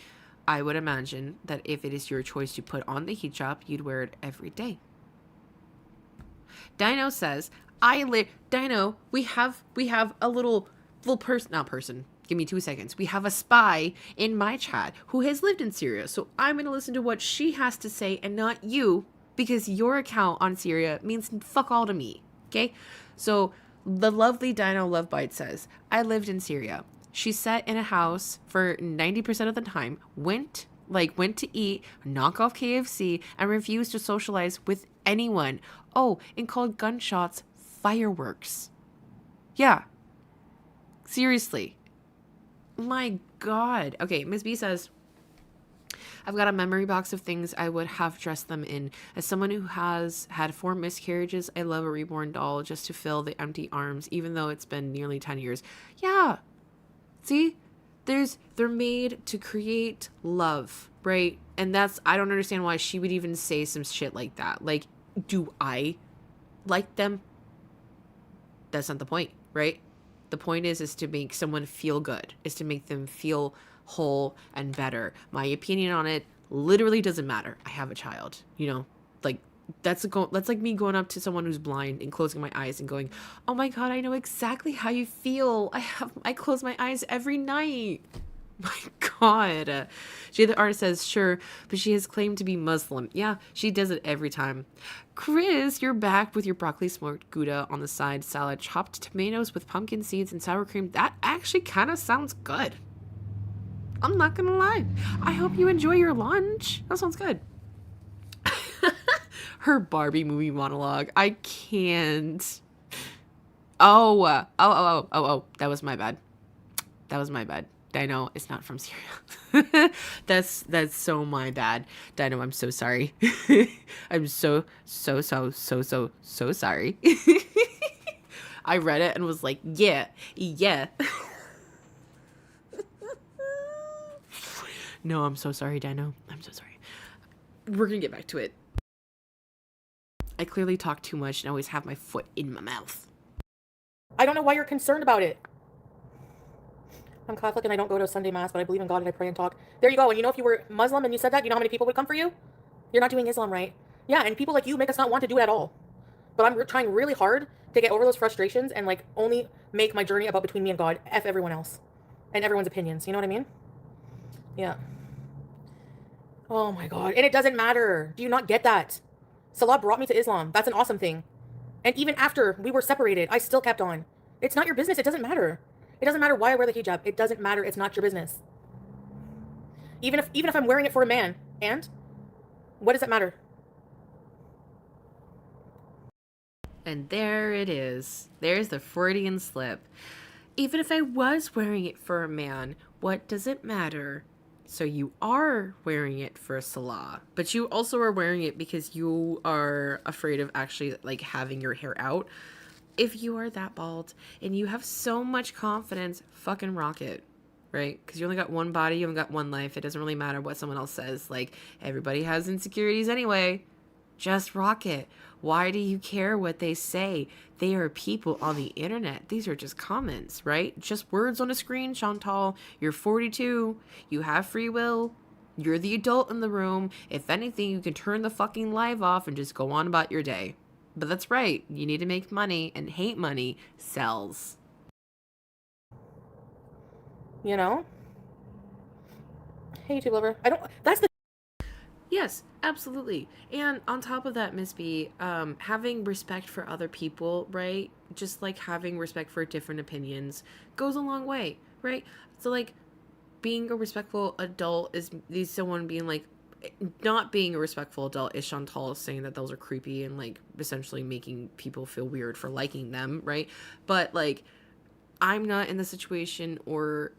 I would imagine that if it is your choice to put on the hijab, you'd wear it every day. Dino says, Dino, we have a little person. Give me 2 seconds. We have a spy in my chat who has lived in Syria. So I'm going to listen to what she has to say and not you, because your account on Syria means fuck all to me. Okay? So the lovely Dino Lovebite says, I lived in Syria. She sat in a house for 90% of the time, went to eat, knock off KFC, and refused to socialize with anyone. Oh, and called gunshots fireworks. Yeah. Seriously. My God. Okay, Ms. B says, I've got a memory box of things I would have dressed them in. As someone who has had 4 miscarriages, I love a reborn doll just to fill the empty arms, even though it's been nearly 10 years. Yeah. See, they're made to create love, right? And I don't understand why she would even say some shit like that. Like, do I like them? That's not the point, right? The point is to make someone feel good, is to make them feel whole and better. My opinion on it literally doesn't matter. I have a child, you know, like, that's like me going up to someone who's blind and closing my eyes and going, oh my God, I know exactly how you feel. I close my eyes every night. My God. Jay the artist says, sure, but she has claimed to be Muslim. Yeah, she does it every time. Chris, you're back with your broccoli smoked Gouda on the side salad, chopped tomatoes with pumpkin seeds and sour cream. That actually kind of sounds good. I'm not gonna lie. I hope you enjoy your lunch. That sounds good. Her Barbie movie monologue. I can't. Oh, that was my bad. Dino, it's not from Syria. That's so my bad. Dino, I'm so sorry. I'm so sorry. I read it and was like, yeah. No, I'm so sorry, Dino. I'm so sorry. We're gonna get back to it. I clearly talk too much and always have my foot in my mouth. I don't know why you're concerned about it. I'm Catholic and I don't go to Sunday Mass, but I believe in God and I pray and talk. There you go. And you know, if you were Muslim and you said that, you know how many people would come for you? You're not doing Islam right. Yeah, and people like you make us not want to do it at all. But I'm trying really hard to get over those frustrations and like only make my journey about between me and God. F everyone else. And everyone's opinions. You know what I mean? Yeah. Oh my God. And it doesn't matter. Do you not get that? Salah brought me to Islam. That's an awesome thing. And even after we were separated, I still kept on. It's not your business. It doesn't matter. It doesn't matter why I wear the hijab. It doesn't matter. It's not your business. Even if I'm wearing it for a man. And what does it matter? And there it is. There's the Freudian slip. Even if I was wearing it for a man, what does it matter? So you are wearing it for Salah, but you also are wearing it because you are afraid of actually like having your hair out. If you are that bald and you have so much confidence, fucking rock it, right? Because you only got one body, you only got one life. It doesn't really matter what someone else says. Like, everybody has insecurities anyway. Just rock it. Why do you care what they say? They are people on the internet. These are just comments, right? Just words on a screen, Chantal. You're 42. You have free will. You're the adult in the room. If anything, you can turn the fucking live off and just go on about your day. But that's right. You need to make money, and hate money sells. You know? Hey, YouTube lover. That's the... Yes, absolutely. And on top of that, Miss B, having respect for other people, right? Just like having respect for different opinions goes a long way, right? So like being a respectful adult is someone being like, not being a respectful adult is Chantal saying that those are creepy and like essentially making people feel weird for liking them, right? But like, I'm not in the situation, or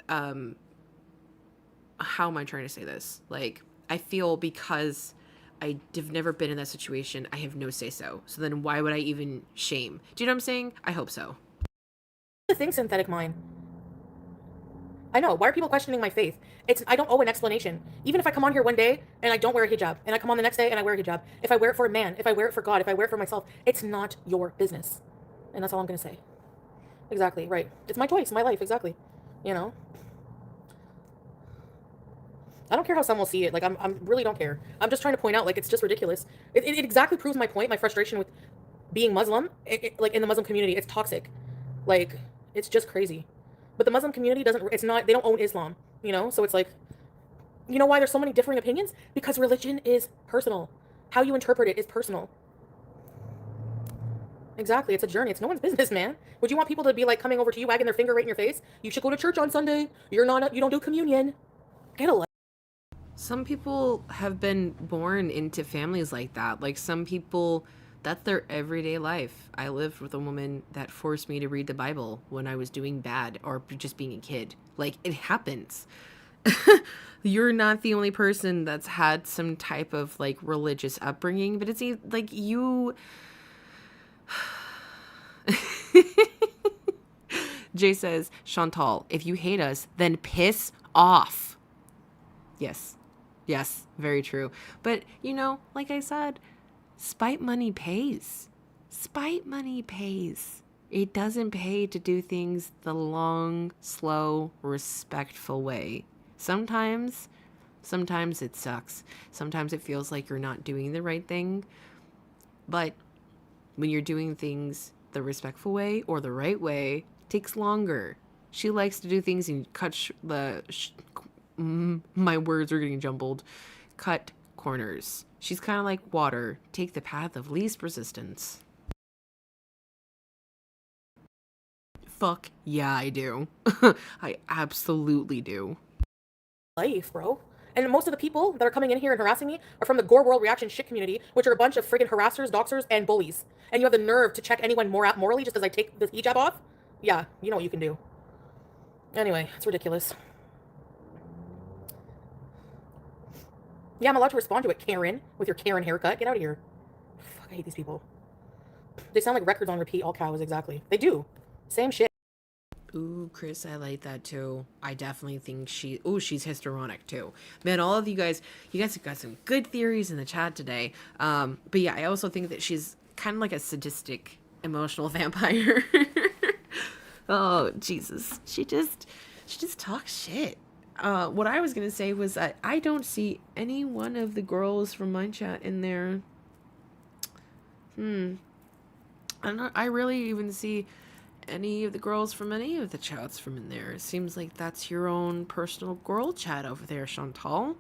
how am I trying to say this? Like, I feel because I have never been in that situation, I have no say so. So then why would I even shame? Do you know what I'm saying? I hope so. The thing, synthetic mind. I know. Why are people questioning my faith? I don't owe an explanation. Even if I come on here one day and I don't wear a hijab, and I come on the next day and I wear a hijab, if I wear it for a man, if I wear it for God, if I wear it for myself, it's not your business. And that's all I'm going to say. Exactly. Right. It's my choice, my life. Exactly. You know? I don't care how some will see it. Like, I'm really don't care. I'm just trying to point out, like, it's just ridiculous. It exactly proves my point, my frustration with being Muslim, like, in the Muslim community. It's toxic. Like, it's just crazy. But the Muslim community they don't own Islam, you know? So it's like, you know why there's so many differing opinions? Because religion is personal. How you interpret it is personal. Exactly. It's a journey. It's no one's business, man. Would you want people to be, like, coming over to you, wagging their finger right in your face? You should go to church on Sunday. You don't do communion. Get a life. Some people have been born into families like that. Like, some people, that's their everyday life. I lived with a woman that forced me to read the Bible when I was doing bad or just being a kid. Like, it happens. You're not the only person that's had some type of like religious upbringing, but it's like you... Jay says, Chantal, if you hate us, then piss off. Yes. Yes, very true. But, you know, like I said, spite money pays. Spite money pays. It doesn't pay to do things the long, slow, respectful way. Sometimes it sucks. Sometimes it feels like you're not doing the right thing. But when you're doing things the respectful way or the right way, it takes longer. She likes to do things and cut my words are getting jumbled. Cut corners. She's kind of like water. Take the path of least resistance. Fuck yeah, I do. I absolutely do. Life, bro. And most of the people that are coming in here and harassing me are from the Gore World Reaction shit community, which are a bunch of friggin' harassers, doxers, and bullies. And you have the nerve to check anyone morally just because I take the hijab off? Yeah, you know what you can do. Anyway, it's ridiculous. Yeah, I'm allowed to respond to it, Karen, with your Karen haircut. Get out of here. Fuck, I hate these people. They sound like records on repeat, all cows, exactly. They do. Same shit. Ooh, Chris, I like that too. I definitely think she's histrionic too. Man, all of you guys have got some good theories in the chat today. But yeah, I also think that she's kind of like a sadistic, emotional vampire. Oh, Jesus. She just talks shit. What I was going to say was that I don't see any one of the girls from my chat in there. I really even see any of the girls from any of the chats from in there. It seems like that's your own personal girl chat over there, Chantal.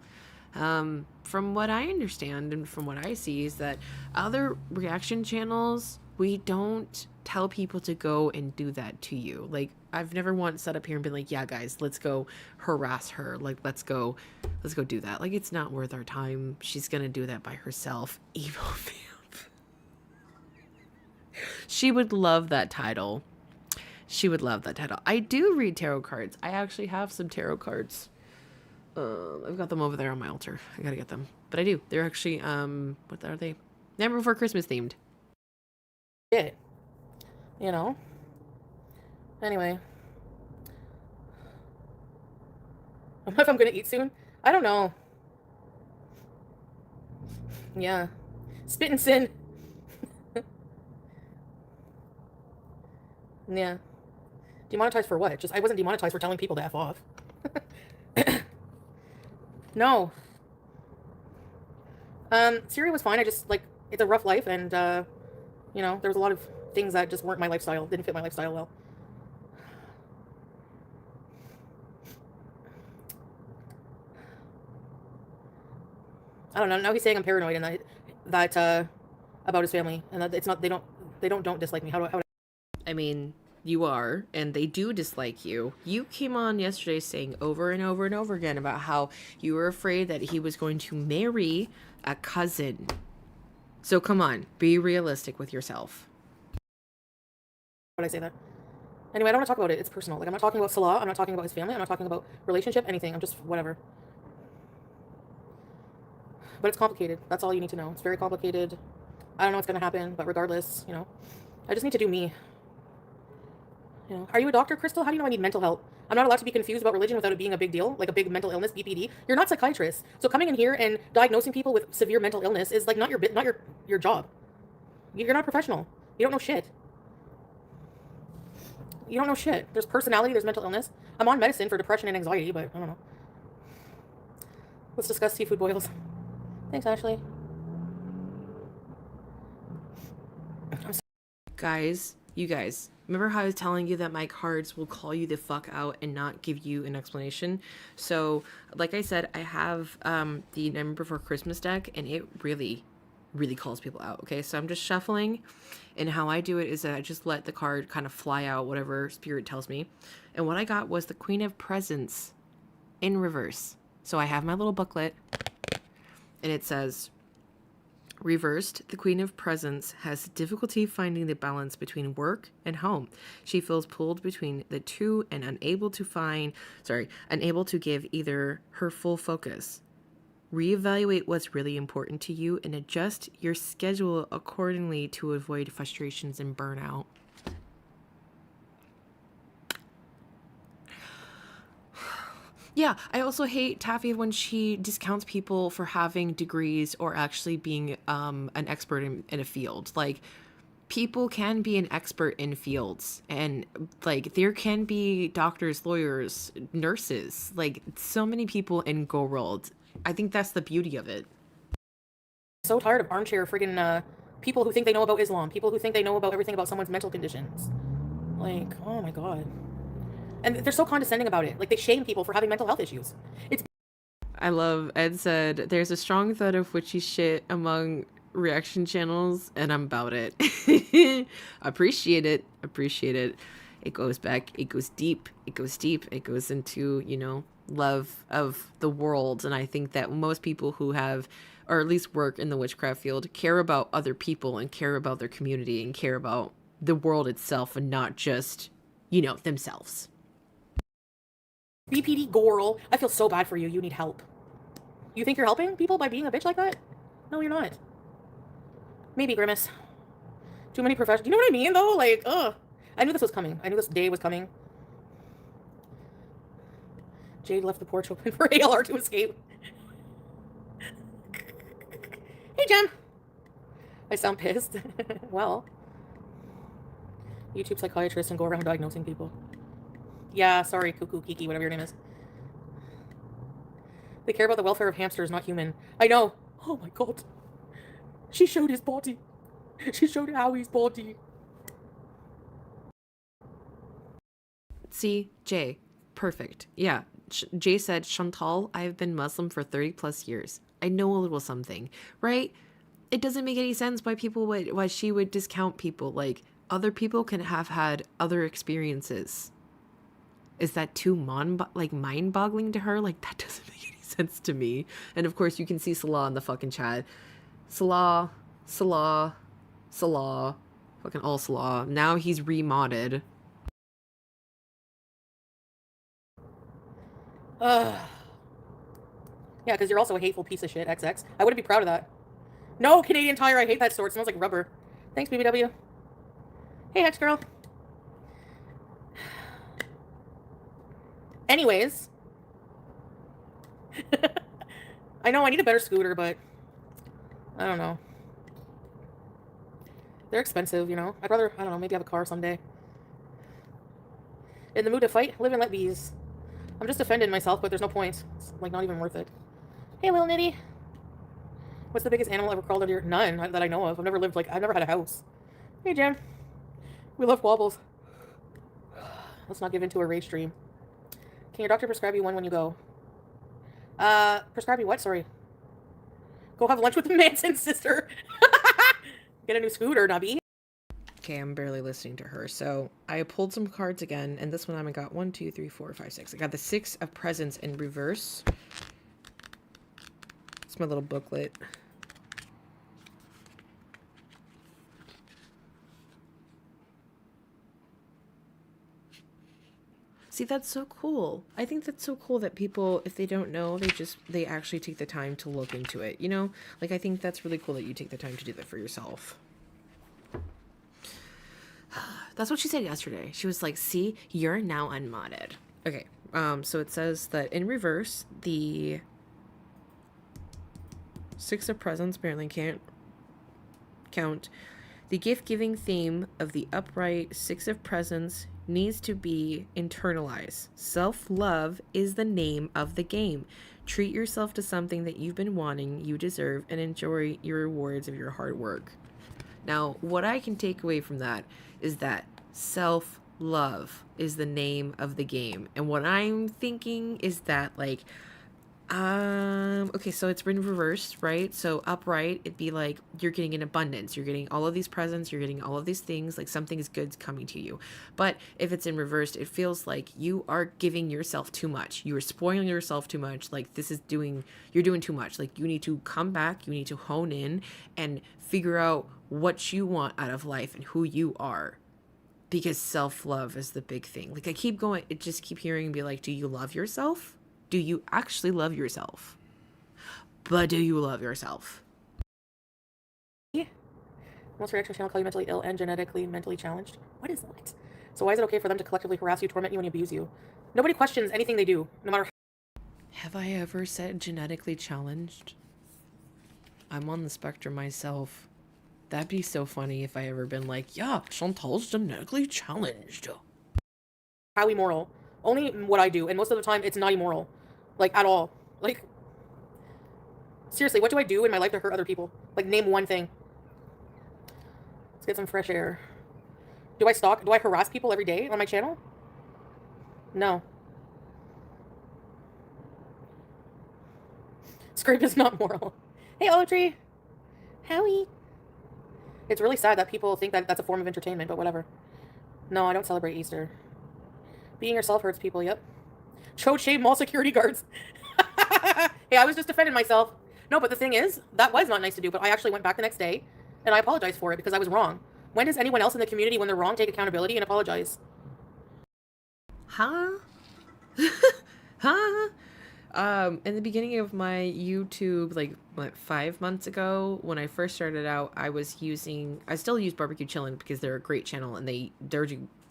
From what I understand and from what I see is that other reaction channels, we don't tell people to go and do that to you. Like, I've never once sat up here and been like, yeah, guys, let's go harass her. Like, let's go do that. Like, it's not worth our time. She's gonna do that by herself. Evil vamp. She would love that title. She would love that title. I do read tarot cards. I actually have some tarot cards. I've got them over there on my altar. I gotta get them. But I do. They're actually, what are they? Never Before Christmas themed. Shit. You know? Anyway. I don't know if I'm gonna eat soon. I don't know. Yeah. Spit and sin. Yeah. Demonetized for what? I wasn't demonetized for telling people to F off. No. Syria was fine. I just, like, it's a rough life, and, you know, there was a lot of things that just weren't my lifestyle, didn't fit my lifestyle well. I don't know. Now he's saying I'm paranoid and that about his family, and that it's not, they don't dislike me. How do I mean, you are, and they do dislike you. You came on yesterday saying over and over and over again about how you were afraid that he was going to marry a cousin. So come on, be realistic with yourself. Why would I say that? Anyway, I don't want to talk about it. It's personal. Like, I'm not talking about Salah. I'm not talking about his family. I'm not talking about relationship, anything. I'm just whatever. But it's complicated. That's all you need to know. It's very complicated. I don't know what's going to happen, but regardless, you know, I just need to do me. You know, are you a doctor, Crystal? How do you know I need mental health? I'm not allowed to be confused about religion without it being a big deal, like a big mental illness, BPD. You're not psychiatrists. So coming in here and diagnosing people with severe mental illness is like not your job. You're not a professional. You don't know shit. You don't know shit. There's personality, there's mental illness. I'm on medicine for depression and anxiety, but I don't know. Let's discuss seafood boils. Thanks, Ashley. Guys, you guys, remember how I was telling you that my cards will call you the fuck out and not give you an explanation? So, like I said, I have the Nightmare Before Christmas deck, and it really calls people out, okay? So I'm just shuffling, and how I do it is that I just let the card kind of fly out, whatever spirit tells me. And what I got was the Queen of Presents in reverse. So I have my little booklet, and it says, reversed, the Queen of Presents has difficulty finding the balance between work and home. She feels pulled between the two and unable to give either her full focus. Reevaluate what's really important to you and adjust your schedule accordingly to avoid frustrations and burnout. Yeah, I also hate Taffy when she discounts people for having degrees or actually being an expert in a field. Like, people can be an expert in fields, and like there can be doctors, lawyers, nurses, like so many people in Go World. I think that's the beauty of it. So tired of armchair friggin' people who think they know about Islam, people who think they know about everything about someone's mental conditions. Like, oh my god. And they're so condescending about it. Like, they shame people for having mental health issues. I love, Ed said, there's a strong thread of witchy shit among reaction channels, and I'm about it. Appreciate it. It goes back, it goes deep, it goes into, you know, love of the world. And I think that most people who have, or at least work in the witchcraft field, care about other people and care about their community and care about the world itself and not just, you know, themselves. BPD Gorl, I feel so bad for you. You need help. You think you're helping people by being a bitch like that? No, you're not. Maybe, Grimace. Too many professionals. You know what I mean, though? Like, ugh. I knew this was coming. I knew this day was coming. Jade left the porch open for ALR to escape. Hey, Jem. I sound pissed. Well. YouTube psychiatrists and go around diagnosing people. Yeah, sorry, Cuckoo, Kiki, whatever your name is. They care about the welfare of hamsters, not human. I know. Oh my god. She showed his body. She showed Howie's body. See, Jay, perfect. Yeah, Jay said, Chantal, I've been Muslim for 30 plus years. I know a little something, right? It doesn't make any sense why why she would discount people. Like, other people can have had other experiences. Is that too mind-boggling to her? Like, that doesn't make any sense to me. And of course, you can see Salah in the fucking chat. Salah, fucking all Salah. Now he's remodded. Yeah, because you're also a hateful piece of shit, XX. I wouldn't be proud of that. No, Canadian Tire, I hate that store. It smells like rubber. Thanks, BBW. Hey, Hex Girl. Anyways. I know, I need a better scooter, but I don't know. They're expensive, you know? I'd rather, I don't know, maybe have a car someday. In the mood to fight? Live and let bees. I'm just defending myself, but there's no point. It's, like, not even worth it. Hey, little Nitty. What's the biggest animal ever crawled under your... None that I know of. I've never lived, like, I've never had a house. Hey, Jem. We love wobbles. Let's not give into a rage stream. Can your doctor prescribe you one when you go? Prescribe you what? Sorry. Go have lunch with the Manson sister. Get a new scooter, Nubby. Okay, I'm barely listening to her. So I pulled some cards again, and this one I got 1, 2, 3, 4, 5, 6. I got the 6 of Presents in reverse. It's my little booklet. See, that's so cool. I think that's so cool that people, if they don't know, they actually take the time to look into it, you know? Like, I think that's really cool that you take the time to do that for yourself. That's what she said yesterday. She was like, see, you're now unmodded. Okay, so it says that in reverse, the 6 of Presents apparently can't count. The gift-giving theme of the upright 6 of Presents needs to be internalized. Self-love is the name of the game. Treat yourself to something that you've been wanting, you deserve, and enjoy your rewards of your hard work. Now, what I can take away from that is that self-love is the name of the game. And what I'm thinking is that, like, okay, so it's been reversed, right? So upright, it'd be like you're getting an abundance, you're getting all of these presents, you're getting all of these things, like something is good coming to you. But if it's in reversed, it feels like you are giving yourself too much, you are spoiling yourself too much. Like, you're doing too much. Like, you need to come back, you need to hone in and figure out what you want out of life and who you are, because self-love is the big thing. Like, I keep hearing and be like, do you love yourself? Do you actually love yourself? But do you love yourself? Yeah. Most reaction channel call you mentally ill and genetically mentally challenged. What is that? So why is it okay for them to collectively harass you, torment you, and abuse you? Nobody questions anything they do, no matter how. Have I ever said genetically challenged? I'm on the spectrum myself. That'd be so funny if I ever been like, yeah, Chantal's genetically challenged. How immoral. Only what I do, and most of the time it's not immoral. Like, at all. Like, seriously, what do I do in my life to hurt other people? Like, name one thing. Let's get some fresh air. Do I harass people every day on my channel? No. Scrape is not moral. Hey, Olive Tree. Howie. It's really sad that people think that that's a form of entertainment, but whatever. No, I don't celebrate Easter. Being yourself hurts people, yep. Choche mall security guards. Hey, I was just defending myself. No, but the thing is, that was not nice to do, but I actually went back the next day and I apologized for it because I was wrong. When does anyone else in the community, when they're wrong, take accountability and apologize? Huh? Huh? In the beginning of my YouTube, like, what, 5 months ago, when I first started out, I still use Barbecue Chillin' because they're a great channel and they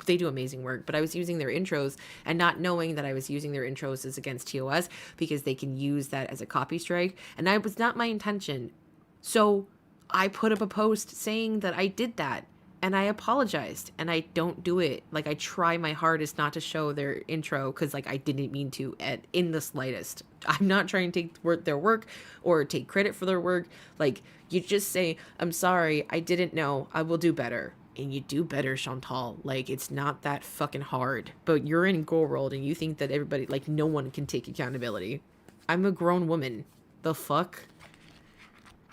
do amazing work, but I was using their intros and not knowing that I was using their intros as against TOS because they can use that as a copy strike, and that was not my intention. So I put up a post saying that I did that, and I apologized, and I don't do it. Like, I try my hardest not to show their intro because, like, I didn't mean to in the slightest. I'm not trying to take their work or take credit for their work. Like, you just say, I'm sorry, I didn't know, I will do better. And you do better, Chantal. Like, it's not that fucking hard. But you're in Go World and you think that everybody, like, no one can take accountability. I'm a grown woman. The fuck?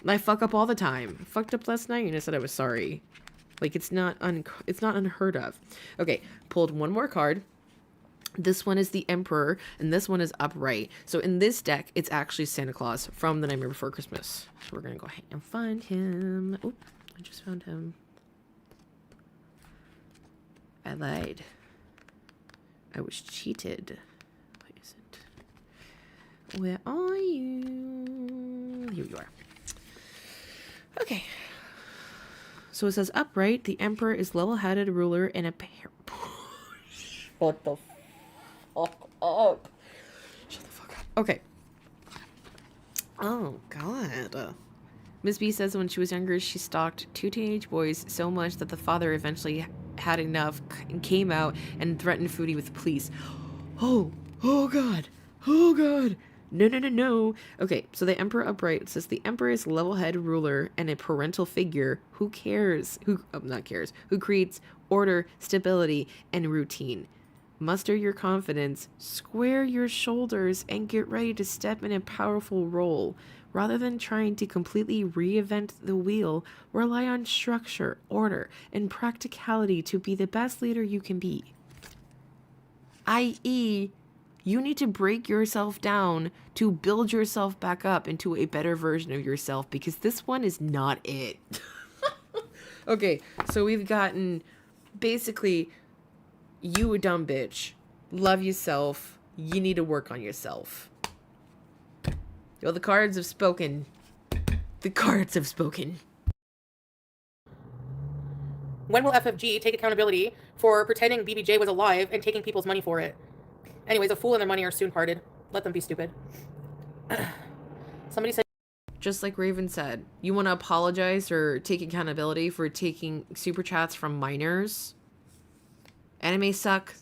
I fuck up all the time. I fucked up last night and I said I was sorry. Like, it's not unheard of. Okay, pulled one more card. This one is the Emperor, and this one is upright. So in this deck, it's actually Santa Claus from The Nightmare Before Christmas. So we're gonna go ahead and find him. Oh, I just found him. I lied. I was cheated. Where is it? Where are you? Here you are. Okay. So it says upright. The Emperor is level-headed ruler in a pair. Shut the fuck up. Shut the fuck up. Okay. Oh, God. Miss B says when she was younger, she stalked 2 teenage boys so much that the father eventually had enough and came out and threatened Foodie with the police. Oh God. Oh God. No. Okay, so the Emperor upright says the Emperor is level-headed ruler and a parental figure who creates order, stability, and routine. Muster your confidence, square your shoulders, and get ready to step in a powerful role. Rather than trying to completely reinvent the wheel, rely on structure, order, and practicality to be the best leader you can be. i.e., you need to break yourself down to build yourself back up into a better version of yourself, because this one is not it. Okay, so we've gotten basically, you a dumb bitch. Love yourself. You need to work on yourself. Well, the cards have spoken. The cards have spoken. When will FFG take accountability for pretending BBJ was alive and taking people's money for it? Anyways, a fool and their money are soon parted. Let them be stupid. Somebody said... Just like Raven said, you want to apologize or take accountability for taking super chats from minors? Anime Suck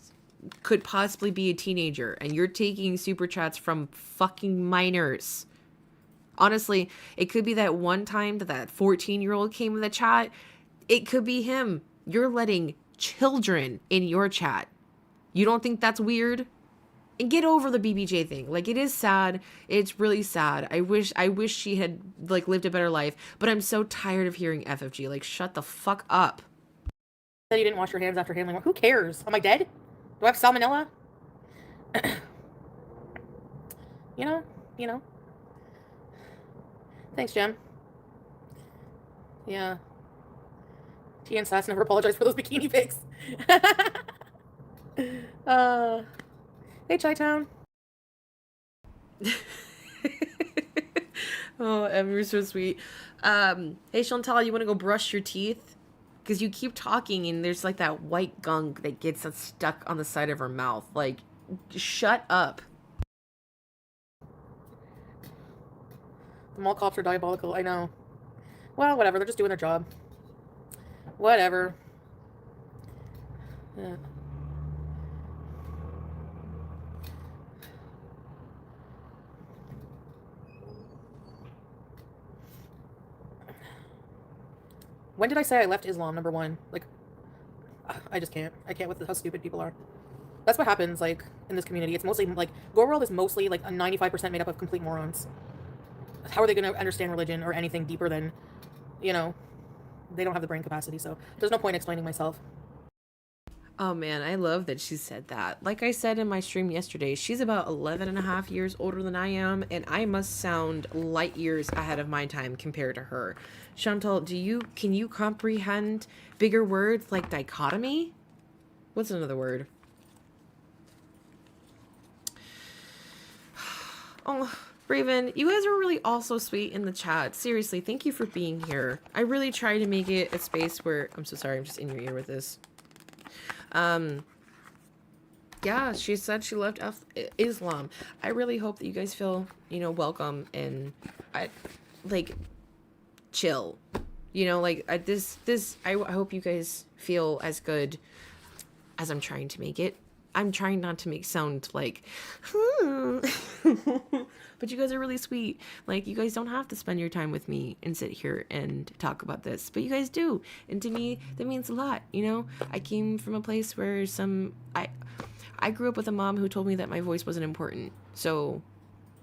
could possibly be a teenager, and you're taking super chats from fucking minors. Honestly, it could be that one time that 14-year-old came in the chat. It could be him. You're letting children in your chat. You don't think that's weird? And get over the BBJ thing. Like, it is sad. It's really sad. I wish she had, like, lived a better life. But I'm so tired of hearing FFG. Like, shut the fuck up. Said you didn't wash your hands after handling. Who cares? Am I dead? Do I have salmonella? You know. Thanks, Jem. Yeah. T and Sass never apologized for those bikini pics. Hey, Chi-Town. Oh, Emmy's so sweet. Hey, Chantal, you want to go brush your teeth? Because you keep talking and there's like that white gunk that gets stuck on the side of her mouth. Like, shut up. The mall cops are diabolical. I know. Well, whatever. They're just doing their job. Whatever. Yeah. When did I say I left Islam, number one? Like, I just can't. I can't with how stupid people are. That's what happens, like, in this community. It's mostly, like, Go World is mostly, like, a 95% made up of complete morons. How are they going to understand religion or anything deeper than, you know, they don't have the brain capacity, so there's no point explaining myself. Oh man, I love that she said that. Like I said in my stream yesterday, she's about 11 and a half years older than I am, and I must sound light years ahead of my time compared to her. Chantal, can you comprehend bigger words like dichotomy? What's another word? Oh, Raven, you guys are really also sweet in the chat. Seriously, thank you for being here. I really try to make it a space where... I'm so sorry, I'm just in your ear with this. Yeah, she said she left Islam. I really hope that you guys feel, you know, welcome and chill. You know, I hope you guys feel as good as I'm trying to make it. I'm trying not to make sound like, but you guys are really sweet. Like, you guys don't have to spend your time with me and sit here and talk about this, but you guys do. And to me, that means a lot, you know? I came from a place where I grew up with a mom who told me that my voice wasn't important. So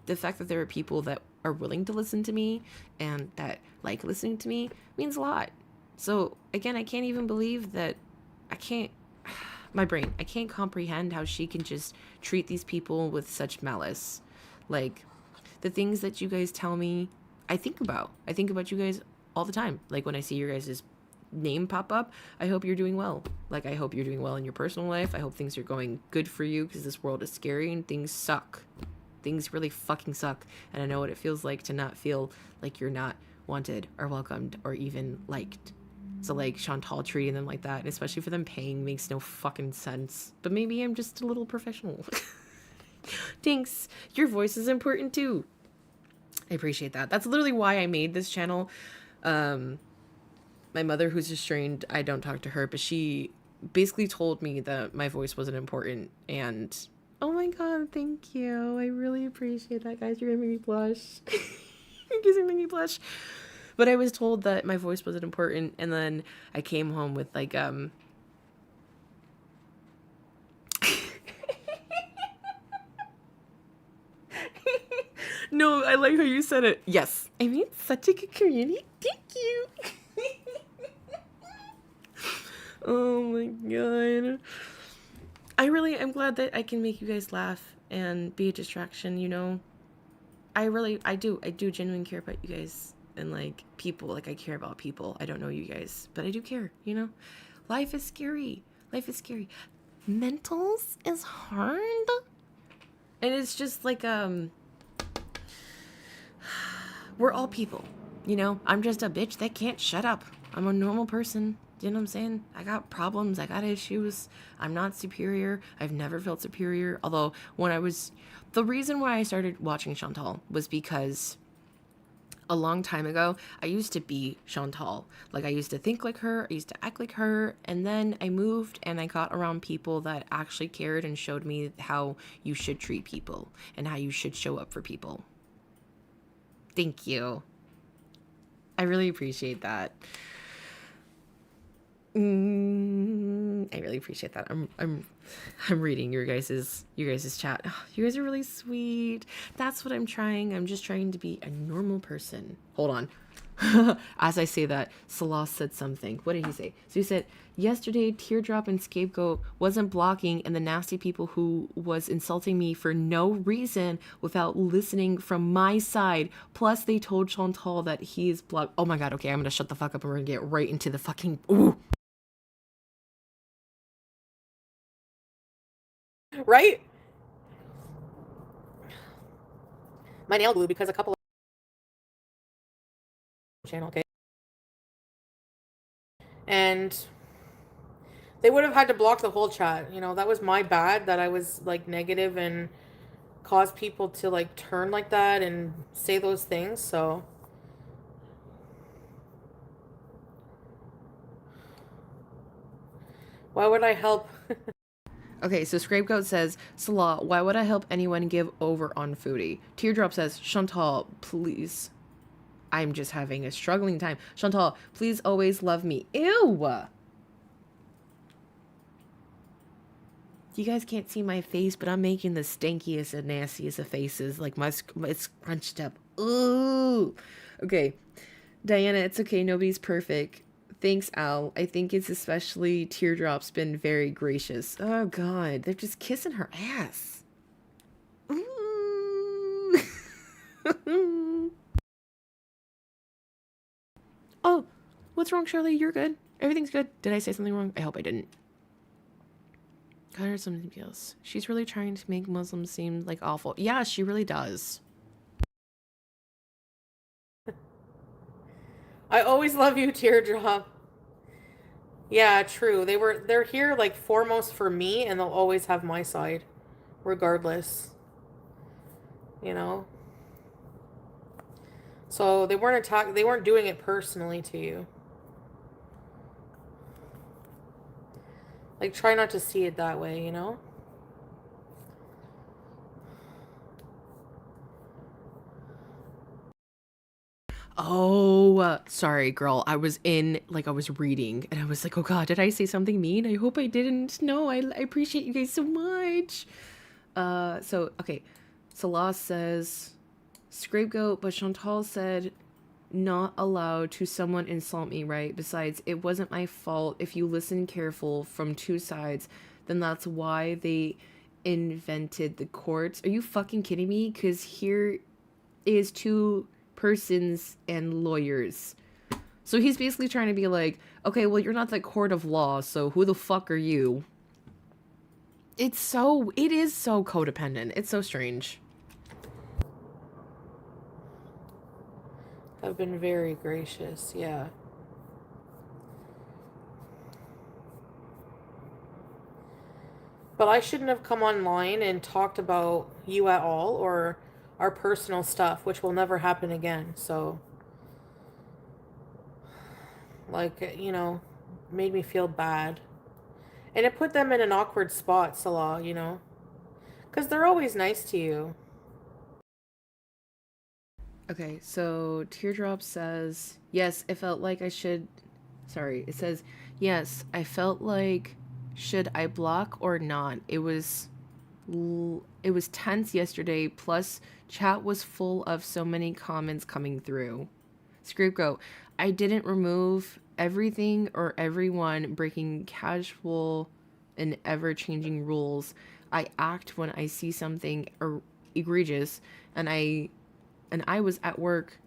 the fact that there are people that are willing to listen to me and that like listening to me means a lot. So again, I can't even believe that I can't comprehend how she can just treat these people with such malice. Like, the things that you guys tell me, I think about you guys all the time. Like, when I see your guys' name pop up, I hope you're doing well. Like, I hope you're doing well in your personal life. I hope things are going good for you, because this world is scary and things suck. Things really fucking suck. And I know what it feels like to not feel like you're not wanted or welcomed or even liked. So, like, Chantal treating them like that, and especially for them paying, makes no fucking sense. But maybe I'm just a little professional. Thanks. Your voice is important too. I appreciate that. That's literally why I made this channel. My mother, who's estranged, I don't talk to her, but she basically told me that my voice wasn't important. And oh my god, thank you. I really appreciate that, guys. You're gonna make me blush. You guys are making me blush. But I was told that my voice wasn't important, and then I came home with like No, I like how you said it. Yes. I mean, such a good community. Thank you. Oh my god. I'm glad that I can make you guys laugh and be a distraction, you know? I do genuinely care about you guys. And like people, like I care about people. I don't know you guys, but I do care, you know? Life is scary. Mentals is hard. And it's just like, we're all people, you know? I'm just a bitch that can't shut up. I'm a normal person. You know what I'm saying? I got problems. I got issues. I'm not superior. I've never felt superior. Although the reason why I started watching Chantal was because a long time ago, I used to be Chantal. Like, I used to think like her, I used to act like her, and then I moved and I got around people that actually cared and showed me how you should treat people and how you should show up for people. Thank you. I really appreciate that. I really appreciate that. I'm reading your guys's chat. Oh, you guys are really sweet. That's what I'm trying. I'm just trying to be a normal person. Hold on. As I say that, Salah said something. What did he say? So he said, yesterday, Teardrop and Scapegoat wasn't blocking, and the nasty people who was insulting me for no reason without listening from my side. Plus, they told Chantal that he is blocked. Oh my god, okay, I'm gonna shut the fuck up and we're gonna get right into the fucking... Ooh. Right? My nail glue, because a couple of channel, okay? And they would have had to block the whole chat. You know, that was my bad, that I was like negative and caused people to like turn like that and say those things. So why would I help? Okay, so Scapegoat says, Salah, why would I help anyone give over on Foodie? Teardrop says, Chantal, please. I'm just having a struggling time. Chantal, please always love me. Ew! You guys can't see my face, but I'm making the stankiest and nastiest of faces. Like, it's crunched up. Ooh! Okay. Diana, it's okay. Nobody's perfect. Thanks, Al. I think it's especially Teardrop's been very gracious. Oh, God. They're just kissing her ass. Ooh. Oh, what's wrong, Charlie? You're good. Everything's good. Did I say something wrong? I hope I didn't. Got her something else. She's really trying to make Muslims seem like awful. Yeah, she really does. I always love you, Teardrop. Yeah, true. They're here like foremost for me, and they'll always have my side, regardless. You know? So they weren't doing it personally to you. Like, try not to see it that way, you know? Oh, sorry, girl. I was reading, and I was like, oh God, did I say something mean? I hope I didn't. No, I appreciate you guys so much. Okay. Salah says, Scapegoat, but Chantal said, not allowed to someone insult me, right? Besides, it wasn't my fault. If you listen careful from two sides, then that's why they invented the courts. Are you fucking kidding me? Because here is two persons and lawyers. So he's basically trying to be like, okay, well, you're not the court of law, so who the fuck are you? It is so codependent. It's so strange. Have been very gracious, yeah. But I shouldn't have come online and talked about you at all, or our personal stuff, which will never happen again. So, like, you know, made me feel bad. And it put them in an awkward spot, Salah, you know? Because they're always nice to you. Okay, so Teardrop says, yes, it felt like I should... Sorry, it says, yes, I felt like, should I block or not? It was tense yesterday, plus chat was full of so many comments coming through. Scapegoat, I didn't remove everything or everyone breaking casual and ever-changing rules. I act when I see something egregious, and I was at work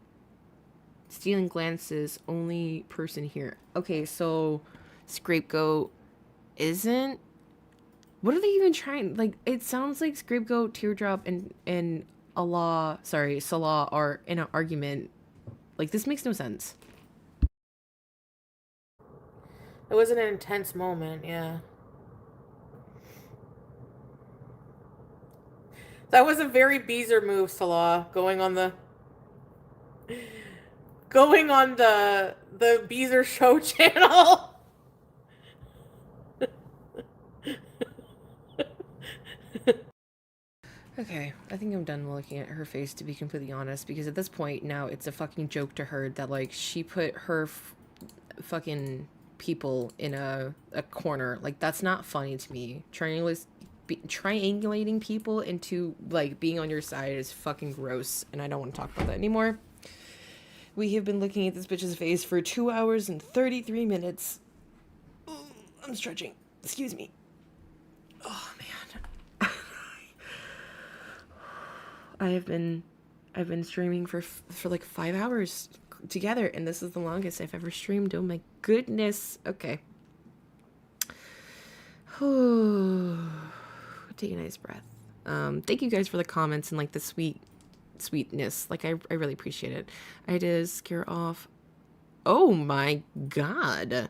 stealing glances, only person here. Okay, so Scapegoat isn't... What are they even trying? Like, it sounds like Scapegoat, Teardrop, and Salah are in an argument. Like, this makes no sense. It was an intense moment, yeah. That was a very Beezer move, Salah, going on the Beezer show channel. Okay, I think I'm done looking at her face, to be completely honest, because at this point now it's a fucking joke to her that, like, she put her fucking people in a corner. Like, that's not funny to me. Triangulating people into, like, being on your side is fucking gross, and I don't want to talk about that anymore. We have been looking at this bitch's face for 2 hours and 33 minutes. I'm stretching. Excuse me. Oh, man. I've been streaming for like 5 hours together, and this is the longest I've ever streamed. Oh my goodness. Okay. Take a nice breath. Thank you guys for the comments and, like, the sweetness. Like, I really appreciate it. I had to scare off. Oh my God.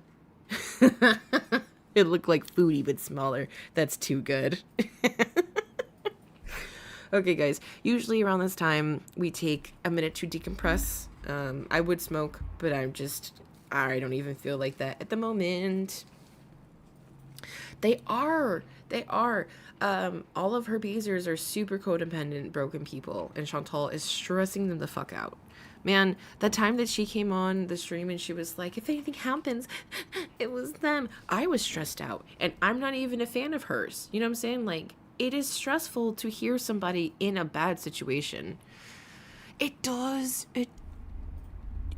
It looked like Foodie but smaller. That's too good. Okay, guys, usually around this time, we take a minute to decompress. I would smoke, but I don't even feel like that at the moment. They are. All of her Beezers are super codependent, broken people, and Chantal is stressing them the fuck out. Man, the time that she came on the stream and she was like, if anything happens, it was them. I was stressed out, and I'm not even a fan of hers. You know what I'm saying? Like, it is stressful to hear somebody in a bad situation. It does.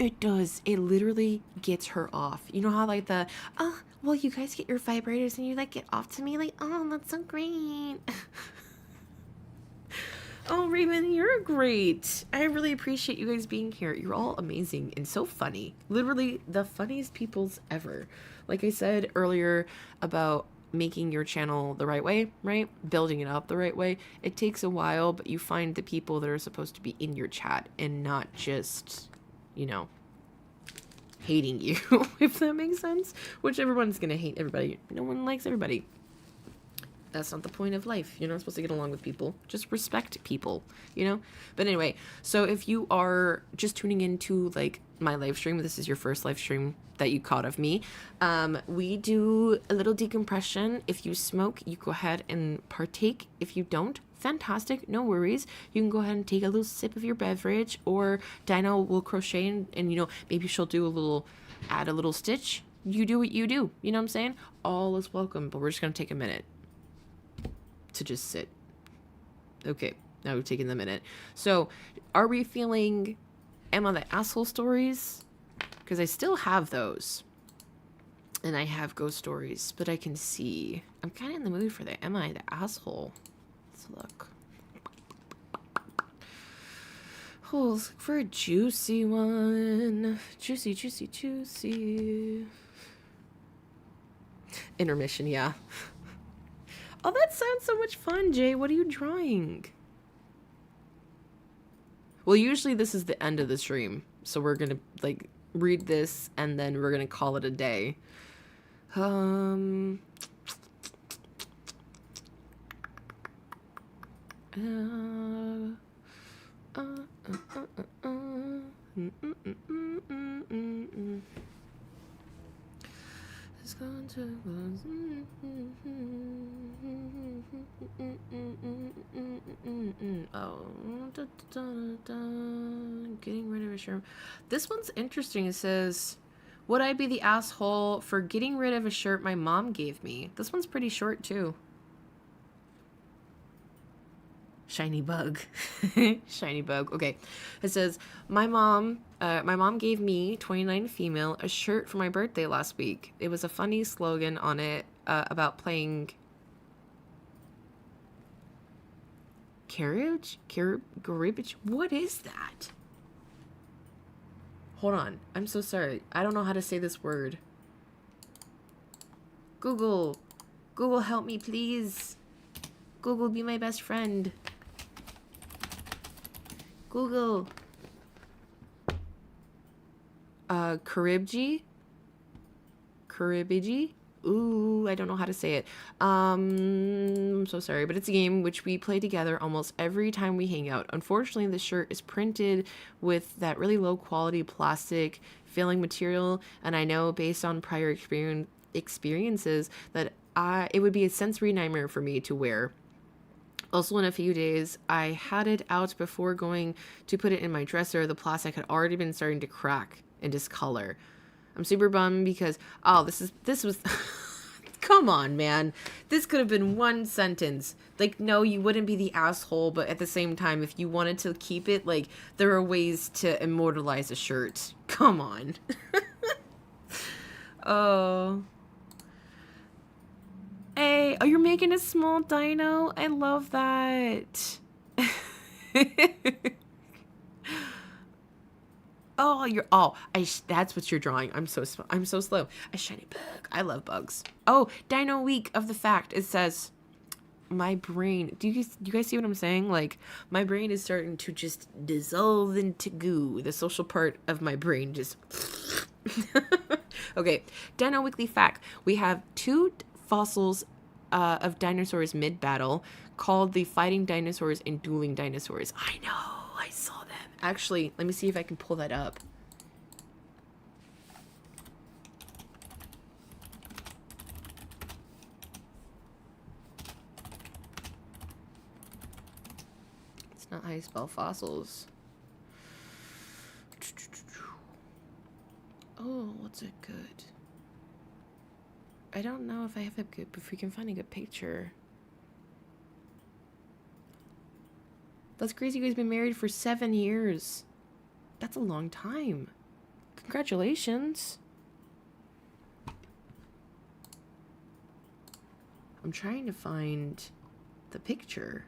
It does. It literally gets her off. You know how like the, oh, well, you guys get your vibrators and you like get off to me like, oh, that's so great. Oh, Raven, you're great. I really appreciate you guys being here. You're all amazing and so funny. Literally the funniest peoples ever. Like I said earlier about making your channel the right way, right? Building it up the right way. It takes a while, but you find the people that are supposed to be in your chat and not just, you know, hating you, if that makes sense. Which everyone's gonna hate everybody. No one likes everybody. That's not the point of life. You're not supposed to get along with people. Just respect people, you know? But anyway, so if you are just tuning into like my live stream, this is your first live stream that you caught of me, we do a little decompression. If you smoke, you go ahead and partake. If you don't, fantastic, no worries. You can go ahead and take a little sip of your beverage, or Dino will crochet and you know, maybe she'll do a little, add a little stitch. You do what you do. You know what I'm saying? All is welcome, but we're just going to take a minute to just sit. Okay, now we've taken the minute. So, are we feeling Emma the Asshole stories? Because I still have those. And I have ghost stories, but I can see. I'm kind of in the mood for the Am I the Asshole? Let's look. Oh, let's look for a juicy one. Juicy, juicy, juicy. Intermission, yeah. Oh, that sounds so much fun, Jay. What are you drawing? Well, usually this is the end of the stream. So we're going to, like, read this and then we're going to call it a day. It's going to getting rid of a shirt. This one's interesting. It says, would I be the asshole for getting rid of a shirt my mom gave me? This one's pretty short too. Shiny bug. Shiny bug. Okay. It says, my mom gave me, 29 female, a shirt for my birthday last week. It was a funny slogan on it about playing carriage? Garbage? What is that? Hold on. I'm so sorry. I don't know how to say this word. Google. Google, help me, please. Google, be my best friend. Google. Caribji? Caribiji? Ooh, I don't know how to say it. I'm so sorry, but it's a game which we play together almost every time we hang out. Unfortunately, the shirt is printed with that really low quality plastic filling material, and I know based on prior experiences that it would be a sensory nightmare for me to wear. Also, in a few days, I had it out before going to put it in my dresser. The plastic had already been starting to crack and discolor. I'm super bummed because, oh, this was, come on, man. This could have been one sentence. Like, no, you wouldn't be the asshole, but at the same time, if you wanted to keep it, like, there are ways to immortalize a shirt. Come on. Oh. Hey, oh, you're making a small dino? I love that. Oh, that's what you're drawing. I'm so slow. A shiny bug. I love bugs. Oh, Dino Week of the Fact. It says, my brain. Do you guys see what I'm saying? Like, my brain is starting to just dissolve into goo. The social part of my brain just. Okay, Dino Weekly Fact. We have 2 fossils of dinosaurs mid-battle called the fighting dinosaurs and dueling dinosaurs. I know, I saw them. Actually, let me see if I can pull that up. It's not how you spell fossils. Oh, what's it good? I don't know if I have a good, if we can find a good picture. That's crazy. You guys been married for 7 years. That's a long time. Congratulations. I'm trying to find the picture.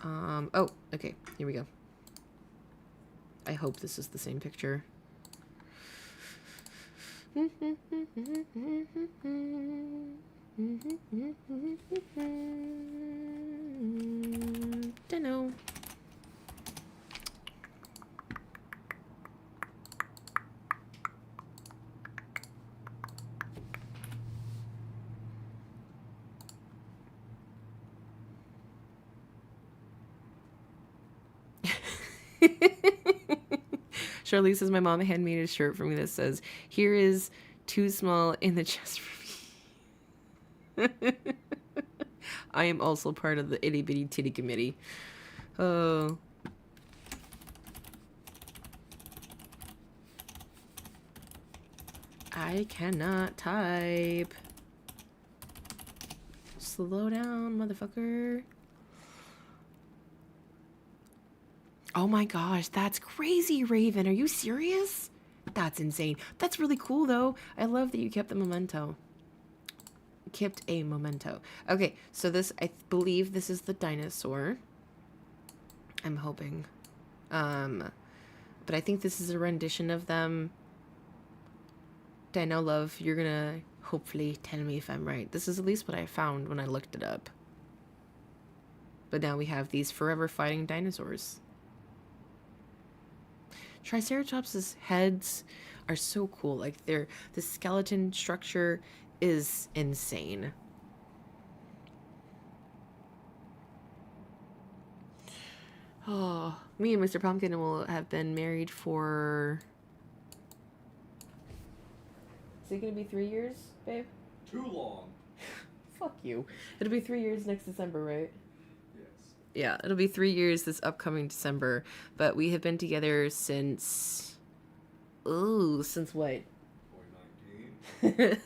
Oh, okay, here we go. I hope this is the same picture. Dunno. Charlize says, my mom handmade a shirt for me that says, here is too small in the chest for me. I am also part of the itty bitty titty committee. Oh. I cannot type. Slow down, motherfucker. Oh my gosh, that's crazy, Raven. Are you serious? That's insane. That's really cool, though. I love that you kept the memento. Kept a memento. Okay, so this, I believe this is the dinosaur. I'm hoping. But I think this is a rendition of them. Dino Love, you're gonna hopefully tell me if I'm right. This is at least what I found when I looked it up. But now we have these forever fighting dinosaurs. Triceratops' heads are so cool. Like the skeleton structure is insane. Oh, me and Mr. Pumpkin will have been married for... Is it gonna be 3 years, babe? Too long. Fuck you. It'll be 3 years next December, right? Yes. Yeah, it'll be 3 years this upcoming December. But we have been together since... Ooh, since what? 2019.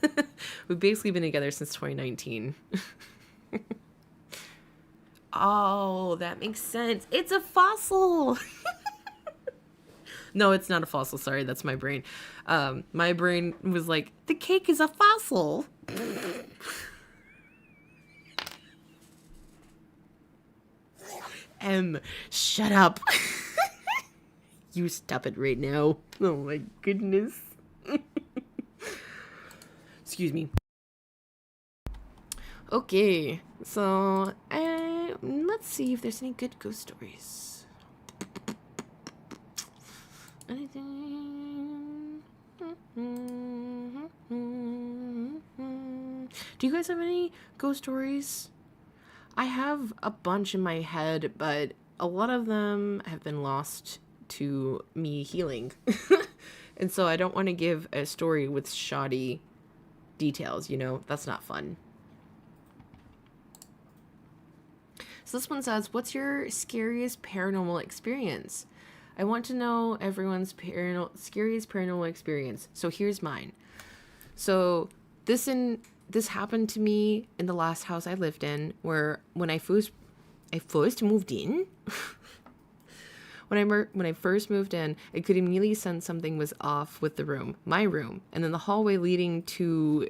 We've basically been together since 2019. Oh, that makes sense. It's a fossil! No, it's not a fossil. Sorry, that's my brain. My brain was like, the cake is a fossil. Shut up. You stop it right now. Oh my goodness. Excuse me. Okay, so let's see if there's any good ghost stories. Anything? Do you guys have any ghost stories? I have a bunch in my head, but a lot of them have been lost to me healing. And so I don't want to give a story with shoddy details, you know? That's not fun. So this one says, what's your scariest paranormal experience? I want to know everyone's scariest paranormal experience. So here's mine. So this happened to me in the last house I lived in, where when I first moved in, when I first moved in, I could immediately sense something was off with the room, my room, and then the hallway leading to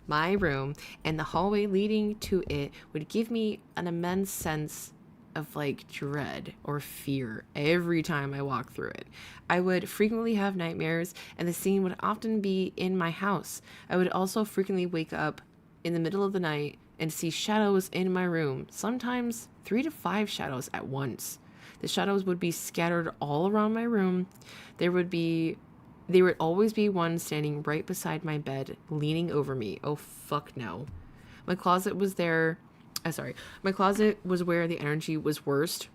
my room, and the hallway leading to it would give me an immense sense of like dread or fear every time I walked through it. I would frequently have nightmares, and the scene would often be in my house. I would also frequently wake up in the middle of the night and see shadows in my room, sometimes 3 to 5 shadows at once. The shadows would be scattered all around my room. There would always be one standing right beside my bed, leaning over me. Oh, fuck no. My closet was there. My closet was where the energy was worst.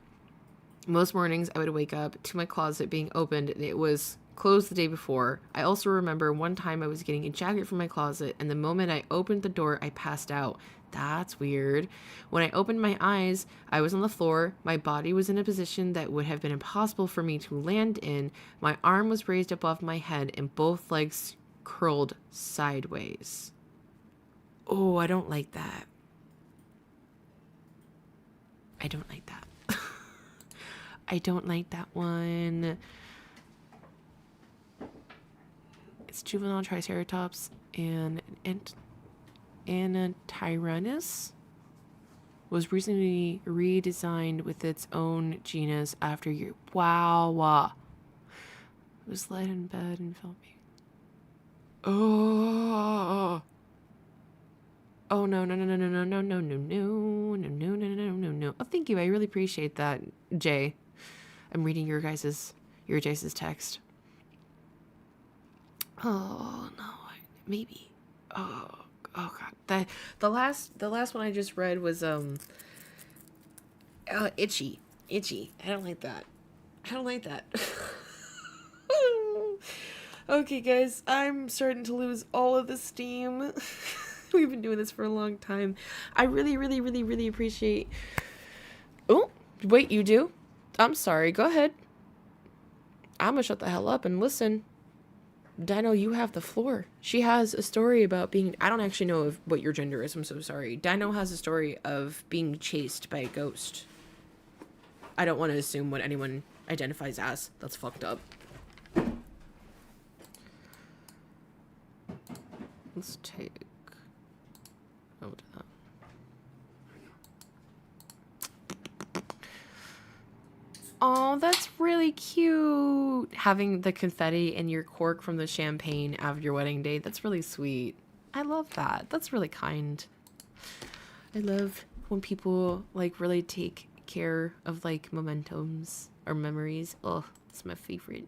Most mornings I would wake up to my closet being opened and it was closed the day before. I also remember one time I was getting a jacket from my closet, and the moment I opened the door, I passed out. That's weird. When I opened my eyes, I was on the floor. My body was in a position that would have been impossible for me to land in. My arm was raised above my head and both legs curled sideways. Oh, I don't like that. I don't like that. I don't like that one. juvenile triceratops and Anatyrannus was recently redesigned with its own genus after year. Wow. It was laid in bed and felt me. Oh. Oh no. Oh, thank you. I really appreciate that, Jay. I'm reading your guys's text. Oh no, maybe. Oh god. The last one I just read was itchy. I don't like that. Okay, guys, I'm starting to lose all of the steam. We've been doing this for a long time. I really appreciate. Oh, wait, you do? I'm sorry. Go ahead. I'm gonna shut the hell up and listen. Dino, you have the floor. She has a story about being... I don't actually know what your gender is. I'm so sorry. Dino has a story of being chased by a ghost. I don't want to assume what anyone identifies as. That's fucked up. Let's take... Oh, that. Oh, that's really cute. Having the confetti in your cork from the champagne after your wedding day. That's really sweet. I love that. That's really kind. I love when people like really take care of like mementos or memories. Oh, it's my favorite.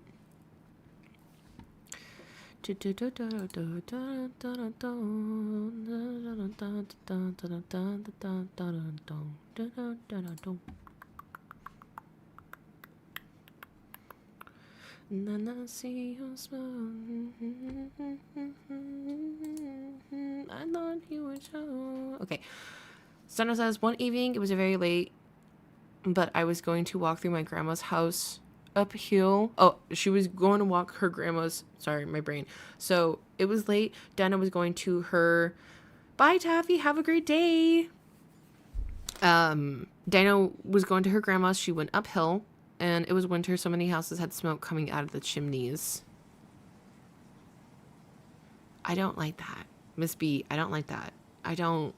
And then I see you smile. I thought you would show. Okay. Stunner says, one evening, it was very late, but I was going to walk through my grandma's house uphill. Oh, she was going to walk her grandma's. Sorry, my brain. So it was late. Dana was going to her. Bye, Taffy. Have a great day. Dana was going to her grandma's. She went uphill. And it was winter, so many houses had smoke coming out of the chimneys. I don't like that. Miss B, I don't like that. I don't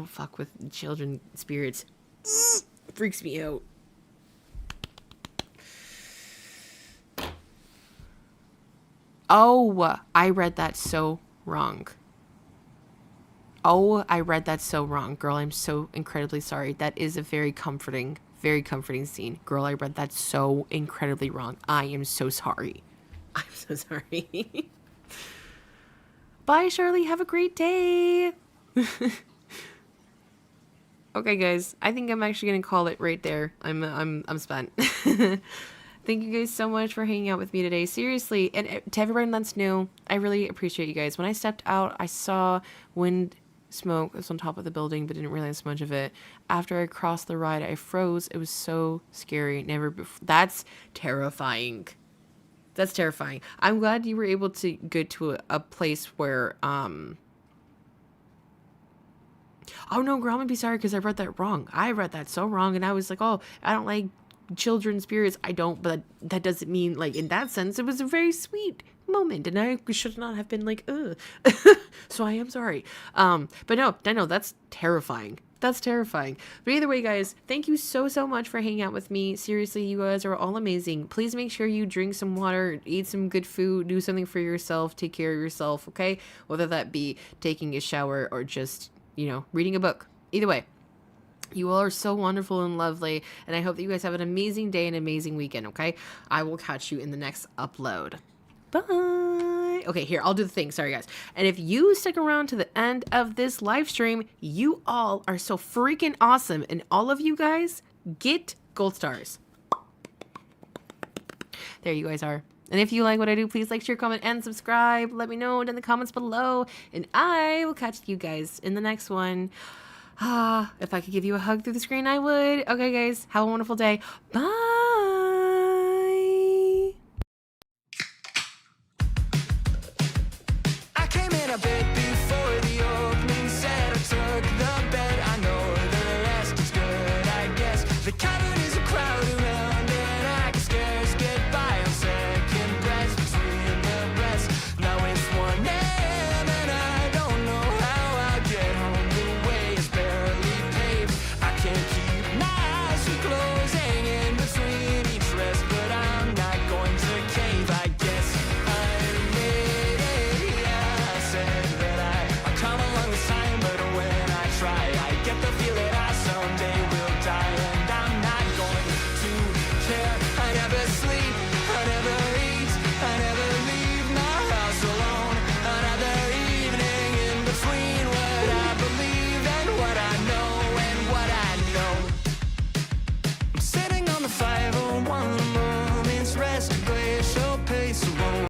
fuck with children spirits. Freaks me out. Oh, I read that so wrong. Oh, I read that so wrong. Girl, I'm so incredibly sorry. That is a very comforting scene. Girl, I read that so incredibly wrong. I am so sorry. I'm so sorry. Bye, Shirley. Have a great day. Okay, guys. I think I'm actually gonna call it right there. I'm spent. Thank you guys so much for hanging out with me today. Seriously, and to everyone that's new, I really appreciate you guys. When I stepped out, I saw wind smoke was on top of the building, but didn't realize much of it. After I crossed the ride, I froze. It was so scary. Never before. That's terrifying. That's terrifying. I'm glad you were able to go to a place where oh no, girl, I'm gonna be sorry because I read that wrong. I read that so wrong, and I was like, oh, I don't like children's spirits. I don't, but that doesn't mean, like, in that sense, it was a very sweet moment, and I should not have been like, ugh. So I am sorry. But no, that's terrifying. That's terrifying. But either way, guys, thank you so much for hanging out with me. Seriously, you guys are all amazing. Please make sure you drink some water, eat some good food, do something for yourself, take care of yourself, okay? Whether that be taking a shower or just, reading a book. Either way, you all are so wonderful and lovely, and I hope that you guys have an amazing day and amazing weekend, okay? I will catch you in the next upload. Bye. Okay, here, I'll do the thing. Sorry, guys. And if you stick around to the end of this live stream, you all are so freaking awesome. And all of you guys get gold stars. There you guys are. And if you like what I do, please like, share, comment, and subscribe. Let me know in the comments below. And I will catch you guys in the next one. If I could give you a hug through the screen, I would. Okay, guys, have a wonderful day. Bye.